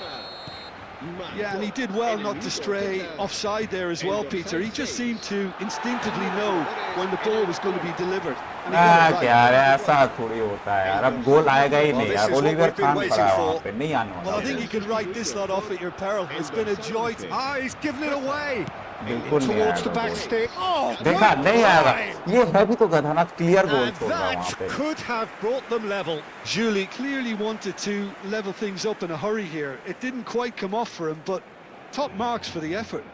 [SPEAKER 3] Yeah, and he did well not to stray offside there as well, Peter. He just seemed to instinctively know when the ball was going to be delivered. And he got it right.
[SPEAKER 1] यार ऐसा थोड़ी होता है यार अब गोल आएगा ही नहीं यार
[SPEAKER 2] this is what
[SPEAKER 1] Oliver
[SPEAKER 2] we've been
[SPEAKER 1] Khan
[SPEAKER 2] waiting
[SPEAKER 1] पड़ा है
[SPEAKER 2] for.
[SPEAKER 1] वहाँ पे नहीं आने
[SPEAKER 3] Well, I
[SPEAKER 1] वाला
[SPEAKER 3] think you can write this lot off at your peril. It's been a joy to...
[SPEAKER 2] Ah, he's given it away.
[SPEAKER 1] बिल्कुल नहीं
[SPEAKER 2] Towards the
[SPEAKER 1] आएगा
[SPEAKER 2] back
[SPEAKER 1] गोल।
[SPEAKER 2] stick. Oh,
[SPEAKER 1] देखा
[SPEAKER 2] great
[SPEAKER 1] नहीं आएगा
[SPEAKER 2] play.
[SPEAKER 1] ये है भी तो गधा ना क्लियर गोल
[SPEAKER 2] And
[SPEAKER 1] छोड़ रहा है वहाँ
[SPEAKER 2] that
[SPEAKER 1] पे
[SPEAKER 2] could have brought them level.
[SPEAKER 3] Julie clearly wanted to level things up in a hurry here. It didn't quite come off for him, but top marks for the effort.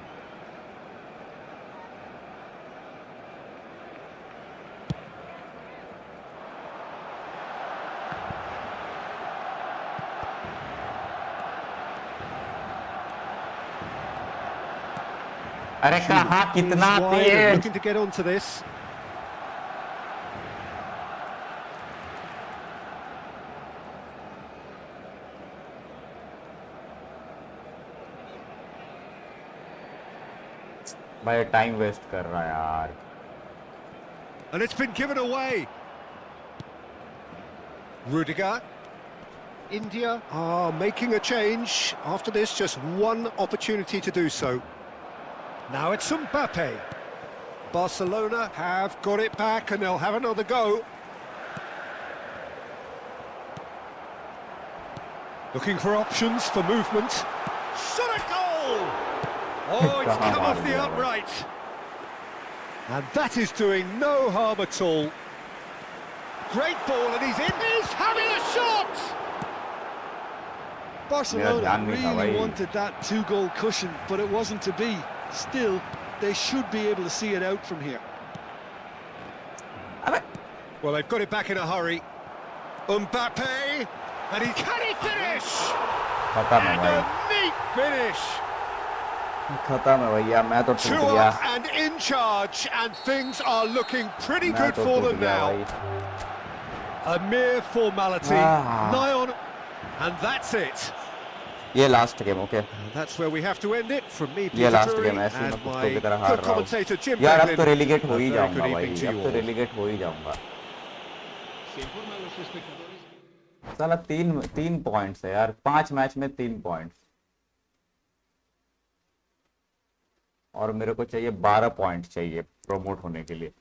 [SPEAKER 1] अरे कहाँ कितना
[SPEAKER 2] He's wide,
[SPEAKER 1] Tej
[SPEAKER 2] looking to get onto this.
[SPEAKER 1] भाई time waste कर रहा है यार
[SPEAKER 2] And it's been given away. Rudiger. India are making a change. After this, just one opportunity to do so. Now it's Mbappe. Barcelona have got it back and they'll have another go. Looking for options for movement. Shot a goal! Oh, it's come off the upright. And that is doing no harm at all. Great ball and he's in. He's having a shot!
[SPEAKER 3] Barcelona
[SPEAKER 1] ध्यान नहीं था
[SPEAKER 3] really
[SPEAKER 1] भाई।
[SPEAKER 3] wanted that two-goal cushion, but it wasn't to be. Still, they should be able to see it out from here.
[SPEAKER 2] Well, they've got it back in a hurry. Mbappe, and can he finish?
[SPEAKER 1] खत्म है
[SPEAKER 2] And
[SPEAKER 1] भाई,
[SPEAKER 2] a neat finish.
[SPEAKER 1] खत्म है भैया, मैं तो
[SPEAKER 2] Two
[SPEAKER 1] टूट गया,
[SPEAKER 2] up and in charge, and things are looking pretty
[SPEAKER 1] मैं
[SPEAKER 2] good
[SPEAKER 1] तो
[SPEAKER 2] for
[SPEAKER 1] टूट
[SPEAKER 2] them
[SPEAKER 1] गया
[SPEAKER 2] now.
[SPEAKER 1] भाई।
[SPEAKER 2] A mere formality,
[SPEAKER 1] Ah.
[SPEAKER 2] nigh on, and that's it.
[SPEAKER 1] ये last game, okay,
[SPEAKER 2] And that's where we have to end it. From me,
[SPEAKER 1] ये
[SPEAKER 2] Peter
[SPEAKER 1] last
[SPEAKER 2] Drury,
[SPEAKER 1] game, ऐसे ही मैं
[SPEAKER 2] and
[SPEAKER 1] कुत्तों
[SPEAKER 2] my
[SPEAKER 1] की तरह हार रहा हूँ
[SPEAKER 2] co-commentator Jim
[SPEAKER 1] यार। अब
[SPEAKER 2] Beglin.
[SPEAKER 1] तो रेलीगेट हो ही
[SPEAKER 2] A very
[SPEAKER 1] जाऊंगा
[SPEAKER 2] good
[SPEAKER 1] भाई,
[SPEAKER 2] evening to
[SPEAKER 1] अब
[SPEAKER 2] you
[SPEAKER 1] तो
[SPEAKER 2] all.
[SPEAKER 1] रेलीगेट हो ही जाऊंगा।
[SPEAKER 4] Se informa a los espectadores.
[SPEAKER 1] साला तीन पॉइंट्स है यार, 5 मैच में 3 पॉइंट्स, और मेरे को चाहिए 12 पॉइंट चाहिए प्रमोट होने के लिए।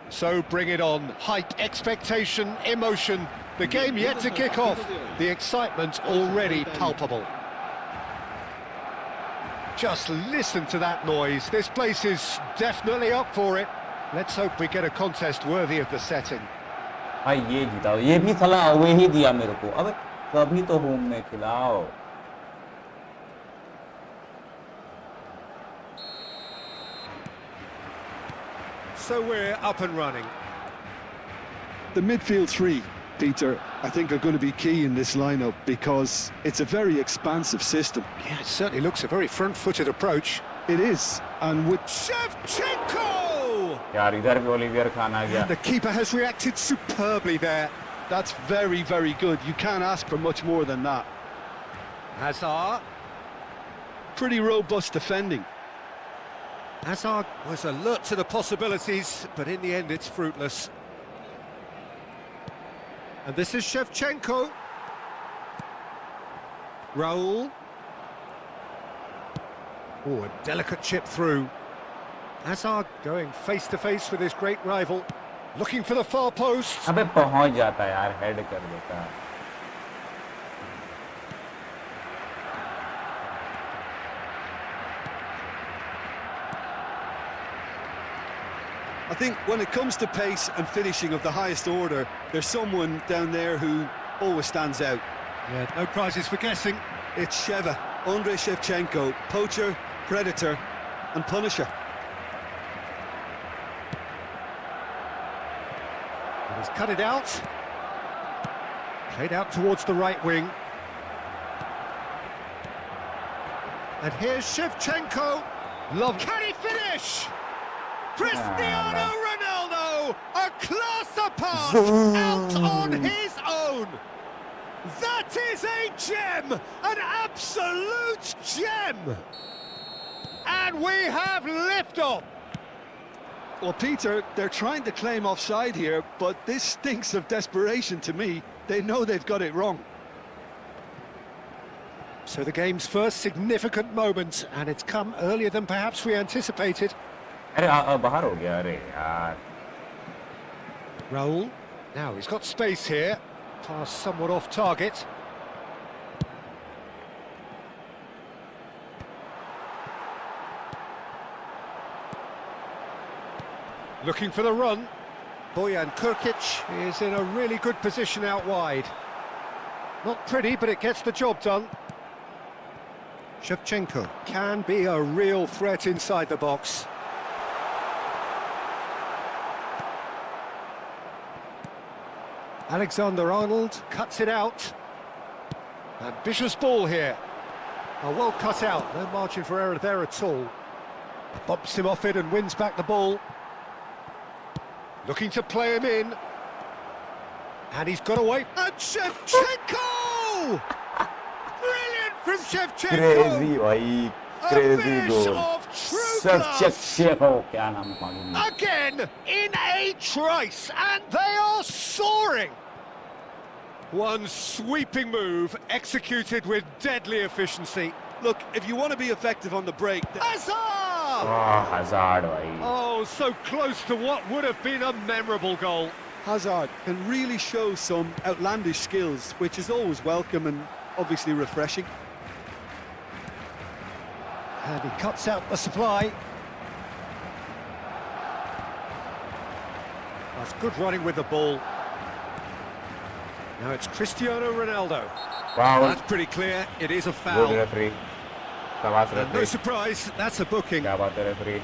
[SPEAKER 2] So bring it on. Hype, expectation, emotion. The game yet to kick off. The excitement already palpable. Just listen to that noise. This place is definitely up for it. Let's hope we get a contest worthy of the setting.
[SPEAKER 1] भाई ये जीता, ये भी साला away he दिया मेरे को, अबे कभी तो होम में खिलाओ।
[SPEAKER 2] So we're up and running.
[SPEAKER 3] The midfield three, Peter, I think are going to be key in this lineup because it's a very expansive system.
[SPEAKER 2] Yeah, it certainly looks a very front-footed approach.
[SPEAKER 3] It is, and with
[SPEAKER 2] Shevchenko!
[SPEAKER 1] यार इधर भी Olivier Khan आ गया।
[SPEAKER 2] The keeper has reacted superbly there.
[SPEAKER 3] that's very, very good. You can't ask for much more than that.
[SPEAKER 2] Hazard.
[SPEAKER 3] Pretty robust defending.
[SPEAKER 2] Hazard was alert to the possibilities, but in the end it's fruitless. And this is Shevchenko. Raul. Oh, a delicate chip through. Hazard going face-to-face with his great rival. Looking for the far post.
[SPEAKER 1] अबे पहुंच जाता है यार, head कर देता है।
[SPEAKER 3] I think when it comes to pace and finishing of the highest order, there's someone down there who always stands out.
[SPEAKER 2] Yeah, no prizes for guessing.
[SPEAKER 3] It's Sheva, Andrei Shevchenko, poacher, predator and punisher.
[SPEAKER 2] And he's cut it out. Played out towards the right wing. And here's Shevchenko. Love. Can he finish? Cristiano Ronaldo, a class apart, out on his own. That is a gem, an absolute gem. And we have liftoff.
[SPEAKER 3] Well, Peter, they're trying to claim offside here, but this stinks of desperation to me. They know they've got it wrong.
[SPEAKER 2] So the game's first significant moment, and it's come earlier than perhaps we anticipated.
[SPEAKER 1] अरे बाहर हो गया अरे यार.
[SPEAKER 2] Raul, now he's got space here. Pass somewhat off target. Looking for the run. Bojan Kurkic is in a really good position out wide. Not pretty, but it gets the job done. Shevchenko can be a real threat inside the box. Alexander-Arnold cuts it out. Ambitious ball here. Oh, well cut out, no margin for error there at all. Bumps him off it and wins back the ball. Looking to play him in. And he's got away. And Shevchenko! Brilliant from Shevchenko!
[SPEAKER 1] Crazy भाई,
[SPEAKER 2] A
[SPEAKER 1] crazy
[SPEAKER 2] finish
[SPEAKER 1] goal.
[SPEAKER 2] of true class.
[SPEAKER 1] Shevchenko, क्या नाम मालूम?
[SPEAKER 2] Again, in a trice, and they are soaring. One sweeping move, executed with deadly efficiency.
[SPEAKER 3] Look, if you want to be effective on the break...
[SPEAKER 2] Hazard!
[SPEAKER 1] Hazard भाई.
[SPEAKER 2] Oh, so close to what would have been a memorable goal.
[SPEAKER 3] Hazard can really show some outlandish skills, which is always welcome and obviously refreshing.
[SPEAKER 2] And he cuts out the supply. That's good running with the ball. Now it's Cristiano Ronaldo.
[SPEAKER 1] Wow.
[SPEAKER 2] That's pretty clear, it is a
[SPEAKER 1] Good
[SPEAKER 2] foul.
[SPEAKER 1] referee. शाबाश
[SPEAKER 2] And no
[SPEAKER 1] referee.
[SPEAKER 2] surprise, that's a booking.
[SPEAKER 1] क्या बात है referee?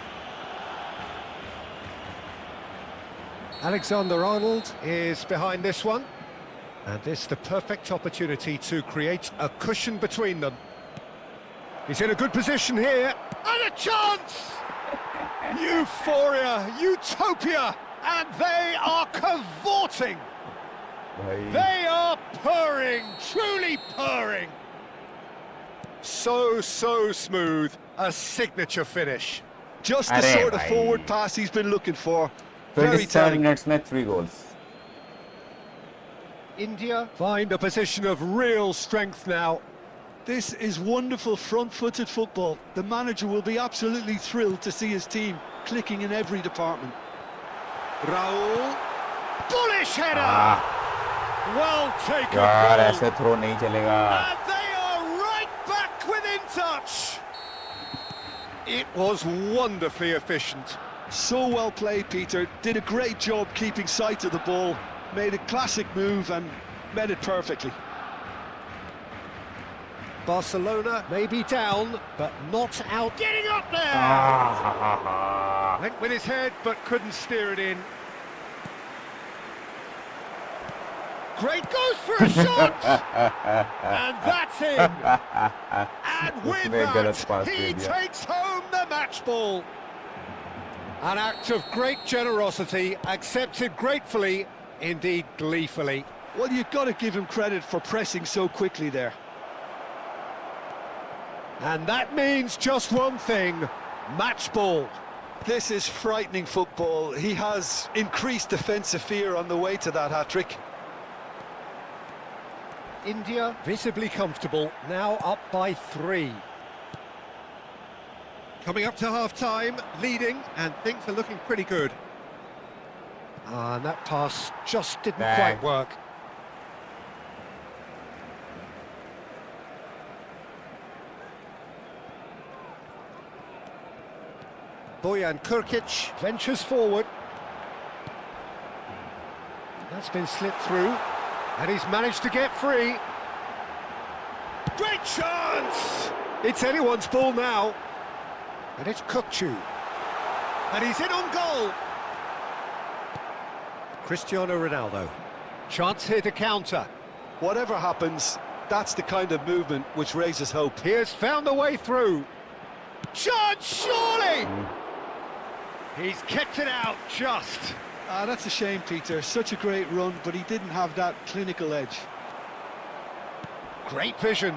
[SPEAKER 2] Alexander-Arnold is behind this one. And this is the perfect opportunity to create a cushion between them. He's in a good position here. And a chance! Euphoria, utopia, and they are cavorting.
[SPEAKER 1] भाई.
[SPEAKER 2] They are purring, truly purring. So smooth, a signature finish.
[SPEAKER 3] Just the
[SPEAKER 1] Arey
[SPEAKER 3] sort of
[SPEAKER 1] bhai.
[SPEAKER 3] forward pass he's been looking for. Very
[SPEAKER 1] 27
[SPEAKER 3] telling.
[SPEAKER 1] minutes में 3 goals.
[SPEAKER 2] India find a position of real strength now.
[SPEAKER 3] This is wonderful front-footed football. The manager will be absolutely thrilled to see his team clicking in every department.
[SPEAKER 2] Raul, bullish header.
[SPEAKER 1] Ah,
[SPEAKER 2] Well taken
[SPEAKER 1] यार
[SPEAKER 2] ball.
[SPEAKER 1] ऐसे throw नहीं चलेगा.
[SPEAKER 2] And they are right back within touch. It was wonderfully efficient.
[SPEAKER 3] So well played, Peter. Did a great job keeping sight of the ball. Made a classic move and met it perfectly.
[SPEAKER 2] Barcelona may be down, but not out. Getting up there! Went with his head, but couldn't steer it in. Great goes for a shot! And that's in! And with
[SPEAKER 1] उसने गलत
[SPEAKER 2] that,
[SPEAKER 1] pass
[SPEAKER 2] he
[SPEAKER 1] दे दिया.
[SPEAKER 2] takes home the match ball. An act of great generosity, accepted gratefully, indeed gleefully.
[SPEAKER 3] Well, you've got to give him credit for pressing so quickly there.
[SPEAKER 2] And that means just one thing, match ball.
[SPEAKER 3] This is frightening football. He has increased defensive fear on the way to that hat-trick.
[SPEAKER 2] India visibly comfortable, now up by 3. Coming up to half-time, leading, and things are looking pretty good. And that pass just didn't
[SPEAKER 1] Bang.
[SPEAKER 2] quite work. Bojan Kurkic ventures forward. That's been slipped through, and he's managed to get free. Great chance! It's anyone's ball now. And it's Kukçu. And he's in on goal. Cristiano Ronaldo. Chance here to counter.
[SPEAKER 3] Whatever happens, that's the kind of movement which raises hope.
[SPEAKER 2] He has found a way through. Chance, surely! He's kept it out just.
[SPEAKER 3] That's a shame, Peter. Such a great run, but he didn't have that clinical edge.
[SPEAKER 2] Great vision.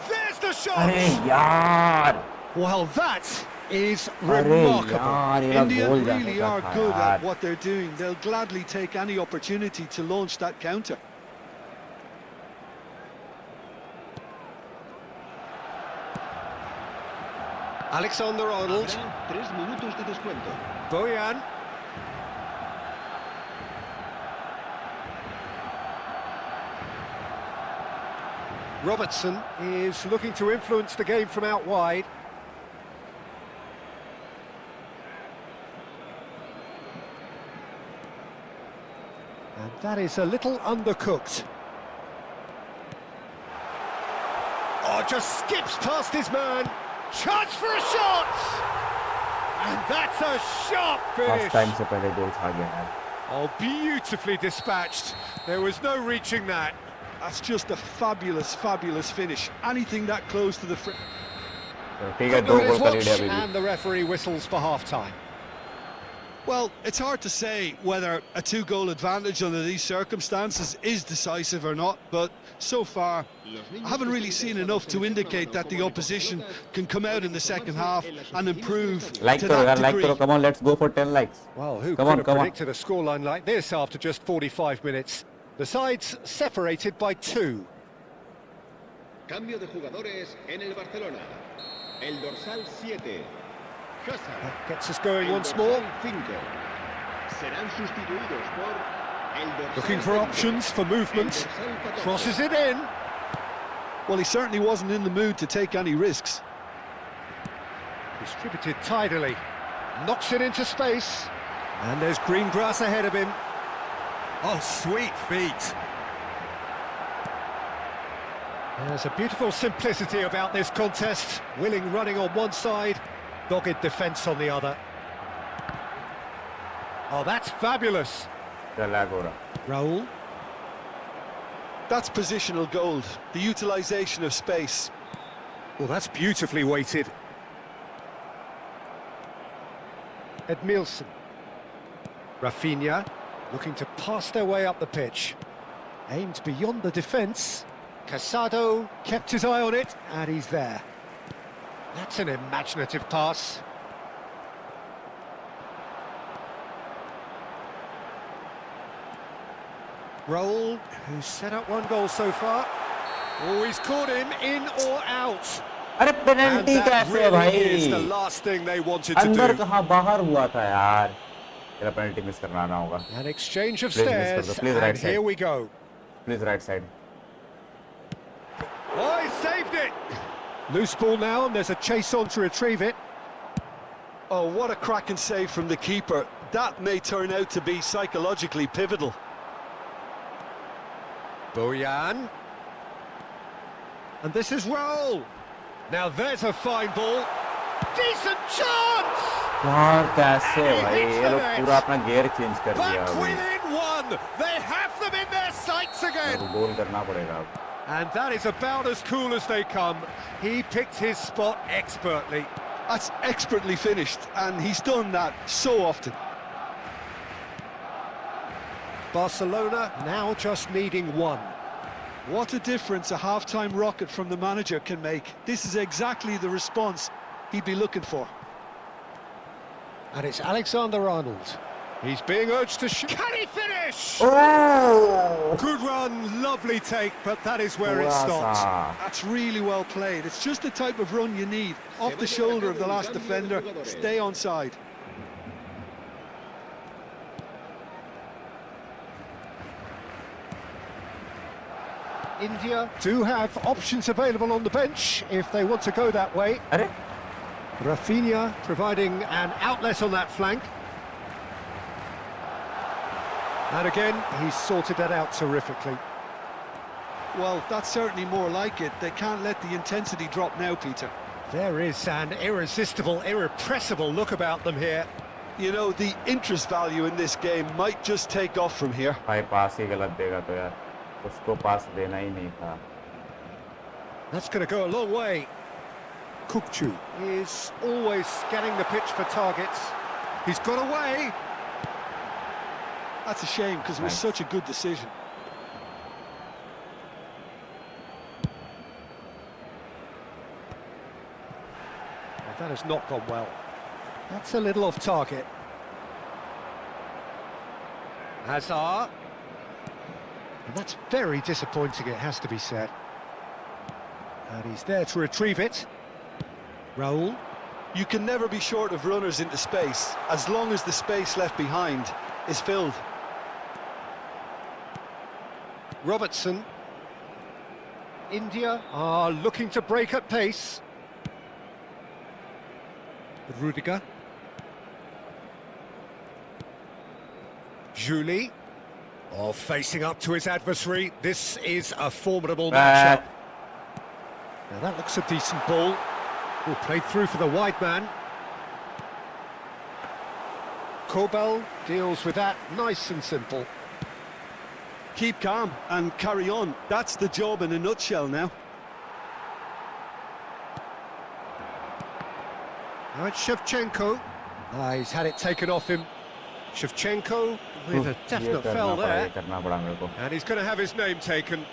[SPEAKER 2] There's the shot!
[SPEAKER 1] अरे यार
[SPEAKER 2] Well, that is
[SPEAKER 1] अरे
[SPEAKER 2] remarkable.
[SPEAKER 1] यार ये
[SPEAKER 3] India
[SPEAKER 1] गोल
[SPEAKER 3] really
[SPEAKER 1] जाने
[SPEAKER 3] are
[SPEAKER 1] का था
[SPEAKER 3] good
[SPEAKER 1] यार
[SPEAKER 3] at what they're doing. They'll gladly take any opportunity to launch that counter.
[SPEAKER 2] Alexander-Arnold.
[SPEAKER 4] Habrá 3 minutos de descuento.
[SPEAKER 2] Bojan. Robertson is looking to influence the game from out wide. And that is a little undercooked. Oh, just skips past his man. Chance for a shot! And that's a sharp
[SPEAKER 1] first
[SPEAKER 2] finish.
[SPEAKER 1] Time से पहले गोल खा गया यार
[SPEAKER 2] Oh, beautifully dispatched. There was no reaching that.
[SPEAKER 3] That's just a fabulous, fabulous finish. Anything that close to the front.
[SPEAKER 1] तो ठीक है दो गोल का लीड है अभी भी
[SPEAKER 2] And the referee whistles for half-time.
[SPEAKER 3] Well, it's hard to say whether a 2-goal advantage under these circumstances is decisive or not, but so far I haven't really seen enough to indicate that the opposition can come out in the second half and improve
[SPEAKER 1] like
[SPEAKER 3] to
[SPEAKER 1] करो यार
[SPEAKER 3] that
[SPEAKER 1] like
[SPEAKER 3] degree.
[SPEAKER 1] करो come on let's go for 10 likes
[SPEAKER 2] Well, who
[SPEAKER 1] Come
[SPEAKER 2] could
[SPEAKER 1] on,
[SPEAKER 2] have
[SPEAKER 1] come on.
[SPEAKER 2] predicted a scoreline like this after just 45 minutes? The sides separated by 2.
[SPEAKER 4] Cambio de jugadores en el Barcelona. El dorsal 7. Hazard.
[SPEAKER 2] That gets us going
[SPEAKER 4] El
[SPEAKER 2] once
[SPEAKER 4] dorsal
[SPEAKER 2] more.
[SPEAKER 4] 5. Serán sustituidos por el dorsal
[SPEAKER 2] Looking for
[SPEAKER 4] 20.
[SPEAKER 2] options for movement.
[SPEAKER 4] El dorsal 14.
[SPEAKER 2] Crosses it in.
[SPEAKER 3] Well, he certainly wasn't in the mood to take any risks.
[SPEAKER 2] Distributed tidily. Knocks it into space. And there's green grass ahead of him. Oh, sweet feet. There's a beautiful simplicity about this contest. Willing running on one side, dogged defence on the other. Oh, that's fabulous.
[SPEAKER 1] Lag हो रहा
[SPEAKER 2] Raul.
[SPEAKER 3] That's positional gold, the utilisation of space.
[SPEAKER 2] Well, that's beautifully weighted. Edmilson. Rafinha, looking to pass their way up the pitch. Aimed beyond the defence. Casado kept his eye on it, and he's there. That's an imaginative pass. Raul, who's set up one goal so far. Oh, he's caught him in or out.
[SPEAKER 1] अरे
[SPEAKER 2] And
[SPEAKER 1] penalty
[SPEAKER 2] that
[SPEAKER 1] कैसे
[SPEAKER 2] really is the
[SPEAKER 1] भाई
[SPEAKER 2] last thing they wanted to
[SPEAKER 1] अंदर
[SPEAKER 2] do.
[SPEAKER 1] कहाँ बाहर हुआ था यार तेरा पेनल्टी मिस करना आना होगा
[SPEAKER 2] An exchange of
[SPEAKER 1] Please, miss
[SPEAKER 2] stares,
[SPEAKER 1] Farza, please,
[SPEAKER 2] and
[SPEAKER 1] right
[SPEAKER 2] here
[SPEAKER 1] side.
[SPEAKER 2] we go.
[SPEAKER 1] Please right side
[SPEAKER 2] Oh, he saved it! Loose ball now, and there's a chase on to retrieve it.
[SPEAKER 3] Oh, what a cracking save from the keeper. That may turn out to be psychologically pivotal.
[SPEAKER 2] Bojan. And this is Raul. Now there's a fine ball. Decent chance!
[SPEAKER 1] यार कैसे भाई ये लोग पूरा अपना gear change कर दिया
[SPEAKER 2] Back
[SPEAKER 1] अभी
[SPEAKER 2] within one! They have them in their sights again!
[SPEAKER 1] अब गोल करना पड़ेगा अब
[SPEAKER 2] And that is about as cool as they come. He picked his spot expertly.
[SPEAKER 3] That's expertly finished, and he's done that so often.
[SPEAKER 2] Barcelona now just needing one.
[SPEAKER 3] What a difference a half-time rocket from the manager can make. This is exactly the response he'd be looking for.
[SPEAKER 2] And it's Alexander-Arnold. He's being urged to shoot. Can he finish?
[SPEAKER 1] Oh!
[SPEAKER 2] Good run, lovely take, but that is where it stopped.
[SPEAKER 3] That's really well played. It's just the type of run you need. Off the shoulder of the last defender, stay onside.
[SPEAKER 2] India do have options available on the bench if they want to go that way.
[SPEAKER 1] अरे
[SPEAKER 2] Rafinha providing an outlet on that flank. And again, he's sorted that out terrifically.
[SPEAKER 3] Well, that's certainly more like it. They can't let the intensity drop now, Peter.
[SPEAKER 2] There is an irresistible, irrepressible look about them here.
[SPEAKER 3] You know, the interest value in this game might just take off from here.
[SPEAKER 1] भाई पास ही गलत देगा तो यार उसको पास देना ही नहीं था.
[SPEAKER 2] That's going to go a long way. Kukchu is always scanning the pitch for targets. He's got away.
[SPEAKER 3] That's a shame because it was
[SPEAKER 1] Nice.
[SPEAKER 3] such a good decision.
[SPEAKER 2] Well, that has not gone well. That's a little off target. Hazard. And that's very disappointing, it has to be said. And he's there to retrieve it. Raul.
[SPEAKER 3] You can never be short of runners into space, as long as the space left behind is filled.
[SPEAKER 2] Robertson. India are looking to break at pace. Rudiger. Julie. Oh, facing up to his adversary. This is a formidable matchup. Now that looks a decent ball. Oh, played through for the wide man. Kobel deals with that nice and simple.
[SPEAKER 3] Keep calm and carry on. That's the job in a nutshell now.
[SPEAKER 2] Now it's Shevchenko. Ah, he's had it taken off him. Shevchenko with a definite foul there.
[SPEAKER 1] करना पड़ा मेरे को.
[SPEAKER 2] And he's going to have his name taken.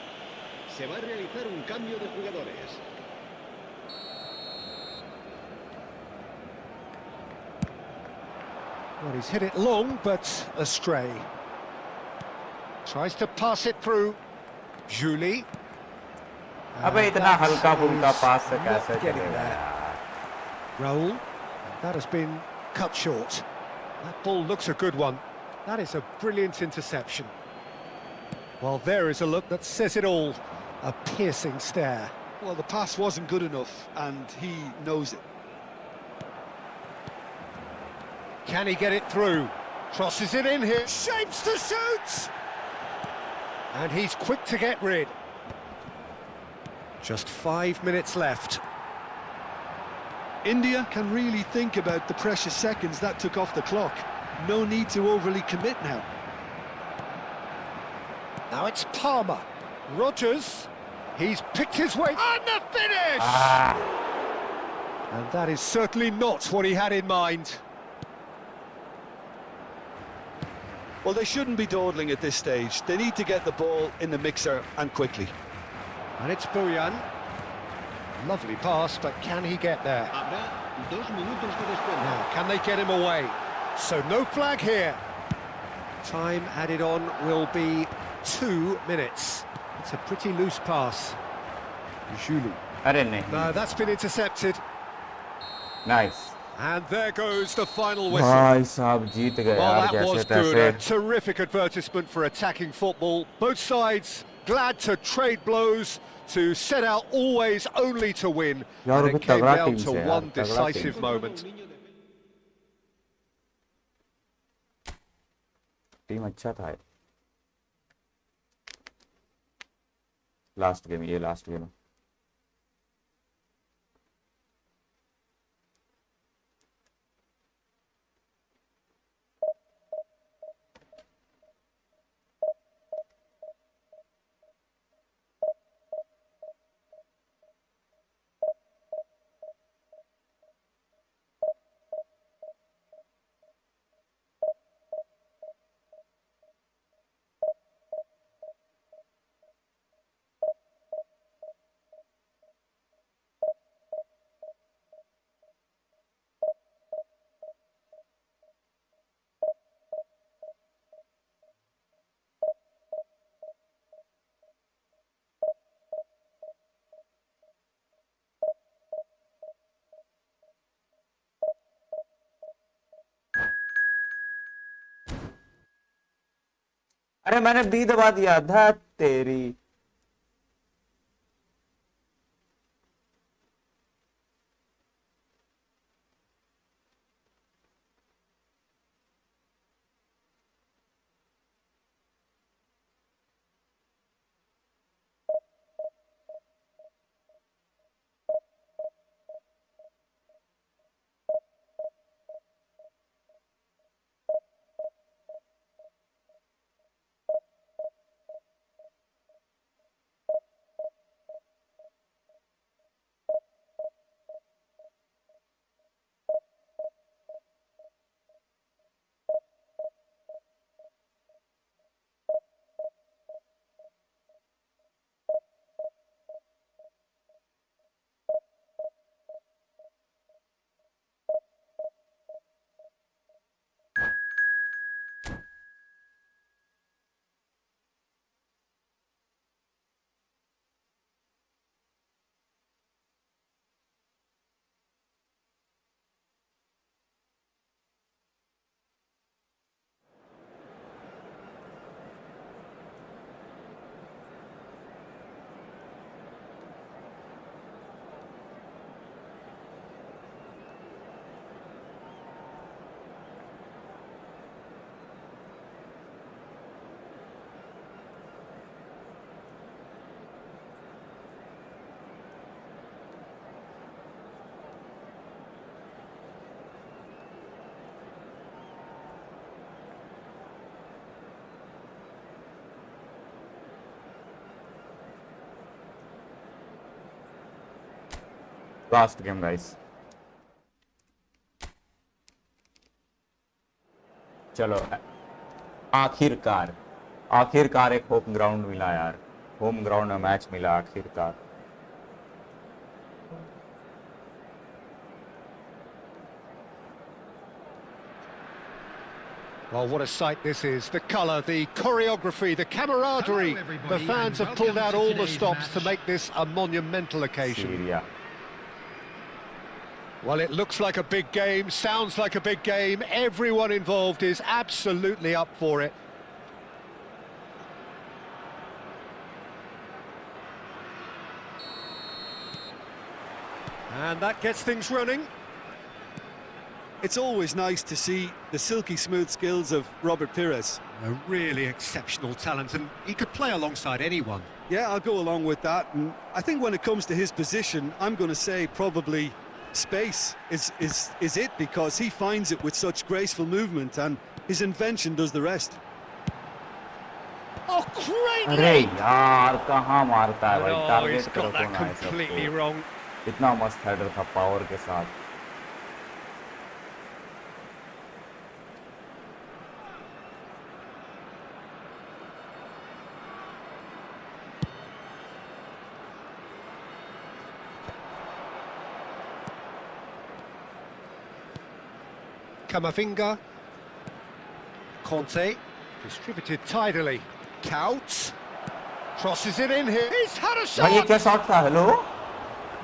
[SPEAKER 4] Se va a realizar un cambio de jugadores.
[SPEAKER 2] Well, he's hit it long, but astray. Tries to pass it through. Julie.
[SPEAKER 1] अबे इतना हल्का फुल्का पास से कैसे
[SPEAKER 2] Not getting
[SPEAKER 1] चलेगा
[SPEAKER 2] there.
[SPEAKER 1] यार.
[SPEAKER 2] Raul. That has been cut short. That ball looks a good one. That is a brilliant interception. Well, there is a look that says it all. A piercing stare.
[SPEAKER 3] Well, the pass wasn't good enough, and he knows it.
[SPEAKER 2] Can he get it through? Crosses it in here. Shapes to shoot! And he's quick to get rid. Just 5 minutes left.
[SPEAKER 3] India can really think about the precious seconds that took off the clock. No need to overly commit now.
[SPEAKER 2] Now it's Palmer. Rodgers. He's picked his way. And the finish! And that is certainly not what he had in mind.
[SPEAKER 3] Well, they shouldn't be dawdling at this stage. They need to get the ball in the mixer and quickly.
[SPEAKER 2] And it's Boyan. Lovely pass, but can he get there?
[SPEAKER 4] Habrá 2 minutos de descuento.
[SPEAKER 2] Now, can they get him away? So no flag here. Time added on will be 2 minutes. It's a pretty loose pass. Julie.
[SPEAKER 1] अरे नहीं.
[SPEAKER 2] No, that's been intercepted.
[SPEAKER 1] Nice.
[SPEAKER 2] And there goes the final whistle.
[SPEAKER 1] भाई साहब जीत गए
[SPEAKER 2] Well,
[SPEAKER 1] यार
[SPEAKER 2] that was
[SPEAKER 1] जैसे
[SPEAKER 2] good. A
[SPEAKER 1] तैसे.
[SPEAKER 2] terrific advertisement for attacking football. Both sides glad to trade blows, to set out always only to win.
[SPEAKER 1] यार
[SPEAKER 2] And
[SPEAKER 1] वो
[SPEAKER 2] it came
[SPEAKER 1] तगड़ा
[SPEAKER 2] down
[SPEAKER 1] team
[SPEAKER 2] to
[SPEAKER 1] से यार,
[SPEAKER 2] one
[SPEAKER 1] तगड़ा
[SPEAKER 2] decisive
[SPEAKER 1] टीम.
[SPEAKER 2] moment.
[SPEAKER 1] टीम अच्छा था. Last game ये last game. अरे मैंने बी दबा दिया था तेरी. Last game, guys. चलो आखिरकार एक होम ग्राउंड मिला यार, होम ग्राउंड में मैच मिला आखिरकार.
[SPEAKER 2] Well, what a sight this is. The colour, the choreography, the camaraderie. The fans have pulled out all the stops to make this a monumental occasion.
[SPEAKER 1] Syria.
[SPEAKER 2] Well, it looks like a big game, sounds like a big game. Everyone involved is absolutely up for it. And that gets things running.
[SPEAKER 3] It's always nice to see the silky smooth skills of Robert Pires.
[SPEAKER 2] A really exceptional talent, and he could play alongside anyone.
[SPEAKER 3] Yeah, I'll go along with that. And I think when it comes to his position, I'm going to say probably space is it, because he finds it with such graceful movement, and his invention does the rest.
[SPEAKER 2] Oh, great!
[SPEAKER 1] अरे यार कहाँ मारता है भाई,
[SPEAKER 2] No,
[SPEAKER 1] target
[SPEAKER 2] he's
[SPEAKER 1] करो
[SPEAKER 2] got
[SPEAKER 1] तो
[SPEAKER 2] that
[SPEAKER 1] ना है
[SPEAKER 2] completely
[SPEAKER 1] सबको.
[SPEAKER 2] wrong.
[SPEAKER 1] इतना मस्त हेडर था पावर के साथ.
[SPEAKER 2] Camavinga. Conte. Distributed tidily. Couch. Crosses it in here. He's had a
[SPEAKER 1] भाई ये
[SPEAKER 2] shot!
[SPEAKER 1] क्या शॉट था? Hello.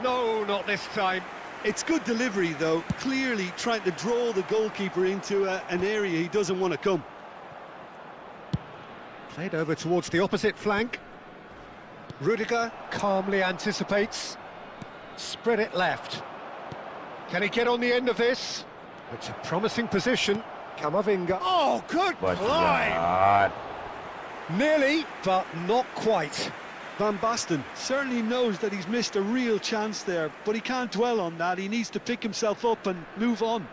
[SPEAKER 2] No, not this time.
[SPEAKER 3] It's good delivery, though, clearly trying to draw the goalkeeper into an area he doesn't want to come.
[SPEAKER 2] Played over towards the opposite flank. Rudiger calmly anticipates. Spread it left. Can he get on the end of this? It's a promising position. Camavinga. Oh, good
[SPEAKER 1] But
[SPEAKER 2] climb!
[SPEAKER 1] यार
[SPEAKER 2] Nearly, but not quite.
[SPEAKER 3] Van Basten certainly knows that he's missed a real chance there, but he can't dwell on that. He needs to pick himself up and move on.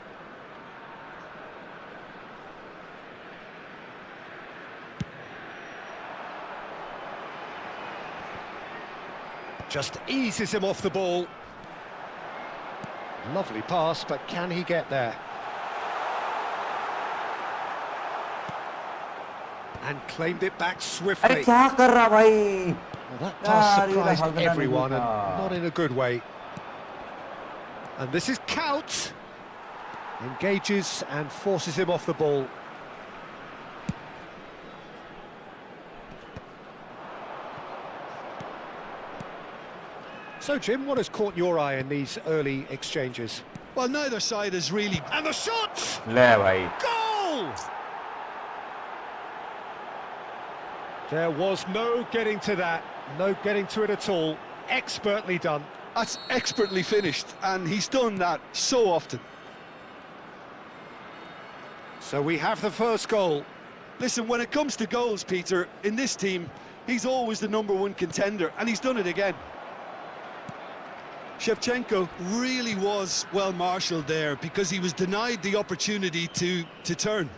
[SPEAKER 2] Just eases him off the ball. Lovely pass, but can he get there? And claimed it back
[SPEAKER 1] अरे
[SPEAKER 2] swiftly.
[SPEAKER 1] क्या कर रहा भाई?
[SPEAKER 2] Well, that pass
[SPEAKER 1] यार, ये
[SPEAKER 2] surprised
[SPEAKER 1] हगना नहीं
[SPEAKER 2] everyone, and
[SPEAKER 1] था.
[SPEAKER 2] not in a good way. And this is Kaut. Engages and forces him off the ball. So, Jim, what has caught your eye in these early exchanges?
[SPEAKER 3] Well, neither side is really...
[SPEAKER 2] And the shot!
[SPEAKER 1] ले भाई.
[SPEAKER 2] Goal! There was no getting to that, no getting to it at all. Expertly done.
[SPEAKER 3] That's expertly finished, and he's done that so often.
[SPEAKER 2] So we have the first goal.
[SPEAKER 3] Listen, when it comes to goals, Peter, in this team, he's always the #1 contender, and he's done it again. Shevchenko really was well marshalled there, because he was denied the opportunity to turn.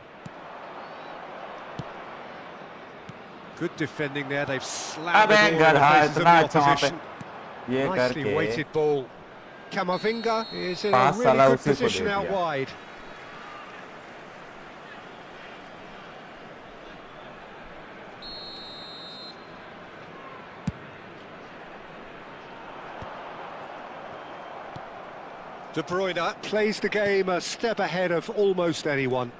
[SPEAKER 2] Good defending there, they've slammed
[SPEAKER 1] अबे
[SPEAKER 2] it all in the
[SPEAKER 1] गधा,
[SPEAKER 2] faces of
[SPEAKER 1] इतना
[SPEAKER 2] the
[SPEAKER 1] अच्छा वहाँ पे
[SPEAKER 2] opposition.
[SPEAKER 1] ये
[SPEAKER 2] Nicely
[SPEAKER 1] करके
[SPEAKER 2] weighted ball. Camavinga is in a
[SPEAKER 1] pass
[SPEAKER 2] really
[SPEAKER 1] साला
[SPEAKER 2] good
[SPEAKER 1] उसी को
[SPEAKER 2] position
[SPEAKER 1] दे
[SPEAKER 2] out
[SPEAKER 1] दिया.
[SPEAKER 2] wide. De Bruyne plays the game a step ahead of almost anyone.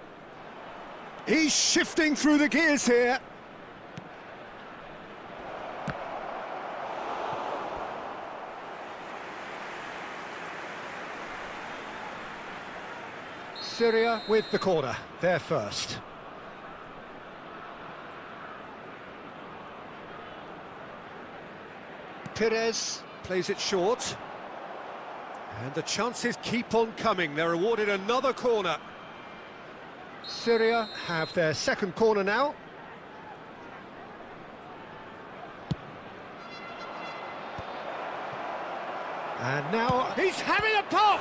[SPEAKER 2] He's shifting through the gears here. Syria with the corner, there first. Pires plays it short. And the chances keep on coming. They're awarded another corner. Syria have their second corner now. And now he's having a pop!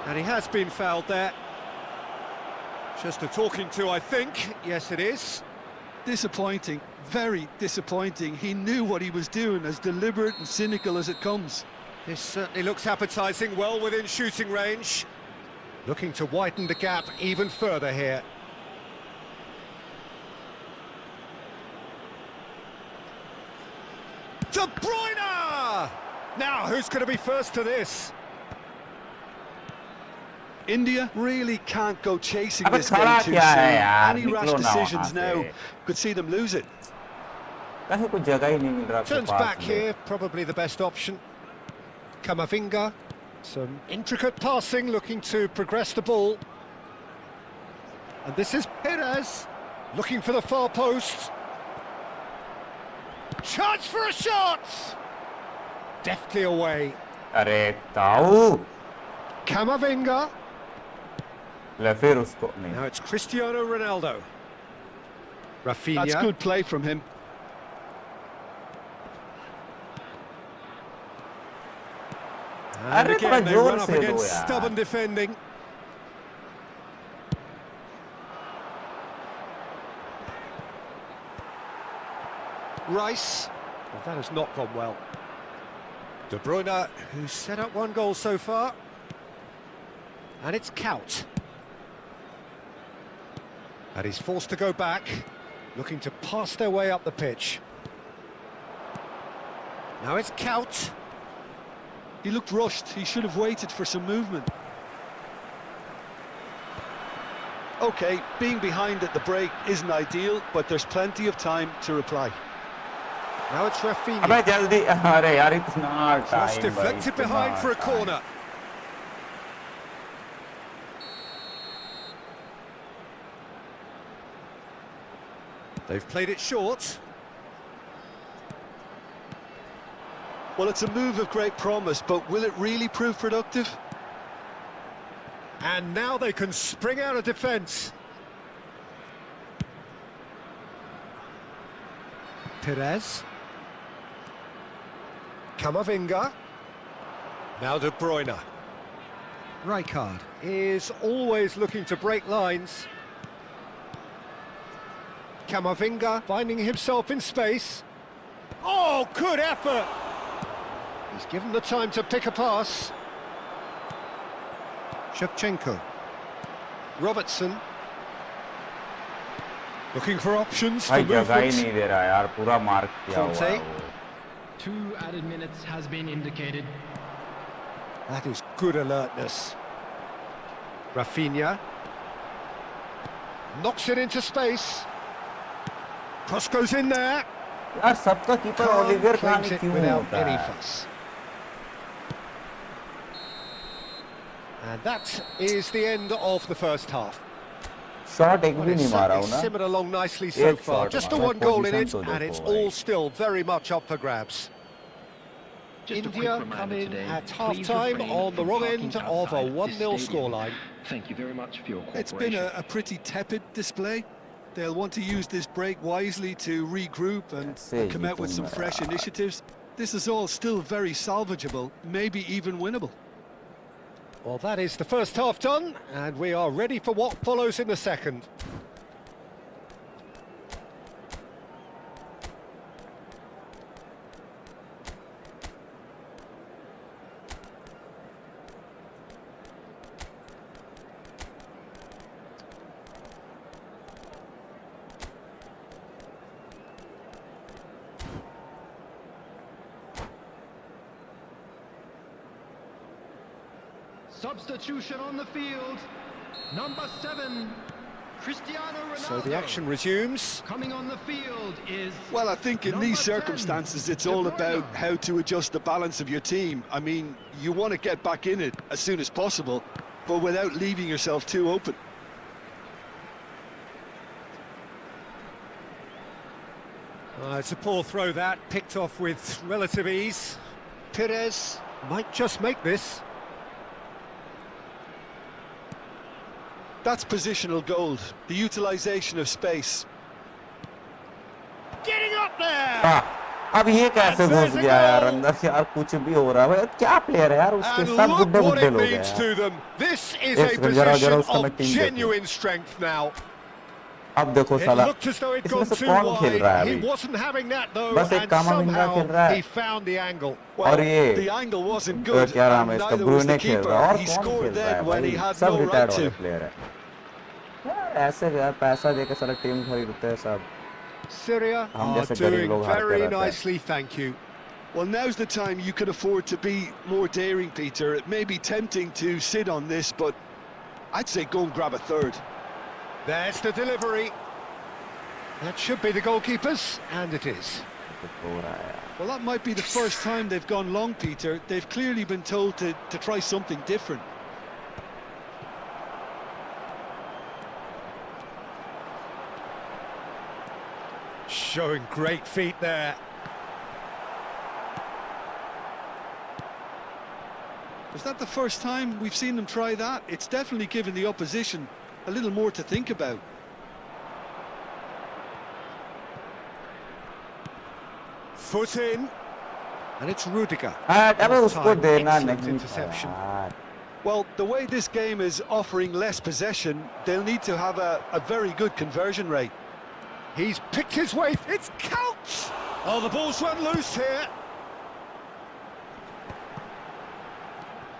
[SPEAKER 2] And he has been fouled there. Just a talking to, I think. Yes, it is.
[SPEAKER 3] Disappointing, very disappointing. He knew what he was doing, as deliberate and cynical as it comes.
[SPEAKER 2] This certainly looks appetising, well within shooting range. Looking to widen the gap even further here. De Bruyne! Now, who's going to be first to this?
[SPEAKER 3] India really can't go chasing
[SPEAKER 1] अबे
[SPEAKER 3] this game
[SPEAKER 1] खड़ा
[SPEAKER 3] too
[SPEAKER 1] क्या है
[SPEAKER 3] soon.
[SPEAKER 1] यार,
[SPEAKER 3] Any rash
[SPEAKER 1] निकलो ना
[SPEAKER 3] decisions
[SPEAKER 1] वहाँ
[SPEAKER 3] now
[SPEAKER 1] से।
[SPEAKER 3] could see them lose it.
[SPEAKER 1] कहीं कोई जगह ही नहीं मिल रहा
[SPEAKER 2] Turns
[SPEAKER 1] आपके
[SPEAKER 2] back
[SPEAKER 1] पास में।
[SPEAKER 2] here, probably the best option. Camavinga, some intricate passing, looking to progress the ball. And this is Perez, looking for the far post. Chance for a shot! Deftly away.
[SPEAKER 1] अरे ताऊ
[SPEAKER 2] Camavinga.
[SPEAKER 1] ले फिर उसको नहीं।
[SPEAKER 2] Now it's Cristiano Ronaldo. Rafinha.
[SPEAKER 3] That's good play from him.
[SPEAKER 2] And
[SPEAKER 1] अरे थोड़ा
[SPEAKER 2] again, they
[SPEAKER 1] जोर
[SPEAKER 2] run up
[SPEAKER 1] से दो
[SPEAKER 2] against
[SPEAKER 1] यार।
[SPEAKER 2] stubborn defending. Rice. Well, that has not gone well. De Bruyne, who's set up one goal so far. And it's Kaut. And he's forced to go back, looking to pass their way up the pitch. Now it's Kaut.
[SPEAKER 3] He looked rushed. He should have waited for some movement. Okay, being behind at the break isn't ideal, but there's plenty of time to reply.
[SPEAKER 2] Now it's Rafinha.
[SPEAKER 1] अबे जल्दी अरे यार इतना
[SPEAKER 2] Cross
[SPEAKER 1] time
[SPEAKER 2] deflected behind for a corner. They've played it short.
[SPEAKER 3] Well, it's a move of great promise, but will it really prove productive?
[SPEAKER 2] And now they can spring out of defence. Perez. Camavinga. Now De Bruyne. Rijkaard is always looking to break lines. Camavinga finding himself in space. Oh, good effort! He's given the time to pick a pass. Shevchenko. Robertson. Looking for options for
[SPEAKER 1] भाई जगह ही
[SPEAKER 2] movement.
[SPEAKER 1] नहीं दे रहा यार पूरा mark किया हुआ
[SPEAKER 2] Conte.
[SPEAKER 1] है वो।
[SPEAKER 5] 2 added minutes has been indicated.
[SPEAKER 2] That is good alertness. Rafinha. Knocks it into space. Cross goes in there.
[SPEAKER 1] यार सबका keeper
[SPEAKER 2] Khan
[SPEAKER 1] Olivier
[SPEAKER 2] claims
[SPEAKER 1] Khan
[SPEAKER 2] it
[SPEAKER 1] क्यों
[SPEAKER 2] without
[SPEAKER 1] होता
[SPEAKER 2] any
[SPEAKER 1] है?
[SPEAKER 2] fuss. And that is the end of the first half.
[SPEAKER 1] Shot एक
[SPEAKER 2] Well,
[SPEAKER 1] भी
[SPEAKER 2] it's
[SPEAKER 1] नहीं मारा
[SPEAKER 2] certainly
[SPEAKER 1] हूं ना।
[SPEAKER 2] simmered along nicely so
[SPEAKER 1] एक
[SPEAKER 2] far.
[SPEAKER 1] shot
[SPEAKER 2] Just a
[SPEAKER 1] मारा,
[SPEAKER 2] one goal in
[SPEAKER 1] position
[SPEAKER 2] it,
[SPEAKER 1] तो
[SPEAKER 2] and
[SPEAKER 1] देखो
[SPEAKER 2] it's
[SPEAKER 1] भाई।
[SPEAKER 2] all still very much up for grabs.
[SPEAKER 5] Just a quick
[SPEAKER 2] India
[SPEAKER 5] reminder
[SPEAKER 2] come in
[SPEAKER 5] today,
[SPEAKER 2] at
[SPEAKER 5] please
[SPEAKER 2] half-time
[SPEAKER 5] refrain
[SPEAKER 2] on the
[SPEAKER 5] from
[SPEAKER 2] wrong
[SPEAKER 5] parking
[SPEAKER 2] end of a
[SPEAKER 5] outside this
[SPEAKER 2] 1-0
[SPEAKER 5] stadium.
[SPEAKER 2] scoreline.
[SPEAKER 5] Thank you very much for your cooperation.
[SPEAKER 3] It's been a pretty tepid display. They'll want to use this break wisely to regroup and
[SPEAKER 1] Say
[SPEAKER 3] come out with some
[SPEAKER 1] you
[SPEAKER 3] fresh initiatives. This is all still very salvageable, maybe even winnable.
[SPEAKER 2] Well, that is the first half done, and we are ready for what follows in the second.
[SPEAKER 5] Substitution on the field. Number 7, Cristiano Ronaldo.
[SPEAKER 2] So the action resumes.
[SPEAKER 5] Coming on the field is...
[SPEAKER 3] Well, I think in
[SPEAKER 5] number
[SPEAKER 3] these
[SPEAKER 5] 10,
[SPEAKER 3] circumstances, it's
[SPEAKER 5] De
[SPEAKER 3] all
[SPEAKER 5] Bruyne.
[SPEAKER 3] about how to adjust the balance of your team. I mean, you want to get back in it as soon as possible, but without leaving yourself too open.
[SPEAKER 2] It's a poor throw that, picked off with relative ease. Perez might just make this.
[SPEAKER 3] That's positional gold, the utilisation of space.
[SPEAKER 2] Getting up there!
[SPEAKER 1] हाँ, अब ये कैसे घुस गया यार अंदर से यार कुछ भी हो रहा है भाई क्या प्लेयर है यार उसके
[SPEAKER 2] And
[SPEAKER 1] सब
[SPEAKER 2] look
[SPEAKER 1] बुड्ढे
[SPEAKER 2] what
[SPEAKER 1] बुड्ढे
[SPEAKER 2] it
[SPEAKER 1] लोग हैं
[SPEAKER 2] means
[SPEAKER 1] यार।
[SPEAKER 2] to them. This is
[SPEAKER 1] एक
[SPEAKER 2] a
[SPEAKER 1] सेकंड, जरा
[SPEAKER 2] position
[SPEAKER 1] उसका मैं
[SPEAKER 2] of
[SPEAKER 1] टीम देखूं।
[SPEAKER 2] genuine strength now.
[SPEAKER 1] अब देखो
[SPEAKER 2] It
[SPEAKER 1] साला
[SPEAKER 2] looked as though it'd
[SPEAKER 1] इसमें
[SPEAKER 2] gone
[SPEAKER 1] से
[SPEAKER 2] too
[SPEAKER 1] कौन खेल रहा है
[SPEAKER 2] wide. He
[SPEAKER 1] अभी?
[SPEAKER 2] wasn't having that though,
[SPEAKER 1] बस एक
[SPEAKER 2] and
[SPEAKER 1] कामाविंगा खेल रहा
[SPEAKER 2] somehow
[SPEAKER 1] है
[SPEAKER 2] he found the angle.
[SPEAKER 3] Well,
[SPEAKER 1] और ये
[SPEAKER 3] the angle wasn't good,
[SPEAKER 1] क्या नाम है
[SPEAKER 3] and
[SPEAKER 1] इसका,
[SPEAKER 3] neither was the
[SPEAKER 1] ब्रूने खेल
[SPEAKER 3] keeper.
[SPEAKER 1] रहा है और
[SPEAKER 3] He
[SPEAKER 1] कौन खेल
[SPEAKER 3] scored
[SPEAKER 1] रहा है
[SPEAKER 3] then when he
[SPEAKER 1] भाई?
[SPEAKER 3] had
[SPEAKER 1] सब
[SPEAKER 3] no
[SPEAKER 1] रिटायर्ड
[SPEAKER 3] right
[SPEAKER 1] वाले
[SPEAKER 3] to.
[SPEAKER 1] प्लेयर है यार, ऐसे यार पैसा देके सारा टीम खरीदते हैं सब।
[SPEAKER 2] Syria
[SPEAKER 1] हम
[SPEAKER 2] are
[SPEAKER 1] जैसे गरीब
[SPEAKER 2] doing
[SPEAKER 1] लोग हारते
[SPEAKER 2] very
[SPEAKER 1] रहते हैं।
[SPEAKER 2] nicely, thank you.
[SPEAKER 3] Well, now's the time you can afford to be more daring, Peter. It may be tempting to sit on this, but I'd say go and grab a third.
[SPEAKER 2] There's the delivery. That should be the goalkeepers, and it is.
[SPEAKER 1] हो रहा है यार।
[SPEAKER 3] Well, that might be the first time they've gone long, Peter. They've clearly been told to try something different.
[SPEAKER 2] Showing great feet there.
[SPEAKER 3] Is that the first time we've seen them try that? It's definitely given the opposition a little more to think about.
[SPEAKER 2] Foot in, and it's Rudiger.
[SPEAKER 1] अबे
[SPEAKER 2] What
[SPEAKER 1] उसको
[SPEAKER 2] time,
[SPEAKER 1] देना
[SPEAKER 2] excellent
[SPEAKER 1] नहीं था
[SPEAKER 2] interception.
[SPEAKER 1] यार।
[SPEAKER 3] Well, the way this game is offering less possession, they'll need to have a very good conversion rate.
[SPEAKER 2] He's picked his way. It's counts. Oh, the ball's run loose here.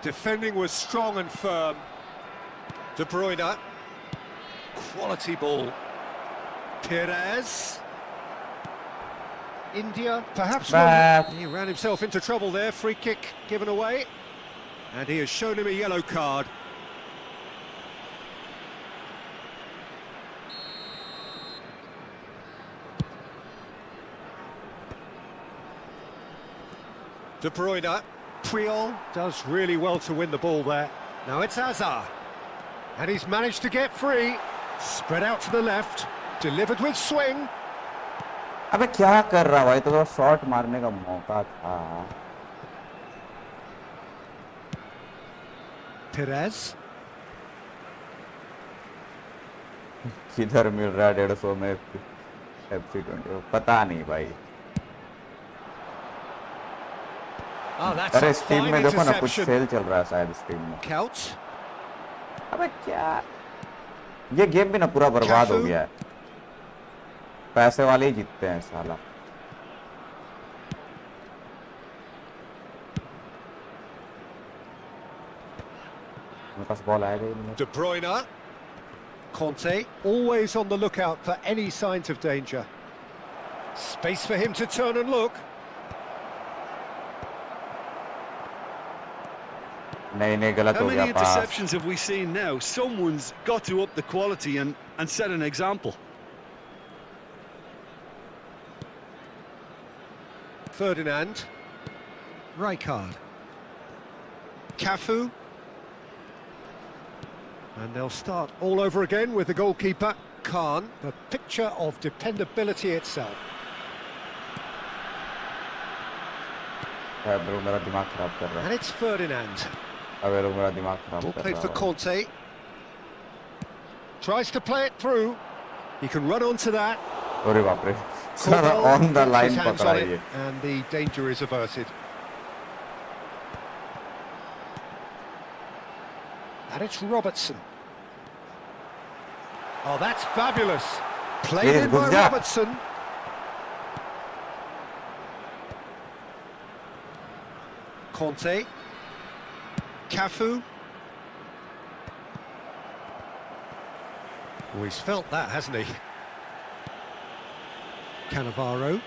[SPEAKER 2] Defending was strong and firm. De Bruyne. Quality ball. Perez. India, perhaps
[SPEAKER 1] Back.
[SPEAKER 2] one. He ran himself into trouble there. Free kick given away. And he has shown him a yellow card. De Bruyne. Puyol does really well to win the ball there. Now it's Hazard. And he's managed to get free. Spread out to the left. Delivered with swing.
[SPEAKER 1] अबे क्या कर रहा भाई, तो shot मारने का मौका था।
[SPEAKER 2] Perez.
[SPEAKER 1] किधर मिल रहा है 150 में FC20, पता नहीं भाई।
[SPEAKER 2] Oh, that's
[SPEAKER 1] अरे
[SPEAKER 2] a
[SPEAKER 1] इस टीम
[SPEAKER 2] fine
[SPEAKER 1] में देखो ना कुछ
[SPEAKER 2] interception.
[SPEAKER 1] सेल चल रहा है शायद इस टीम में।
[SPEAKER 2] Couch.
[SPEAKER 1] अबे क्या, ये गेम भी ना पूरा बर्बाद हो
[SPEAKER 2] Cafu.
[SPEAKER 1] गया है। पैसे वाले ही जीतते हैं साला। मेरे पास बॉल आएगा ही नहीं।
[SPEAKER 2] De Bruyne. Conte, always on the lookout for any signs of danger. Space for him to turn and look.
[SPEAKER 1] नहीं नहीं, गलत
[SPEAKER 3] How
[SPEAKER 1] हो
[SPEAKER 3] many
[SPEAKER 1] गया पास।
[SPEAKER 3] interceptions have we seen now? Someone's got to up the quality and set an example.
[SPEAKER 2] Ferdinand. Rijkaard. Cafu. And they'll start all over again with the goalkeeper, Khan, the picture of dependability itself.
[SPEAKER 1] Bro मेरा दिमाग खराब कर रहा है।
[SPEAKER 2] And it's Ferdinand.
[SPEAKER 1] अबे लोग मेरा दिमाग खराब
[SPEAKER 2] Ball
[SPEAKER 1] कर
[SPEAKER 2] played
[SPEAKER 1] रहा
[SPEAKER 2] for
[SPEAKER 1] है।
[SPEAKER 2] Conte. Tries to play it through. He can run onto that.
[SPEAKER 1] अरे बाप रे, सारा on the
[SPEAKER 2] Gets his
[SPEAKER 1] line
[SPEAKER 2] hands
[SPEAKER 1] पकड़ा
[SPEAKER 2] on
[SPEAKER 1] ये।
[SPEAKER 2] it, and the danger is averted. And it's Robertson. Oh, that's fabulous. Played
[SPEAKER 1] Yes,
[SPEAKER 2] in by
[SPEAKER 1] good job.
[SPEAKER 2] Robertson. Conte. Cafu. Oh, he's felt that, hasn't he? Cannavaro.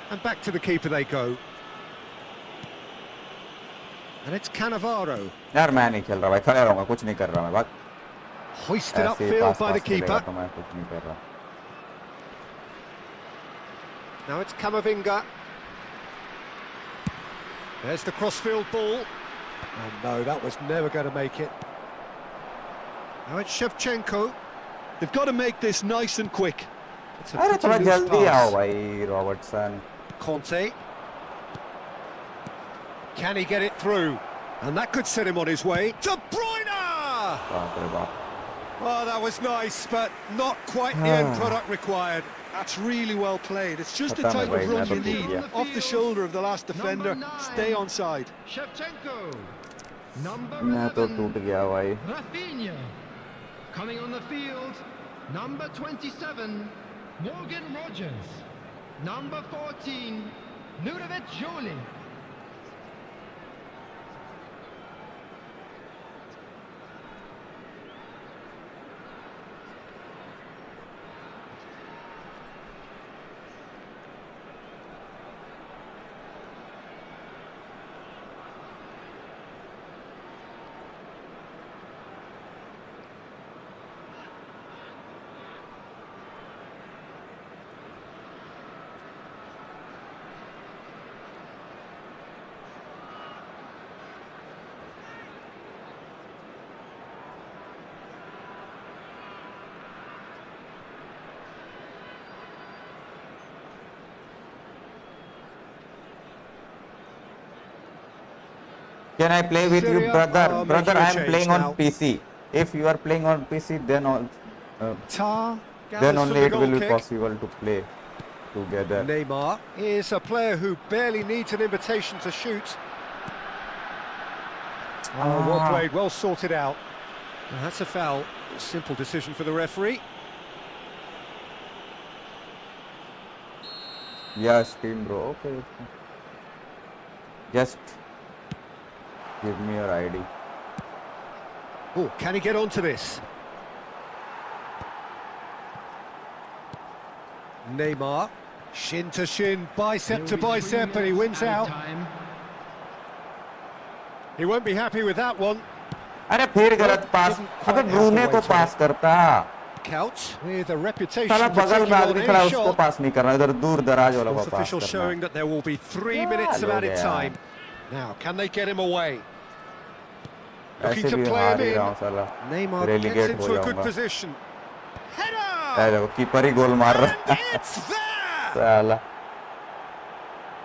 [SPEAKER 2] And back to the keeper they go. And it's Cannavaro.
[SPEAKER 1] यार मैं नहीं खेल रहा भाई, खड़े रहूंगा, कुछ नहीं कर रहा मैं। बात
[SPEAKER 2] Hoisted
[SPEAKER 1] ऐसे
[SPEAKER 2] upfield
[SPEAKER 1] पास
[SPEAKER 2] by the
[SPEAKER 1] पास खेलेगा
[SPEAKER 2] keeper.
[SPEAKER 1] तो मैं कुछ नहीं कर रहा।
[SPEAKER 2] Now it's Camavinga. There's the crossfield ball. And no, that was never going to make it. Now it's Shevchenko.
[SPEAKER 3] They've got to make this nice and quick.
[SPEAKER 2] It's a
[SPEAKER 1] अरे
[SPEAKER 2] pretty
[SPEAKER 1] थोड़ा
[SPEAKER 2] loose
[SPEAKER 1] जल्दी आओ
[SPEAKER 2] pass.
[SPEAKER 1] भाई Robertson.
[SPEAKER 2] Conte. Can he get it through? And that could set him on his way. De Bruyne!
[SPEAKER 1] बाप रे बाप।
[SPEAKER 2] Oh, that was nice, but not quite the end product required.
[SPEAKER 3] That's really well played. It's just the
[SPEAKER 1] पता नहीं
[SPEAKER 3] type
[SPEAKER 1] भाई,
[SPEAKER 3] of
[SPEAKER 1] मैं
[SPEAKER 3] run
[SPEAKER 1] तो
[SPEAKER 3] you
[SPEAKER 1] टूट
[SPEAKER 3] need.
[SPEAKER 1] गया।
[SPEAKER 3] Off the shoulder of the last defender, stay on side.
[SPEAKER 5] Shevchenko. Number
[SPEAKER 1] मैं तो
[SPEAKER 5] 11.
[SPEAKER 1] टूट गया भाई।
[SPEAKER 5] Rafinha. Coming on the field. Number 27, Morgan Rogers. Number 14, Ludovic Jolie.
[SPEAKER 1] Can I play with you,
[SPEAKER 2] Syria
[SPEAKER 1] brother?
[SPEAKER 2] are
[SPEAKER 1] Brother,
[SPEAKER 2] making a
[SPEAKER 1] I am
[SPEAKER 2] change
[SPEAKER 1] playing
[SPEAKER 2] now.
[SPEAKER 1] on PC. If you are playing on PC, then
[SPEAKER 2] Tar
[SPEAKER 1] then
[SPEAKER 2] gathers for
[SPEAKER 1] only
[SPEAKER 2] the
[SPEAKER 1] it will
[SPEAKER 2] goal
[SPEAKER 1] be
[SPEAKER 2] kick.
[SPEAKER 1] possible to play together.
[SPEAKER 2] Neymar is a player who barely needs an invitation to shoot. Oh, well played, well sorted out. And that's a foul. A simple decision for the referee.
[SPEAKER 1] Yeah, Steam bro. Okay. Just give me your ID.
[SPEAKER 2] Oh, can he get onto this? Neymar, shin to shin, bicep to bicep, and he wins out. He won't be happy with that one.
[SPEAKER 1] अरे फिर गलत पास.
[SPEAKER 2] didn't
[SPEAKER 1] अबे
[SPEAKER 2] quite have the
[SPEAKER 1] ब्रूने को
[SPEAKER 2] weight on
[SPEAKER 1] pass
[SPEAKER 2] it.
[SPEAKER 1] करता.
[SPEAKER 2] Couch with a reputation
[SPEAKER 1] साला
[SPEAKER 2] for
[SPEAKER 1] बगल
[SPEAKER 2] taking
[SPEAKER 1] में
[SPEAKER 2] on
[SPEAKER 1] आदमी
[SPEAKER 2] any
[SPEAKER 1] खड़ा है, उसको
[SPEAKER 2] shot.
[SPEAKER 1] पास नहीं करना, इधर दूर दराज वाला को
[SPEAKER 2] Fourth
[SPEAKER 1] पास
[SPEAKER 2] official
[SPEAKER 1] करना.
[SPEAKER 2] showing that there will be 3
[SPEAKER 1] क्या
[SPEAKER 2] minutes of
[SPEAKER 1] लोग
[SPEAKER 2] added
[SPEAKER 1] हैं यार?
[SPEAKER 2] time. Now, can they get him away? Looking
[SPEAKER 1] ऐसे
[SPEAKER 2] to
[SPEAKER 1] भी
[SPEAKER 2] play
[SPEAKER 1] हार
[SPEAKER 2] him
[SPEAKER 1] ही रहा
[SPEAKER 2] in.
[SPEAKER 1] हूँ साला.
[SPEAKER 2] Neymar gets
[SPEAKER 1] Relegate हो
[SPEAKER 2] into a good
[SPEAKER 1] जाऊंगा.
[SPEAKER 2] position.
[SPEAKER 1] ऐ
[SPEAKER 2] Header!
[SPEAKER 1] देखो कीपर ही गोल मार रहा
[SPEAKER 2] And
[SPEAKER 1] है.
[SPEAKER 2] it's there!
[SPEAKER 1] साला.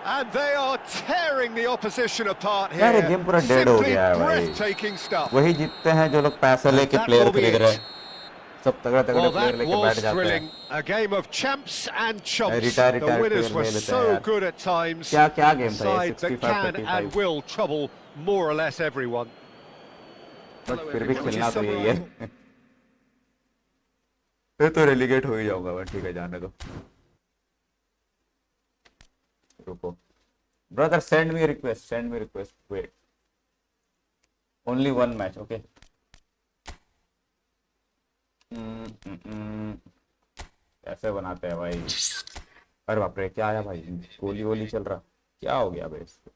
[SPEAKER 2] And they are tearing the opposition apart
[SPEAKER 1] यार ये
[SPEAKER 2] here.
[SPEAKER 1] गेम पूरा डेड हो
[SPEAKER 2] Simply
[SPEAKER 1] गया है भाई.
[SPEAKER 2] breathtaking stuff.
[SPEAKER 1] वही जीतते हैं जो लोग पैसे
[SPEAKER 2] And
[SPEAKER 1] लेके
[SPEAKER 2] that
[SPEAKER 1] प्लेयर
[SPEAKER 2] will be
[SPEAKER 1] खरीद
[SPEAKER 2] it.
[SPEAKER 1] रहे हैं. सब तगड़े तगड़े
[SPEAKER 2] Well,
[SPEAKER 1] प्लेयर
[SPEAKER 2] that
[SPEAKER 1] लेके
[SPEAKER 2] was
[SPEAKER 1] बैठ जाते
[SPEAKER 2] thrilling.
[SPEAKER 1] हैं.
[SPEAKER 2] A game of champs and chumps.
[SPEAKER 1] Retire
[SPEAKER 2] The winners
[SPEAKER 1] player
[SPEAKER 2] were
[SPEAKER 1] ले लेते हैं
[SPEAKER 2] so
[SPEAKER 1] यार.
[SPEAKER 2] good at times.
[SPEAKER 1] क्या क्या गेम था ये?
[SPEAKER 2] Side that
[SPEAKER 1] 65
[SPEAKER 2] can
[SPEAKER 1] 35.
[SPEAKER 2] and will trouble more or less everyone.
[SPEAKER 1] But फिर भी
[SPEAKER 2] everyone.
[SPEAKER 1] खेलना तो यही है. फिर तो रेलीगेट हो ही जाऊंगा मैं. ठीक है, जाने दो. रुको. Brother, send me a request. Send me a request. Wait. Only one match, okay? कैसे बनाते हैं भाई? अरे बाप रे, क्या आया भाई? गोली वोली चल रहा. क्या हो गया भाई इसको?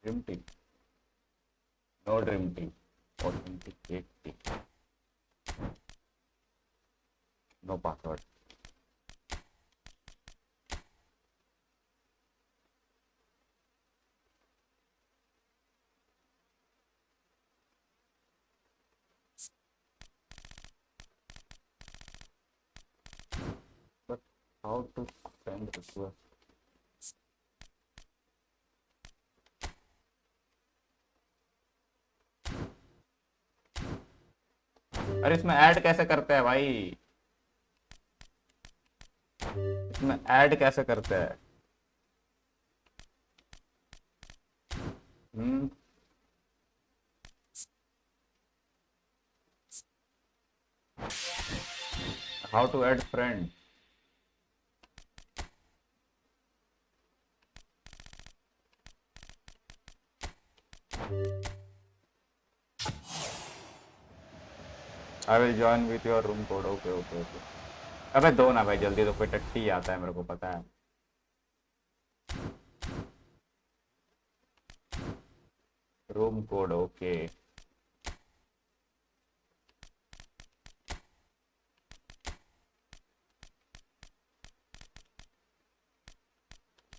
[SPEAKER 1] Dream team. No dream team. Authenticate team. No password. But how to send request? अरे इसमें ऐड कैसे करते हैं भाई? इसमें ऐड कैसे करते हैं? How to add friend? I will join with your room code. Okay, okay, okay. अबे दो ना भाई जल्दी, तो कोई टट्टी आता है, मेरे को पता है. Room code okay.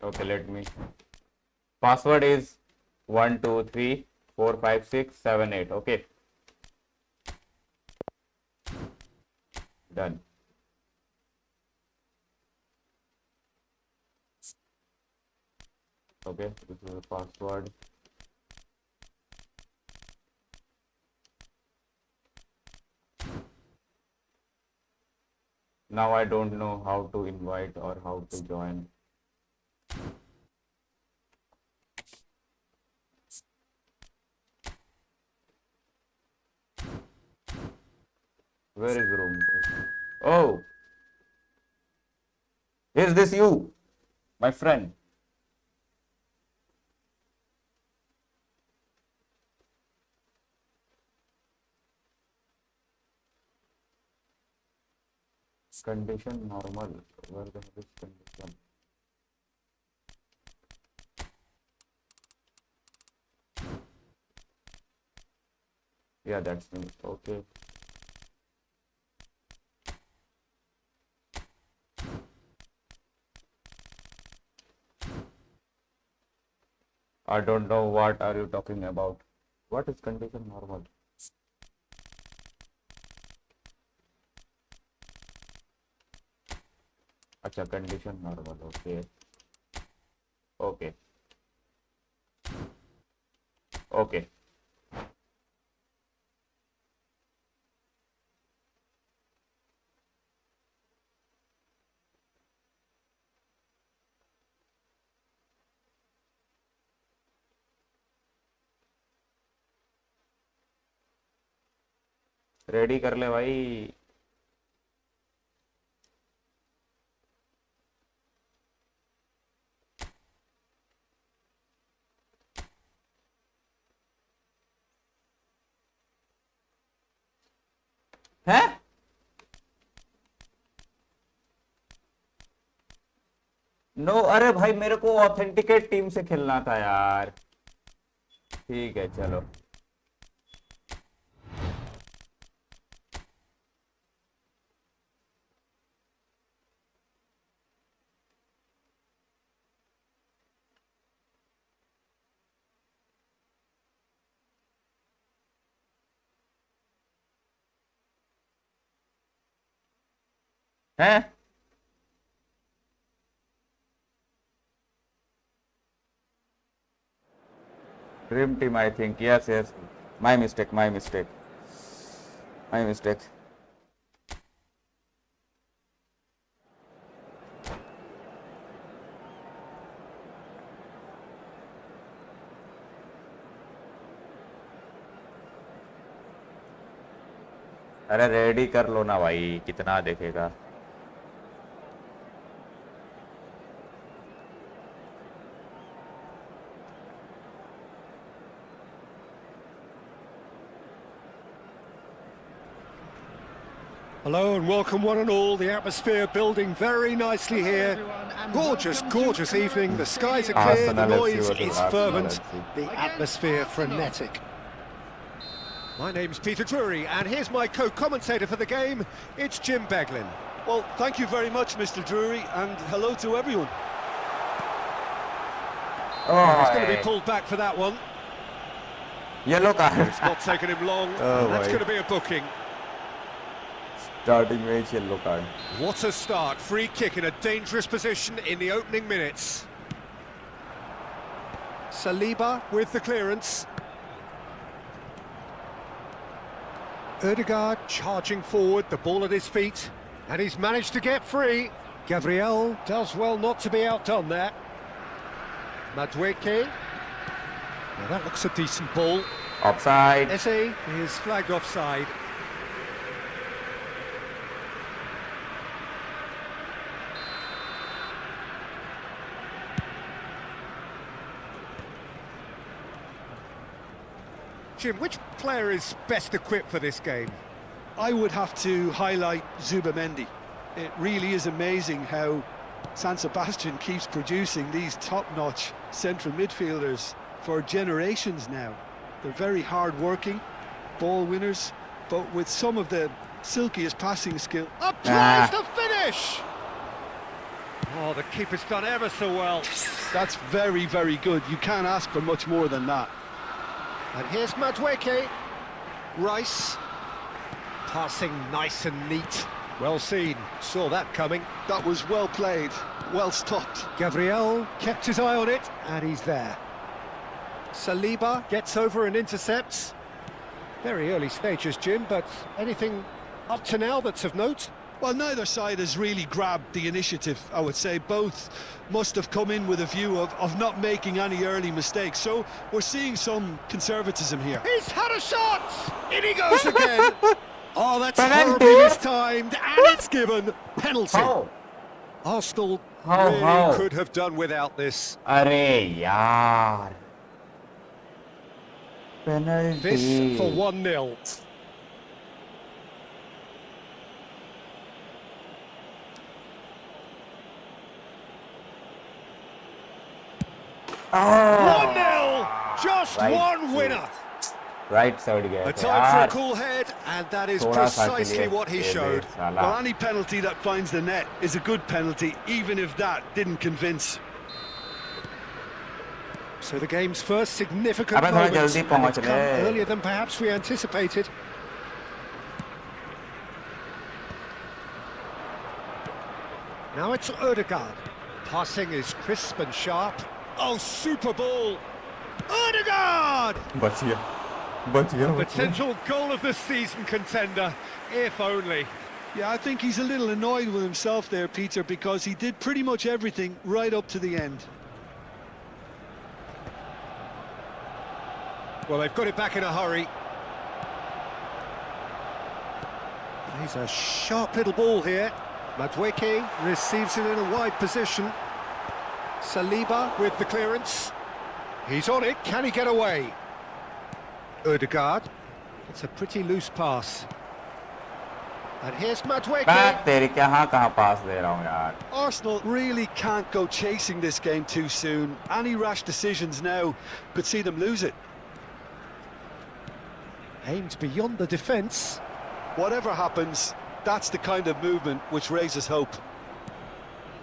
[SPEAKER 1] Okay, let me. Password is 1 2 3 4 5 6 7 8. Okay. Done. Okay, this is the password. Now I don't know how to invite or how to join. Where is room? Oh, is this you, my friend? Condition normal. Where the hell is condition? Yeah, that's me. Okay. I don't know what are you talking about. What is condition normal? Acha, condition normal. Okay. Okay. Okay. Ready कर ले भाई. हैं? No, अरे भाई मेरे को authenticate team से खेलना था यार. ठीक है चलो. हैं? Dream team, I think. Yes, yes. My mistake. My mistake. My mistake. अरे रेडी कर लो ना भाई, कितना देखेगा.
[SPEAKER 2] Hello and welcome one and all. The atmosphere building very nicely here. Gorgeous, gorgeous evening. The skies are clear, the noise is fervent, the atmosphere frenetic. My name's Peter Drury and here's my co-commentator for the game. It's Jim Beglin.
[SPEAKER 3] Well, thank you very much, Mr. Drury, and hello to everyone.
[SPEAKER 2] Oh, he's going to be pulled back for that one.
[SPEAKER 1] Yellow card.
[SPEAKER 2] It's not taken him long. That's going to be a booking.
[SPEAKER 1] Starting match, yellow card.
[SPEAKER 2] What a start. Free kick in a dangerous position in the opening minutes. Saliba with the clearance. Ødegaard charging forward, the ball at his feet. And he's managed to get free. Gabriel does well not to be outdone there. Madueke. Now that looks a decent ball.
[SPEAKER 1] Offside.
[SPEAKER 2] Eze is flagged offside. Jim, which player is best equipped for this game?
[SPEAKER 3] I would have to highlight Zubamendi. It really is amazing how San Sebastian keeps producing these top-notch central midfielders for generations now. They're very hard-working, ball winners, but with some of the silkiest passing skill.
[SPEAKER 2] Applies the finish! Oh, the keeper's done ever so well.
[SPEAKER 3] That's very, very good. You can't ask for much more than that.
[SPEAKER 2] And here's Madueke. Rice. Passing nice and neat. Well seen. Saw that coming.
[SPEAKER 3] That was well played, well stopped.
[SPEAKER 2] Gabriel kept his eye on it, and he's there. Saliba gets over and intercepts. Very early stages, Jim, but anything up to now that's of note?
[SPEAKER 3] Well, neither side has really grabbed the initiative, I would say. Both must have come in with a view of not making any early mistakes. So we're seeing some conservatism here.
[SPEAKER 2] He's had a shot! In he goes again! Oh, that's
[SPEAKER 1] Penalty.
[SPEAKER 2] horribly mistimed, and it's given. Penalty.
[SPEAKER 1] How?
[SPEAKER 2] Arsenal
[SPEAKER 1] How?
[SPEAKER 2] really could have done without this.
[SPEAKER 1] अरे यार. Penalty.
[SPEAKER 2] This for 1-0.
[SPEAKER 1] Oh.
[SPEAKER 2] 1-0! Just
[SPEAKER 1] Right
[SPEAKER 2] one
[SPEAKER 1] foot.
[SPEAKER 2] winner.
[SPEAKER 1] Right side गए
[SPEAKER 2] A
[SPEAKER 1] थे
[SPEAKER 2] time for a
[SPEAKER 1] यार.
[SPEAKER 2] cool head, and that is
[SPEAKER 1] थोड़ा सा के
[SPEAKER 2] precisely
[SPEAKER 1] लिए
[SPEAKER 2] what he
[SPEAKER 1] ये
[SPEAKER 2] showed.
[SPEAKER 1] देख साला.
[SPEAKER 3] Well, any penalty that finds the net is a good penalty, even if that didn't convince.
[SPEAKER 2] So the game's first significant
[SPEAKER 1] अबे थोड़ा
[SPEAKER 2] moment,
[SPEAKER 1] जल्दी
[SPEAKER 2] and
[SPEAKER 1] पहुंच
[SPEAKER 2] it's come
[SPEAKER 1] ले.
[SPEAKER 2] earlier than perhaps we anticipated. Now it's Ødegaard. Passing is crisp and sharp. Oh, super ball! Ødegaard!
[SPEAKER 1] बच गया. बच गया.
[SPEAKER 2] Potential goal of the season contender, if only.
[SPEAKER 3] Yeah, I think he's a little annoyed with himself there, Peter, because he did pretty much everything right up to the end.
[SPEAKER 2] Well, they've got it back in a hurry. He's a sharp little ball here. Madueke receives it in a wide position. Saliba with the clearance. He's on it, can he get away? Ødegaard. It's a pretty loose pass. And here's Madueke.
[SPEAKER 1] मैं तेरी कहाँ पास दे रहा हूँ यार.
[SPEAKER 3] Arsenal really can't go chasing this game too soon. Any rash decisions now could see them lose it.
[SPEAKER 2] Aimed beyond the defence.
[SPEAKER 3] Whatever happens, that's the kind of movement which raises hope.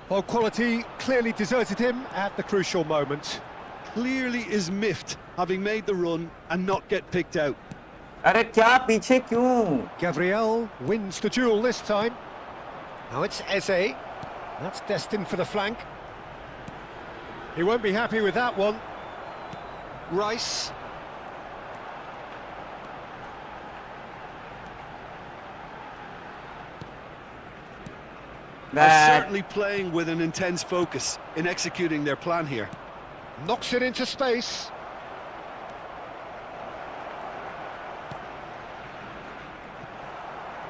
[SPEAKER 2] Well, quality clearly deserted him at the crucial moment.
[SPEAKER 3] Clearly is miffed, having made the run and not get picked out.
[SPEAKER 1] अरे क्या पीछे क्यों?
[SPEAKER 2] Gabriel wins the duel this time. Now it's Eze. That's destined for the flank. He won't be happy with that one. Rice.
[SPEAKER 3] Are certainly playing with an intense focus in executing their plan here.
[SPEAKER 2] Knocks it into space.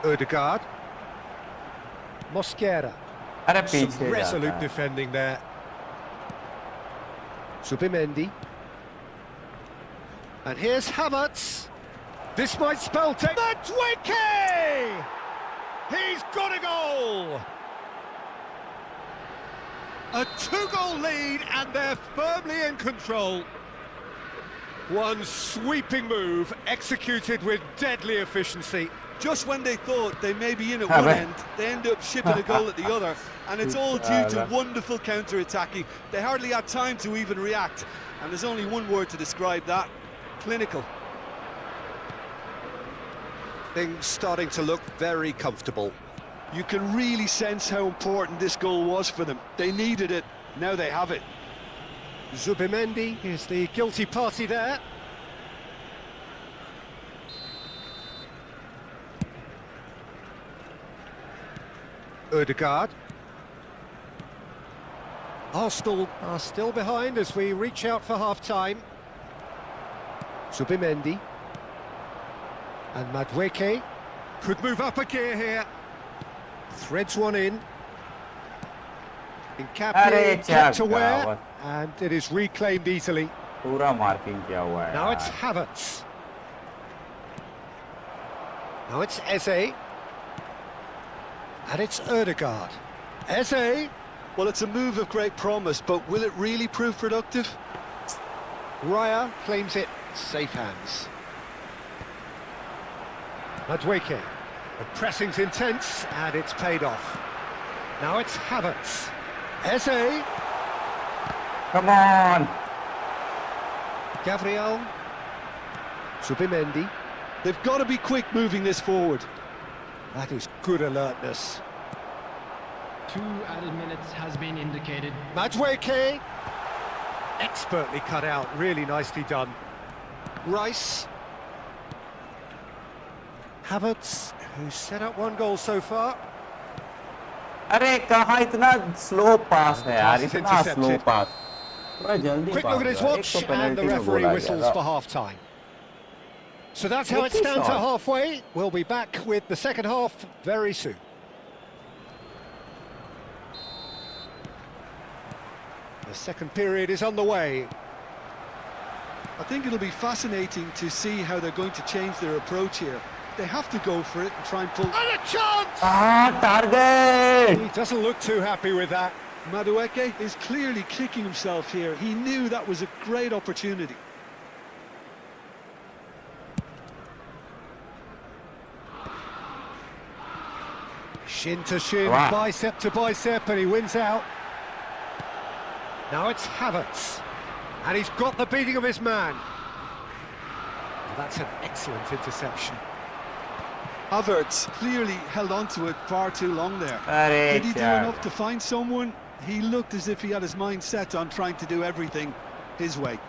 [SPEAKER 2] Ødegaard. Mosquera.
[SPEAKER 1] अरे
[SPEAKER 2] Some
[SPEAKER 1] पीछे
[SPEAKER 2] resolute
[SPEAKER 1] जाता है.
[SPEAKER 2] defending there. Zubimendi. And here's Havertz. This might spell Madueke! He's got a goal! A two-goal lead, and they're firmly in control. One sweeping move, executed with deadly efficiency.
[SPEAKER 3] Just when they thought they may be in at one end, they end up shipping a goal at the other, and it's all due to wonderful counter-attacking. They hardly had time to even react, and there's only one word to describe that: clinical.
[SPEAKER 2] Things starting to look very comfortable.
[SPEAKER 3] You can really sense how important this goal was for them. They needed it, now they have it.
[SPEAKER 2] Zubimendi is the guilty party there. Ødegaard. Arsenal are still behind as we reach out for half-time. Zubimendi. And Madueke could move up a gear here. Threads one in. Nkapie kept aware, and it is reclaimed easily.
[SPEAKER 1] पूरा marking किया हुआ है.
[SPEAKER 2] Now it's Havertz. Now it's Eze. And it's Ødegaard. Eze.
[SPEAKER 3] Well, it's a move of great promise, but will it really prove productive?
[SPEAKER 2] Raya claims it. Safe hands. Madueke. The pressing's intense, and it's paid off. Now it's Havertz. Eze.
[SPEAKER 1] Come on.
[SPEAKER 2] Gabriel. Zubimendi.
[SPEAKER 3] They've got to be quick moving this forward.
[SPEAKER 2] That is good alertness.
[SPEAKER 5] 2 added minutes has been indicated.
[SPEAKER 2] Madueke. Expertly cut out, really nicely done. Rice. Havertz, who's set up one goal so far.
[SPEAKER 1] अरे कहाँ इतना slow पास है यार,
[SPEAKER 2] Pass is
[SPEAKER 1] इतना slow
[SPEAKER 2] intercepted.
[SPEAKER 1] पास, थोड़ा जल्दी
[SPEAKER 2] Quick
[SPEAKER 1] pass
[SPEAKER 2] look at his
[SPEAKER 1] हुआ, एक
[SPEAKER 2] watch,
[SPEAKER 1] तो
[SPEAKER 2] and the
[SPEAKER 1] पेनल्टी में
[SPEAKER 2] referee
[SPEAKER 1] गोल आ
[SPEAKER 2] whistles
[SPEAKER 1] गया
[SPEAKER 2] for
[SPEAKER 1] था।
[SPEAKER 2] half-time. So that's how it
[SPEAKER 1] Tricky
[SPEAKER 2] stands at
[SPEAKER 1] shot.
[SPEAKER 2] halfway. We'll be back with the second half very soon. The second period is underway.
[SPEAKER 3] I think it'll be fascinating to see how they're going to change their approach here. They have to go for it and try and pull.
[SPEAKER 2] And a chance!
[SPEAKER 1] Target.
[SPEAKER 2] He doesn't look too happy with that.
[SPEAKER 3] Madueke is clearly kicking himself here. He knew that was a great opportunity.
[SPEAKER 2] Shin to shin,
[SPEAKER 1] Wow.
[SPEAKER 2] bicep to bicep, and he wins out. Now it's Havertz. And he's got the beating of his man. That's an excellent interception.
[SPEAKER 3] Havertz clearly held on to it far too long there.
[SPEAKER 1] अरे
[SPEAKER 3] Did he do
[SPEAKER 1] क्या
[SPEAKER 3] enough to find someone? He looked as if he had his mind set on trying to do everything his way.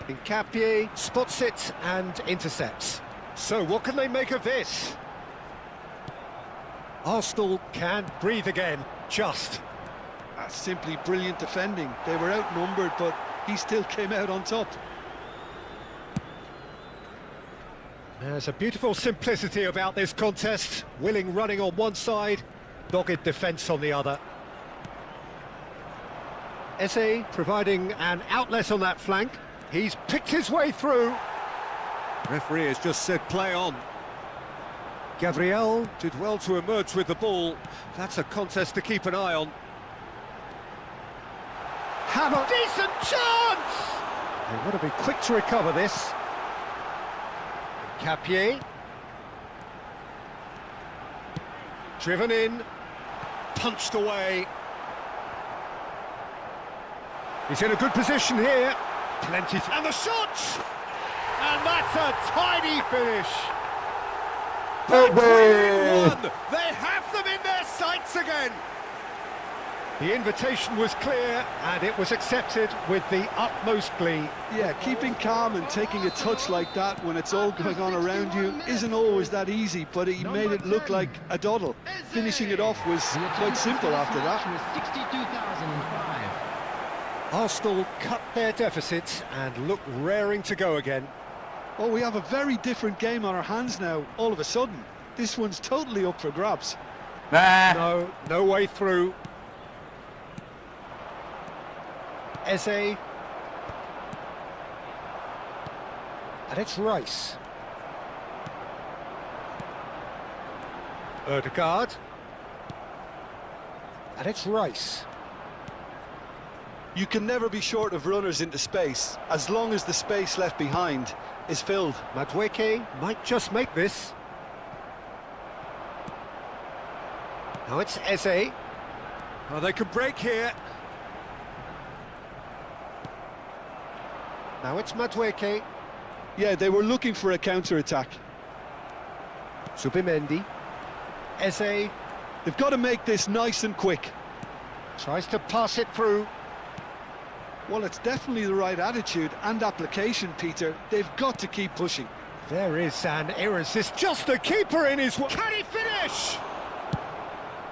[SPEAKER 2] Nkapie spots it and intercepts. So what can they make of this? Arsenal can breathe again, just.
[SPEAKER 3] That's simply brilliant defending. They were outnumbered, but he still came out on top.
[SPEAKER 2] There's a beautiful simplicity about this contest. Willing running on one side, dogged defence on the other. Eze providing an outlet on that flank. He's picked his way through. Referee has just said play on. Gabriel did well to emerge with the ball. That's a contest to keep an eye on. Have a decent chance! They want to be quick to recover this. Capier. Driven in. Punched away. He's in a good position here. Plenty. And the shot! And that's a tidy finish. Back within one. They have them in their sights again. The invitation was clear and it was accepted with the utmost glee.
[SPEAKER 3] Yeah, keeping calm and taking a touch like that when it's all going on around you isn't always that easy, but he made it look like a doddle. Finishing it off was quite simple after that.
[SPEAKER 5] 62,005.
[SPEAKER 2] Arsenal cut their deficit and look raring to go again.
[SPEAKER 3] Oh, we have a very different game on our hands now, all of a sudden. This one's totally up for grabs.
[SPEAKER 2] No way through. Eze. And it's Rice. Erdegaard. And it's Rice.
[SPEAKER 3] You can never be short of runners into space, as long as the space left behind is filled.
[SPEAKER 2] Madueke might just make this. Now it's Eze. Oh, they could break here. Now it's Madueke.
[SPEAKER 3] Yeah, they were looking for a counter-attack.
[SPEAKER 2] Subimendi. Eze
[SPEAKER 3] They've got to make this nice and quick.
[SPEAKER 2] tries to pass it through.
[SPEAKER 3] Well, it's definitely the right attitude and application, Peter. They've got to keep pushing.
[SPEAKER 2] There is an irresistible. Just the keeper in his way. Can he finish?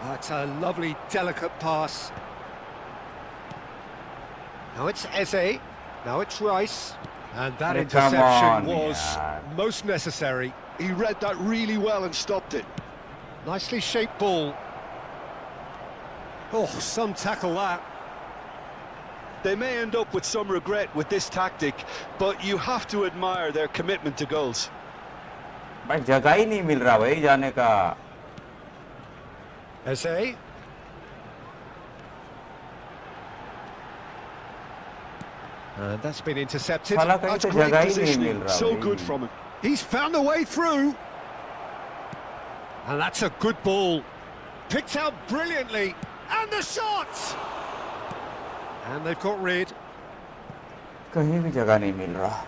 [SPEAKER 2] That's a lovely, delicate pass. Now it's Eze. Now it's Rice. And that
[SPEAKER 1] Come
[SPEAKER 2] interception
[SPEAKER 1] on,
[SPEAKER 2] was
[SPEAKER 1] yaar.
[SPEAKER 2] most necessary.
[SPEAKER 3] He read that really well and stopped it.
[SPEAKER 2] Nicely shaped ball. Oh, some tackle that.
[SPEAKER 3] They may end up with some regret with this tactic, but you have to admire their commitment to goals.
[SPEAKER 1] भाई जगह ही नहीं मिल रहा भाई जाने का।
[SPEAKER 2] Eze. And that's been intercepted.
[SPEAKER 1] साला कहीं
[SPEAKER 3] That's
[SPEAKER 1] से
[SPEAKER 3] great
[SPEAKER 1] जगह ही नहीं मिल
[SPEAKER 3] positioning.
[SPEAKER 1] रहा
[SPEAKER 3] So
[SPEAKER 1] भाई।
[SPEAKER 3] good from him.
[SPEAKER 2] He's found a way through. And that's a good ball. Picked out brilliantly. And the shot! And they've got rid.
[SPEAKER 1] कहीं भी जगह नहीं मिल रहा।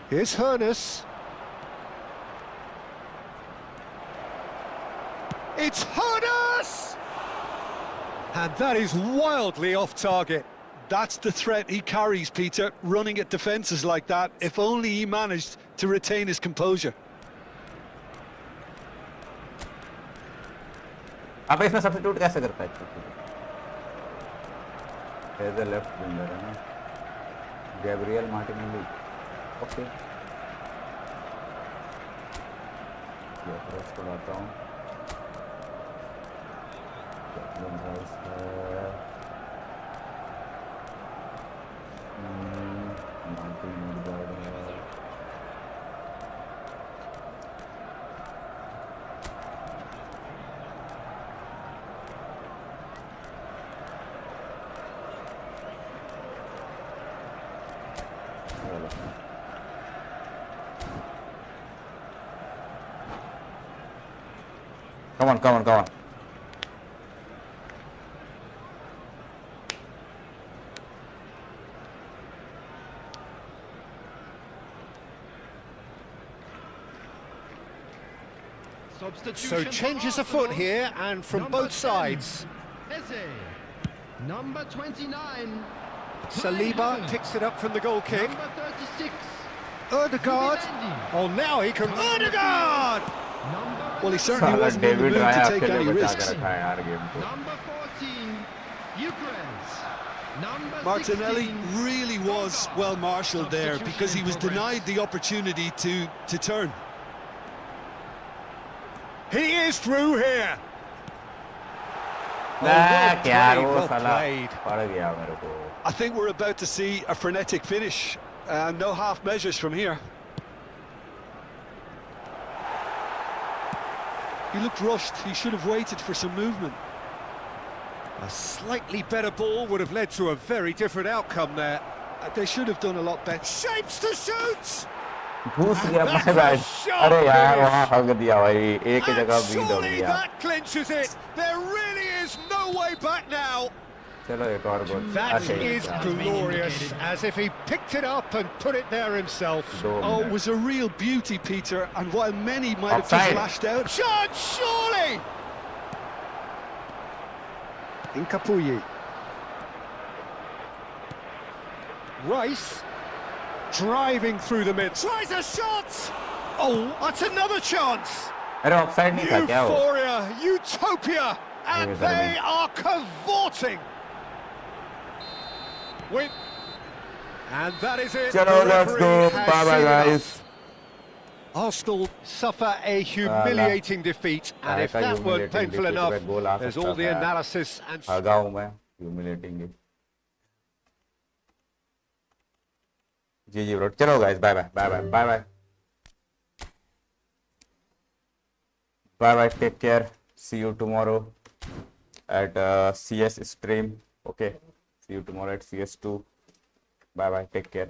[SPEAKER 2] Here's Hracless. It's Hracless! And that is wildly off target.
[SPEAKER 3] That's the threat he carries, Peter, running at defences like that. If only he managed to retain his composure.
[SPEAKER 1] अब इसमें substitute कैसे करता है? एज अ लेफ्ट विंगर है ना, Gabriel Martinelli. Okay, ये cross को लाता हूँ. Come on, come on, come on.
[SPEAKER 2] So changes afoot here, and from both sides.
[SPEAKER 5] Number 29.
[SPEAKER 2] Saliba picks it up from the goal kick.
[SPEAKER 5] Number 36.
[SPEAKER 2] Odegaard. Oh, now he can. Odegaard!
[SPEAKER 3] Well, he certainly wasn't in the mood to take any risks.
[SPEAKER 5] Number 14. Hracless. Number
[SPEAKER 3] Martinelli
[SPEAKER 5] 16.
[SPEAKER 3] really was well marshalled there because he was denied the opportunity to turn.
[SPEAKER 2] He is through here.
[SPEAKER 1] well
[SPEAKER 2] played.
[SPEAKER 3] I think we're about to see a frenetic finish. No half measures from here. He looked rushed. He should have waited for some movement.
[SPEAKER 2] A slightly better ball would have led to a very different outcome there.
[SPEAKER 3] They should have done a lot better.
[SPEAKER 2] Shapes to shoot!
[SPEAKER 1] घुस गया my bad. अरे यार वहाँ हग दिया भाई, एक ही जगह beat हो
[SPEAKER 2] Surely
[SPEAKER 1] गया.
[SPEAKER 2] that clinches it. There really is no way back now.
[SPEAKER 1] चलो एक और गोल.
[SPEAKER 2] That is glorious, as if he picked it up and put it there himself.
[SPEAKER 3] Oh, it was a real beauty, Peter, and while many might have
[SPEAKER 1] Offside.
[SPEAKER 3] just lashed out...
[SPEAKER 2] Chance, surely!
[SPEAKER 3] Incapuyi.
[SPEAKER 2] Rice, driving through the mid, tries a shot! Oh, that's another chance!
[SPEAKER 1] अरे offside नहीं था क्या वो?
[SPEAKER 2] Euphoria, utopia, and they are cavorting! Win. And that is it.
[SPEAKER 1] चलो let's go. Bye bye guys.
[SPEAKER 2] Arsenal suffer a humiliating defeat, and if that weren't painful enough, there's all the analysis and...
[SPEAKER 1] हगा हूँ मैं, humiliating it. Ji bro. चलो guys, bye bye, bye bye, bye bye. Bye bye, take care. See you tomorrow at CS stream. Okay. See you tomorrow at CS2. Bye bye, take care.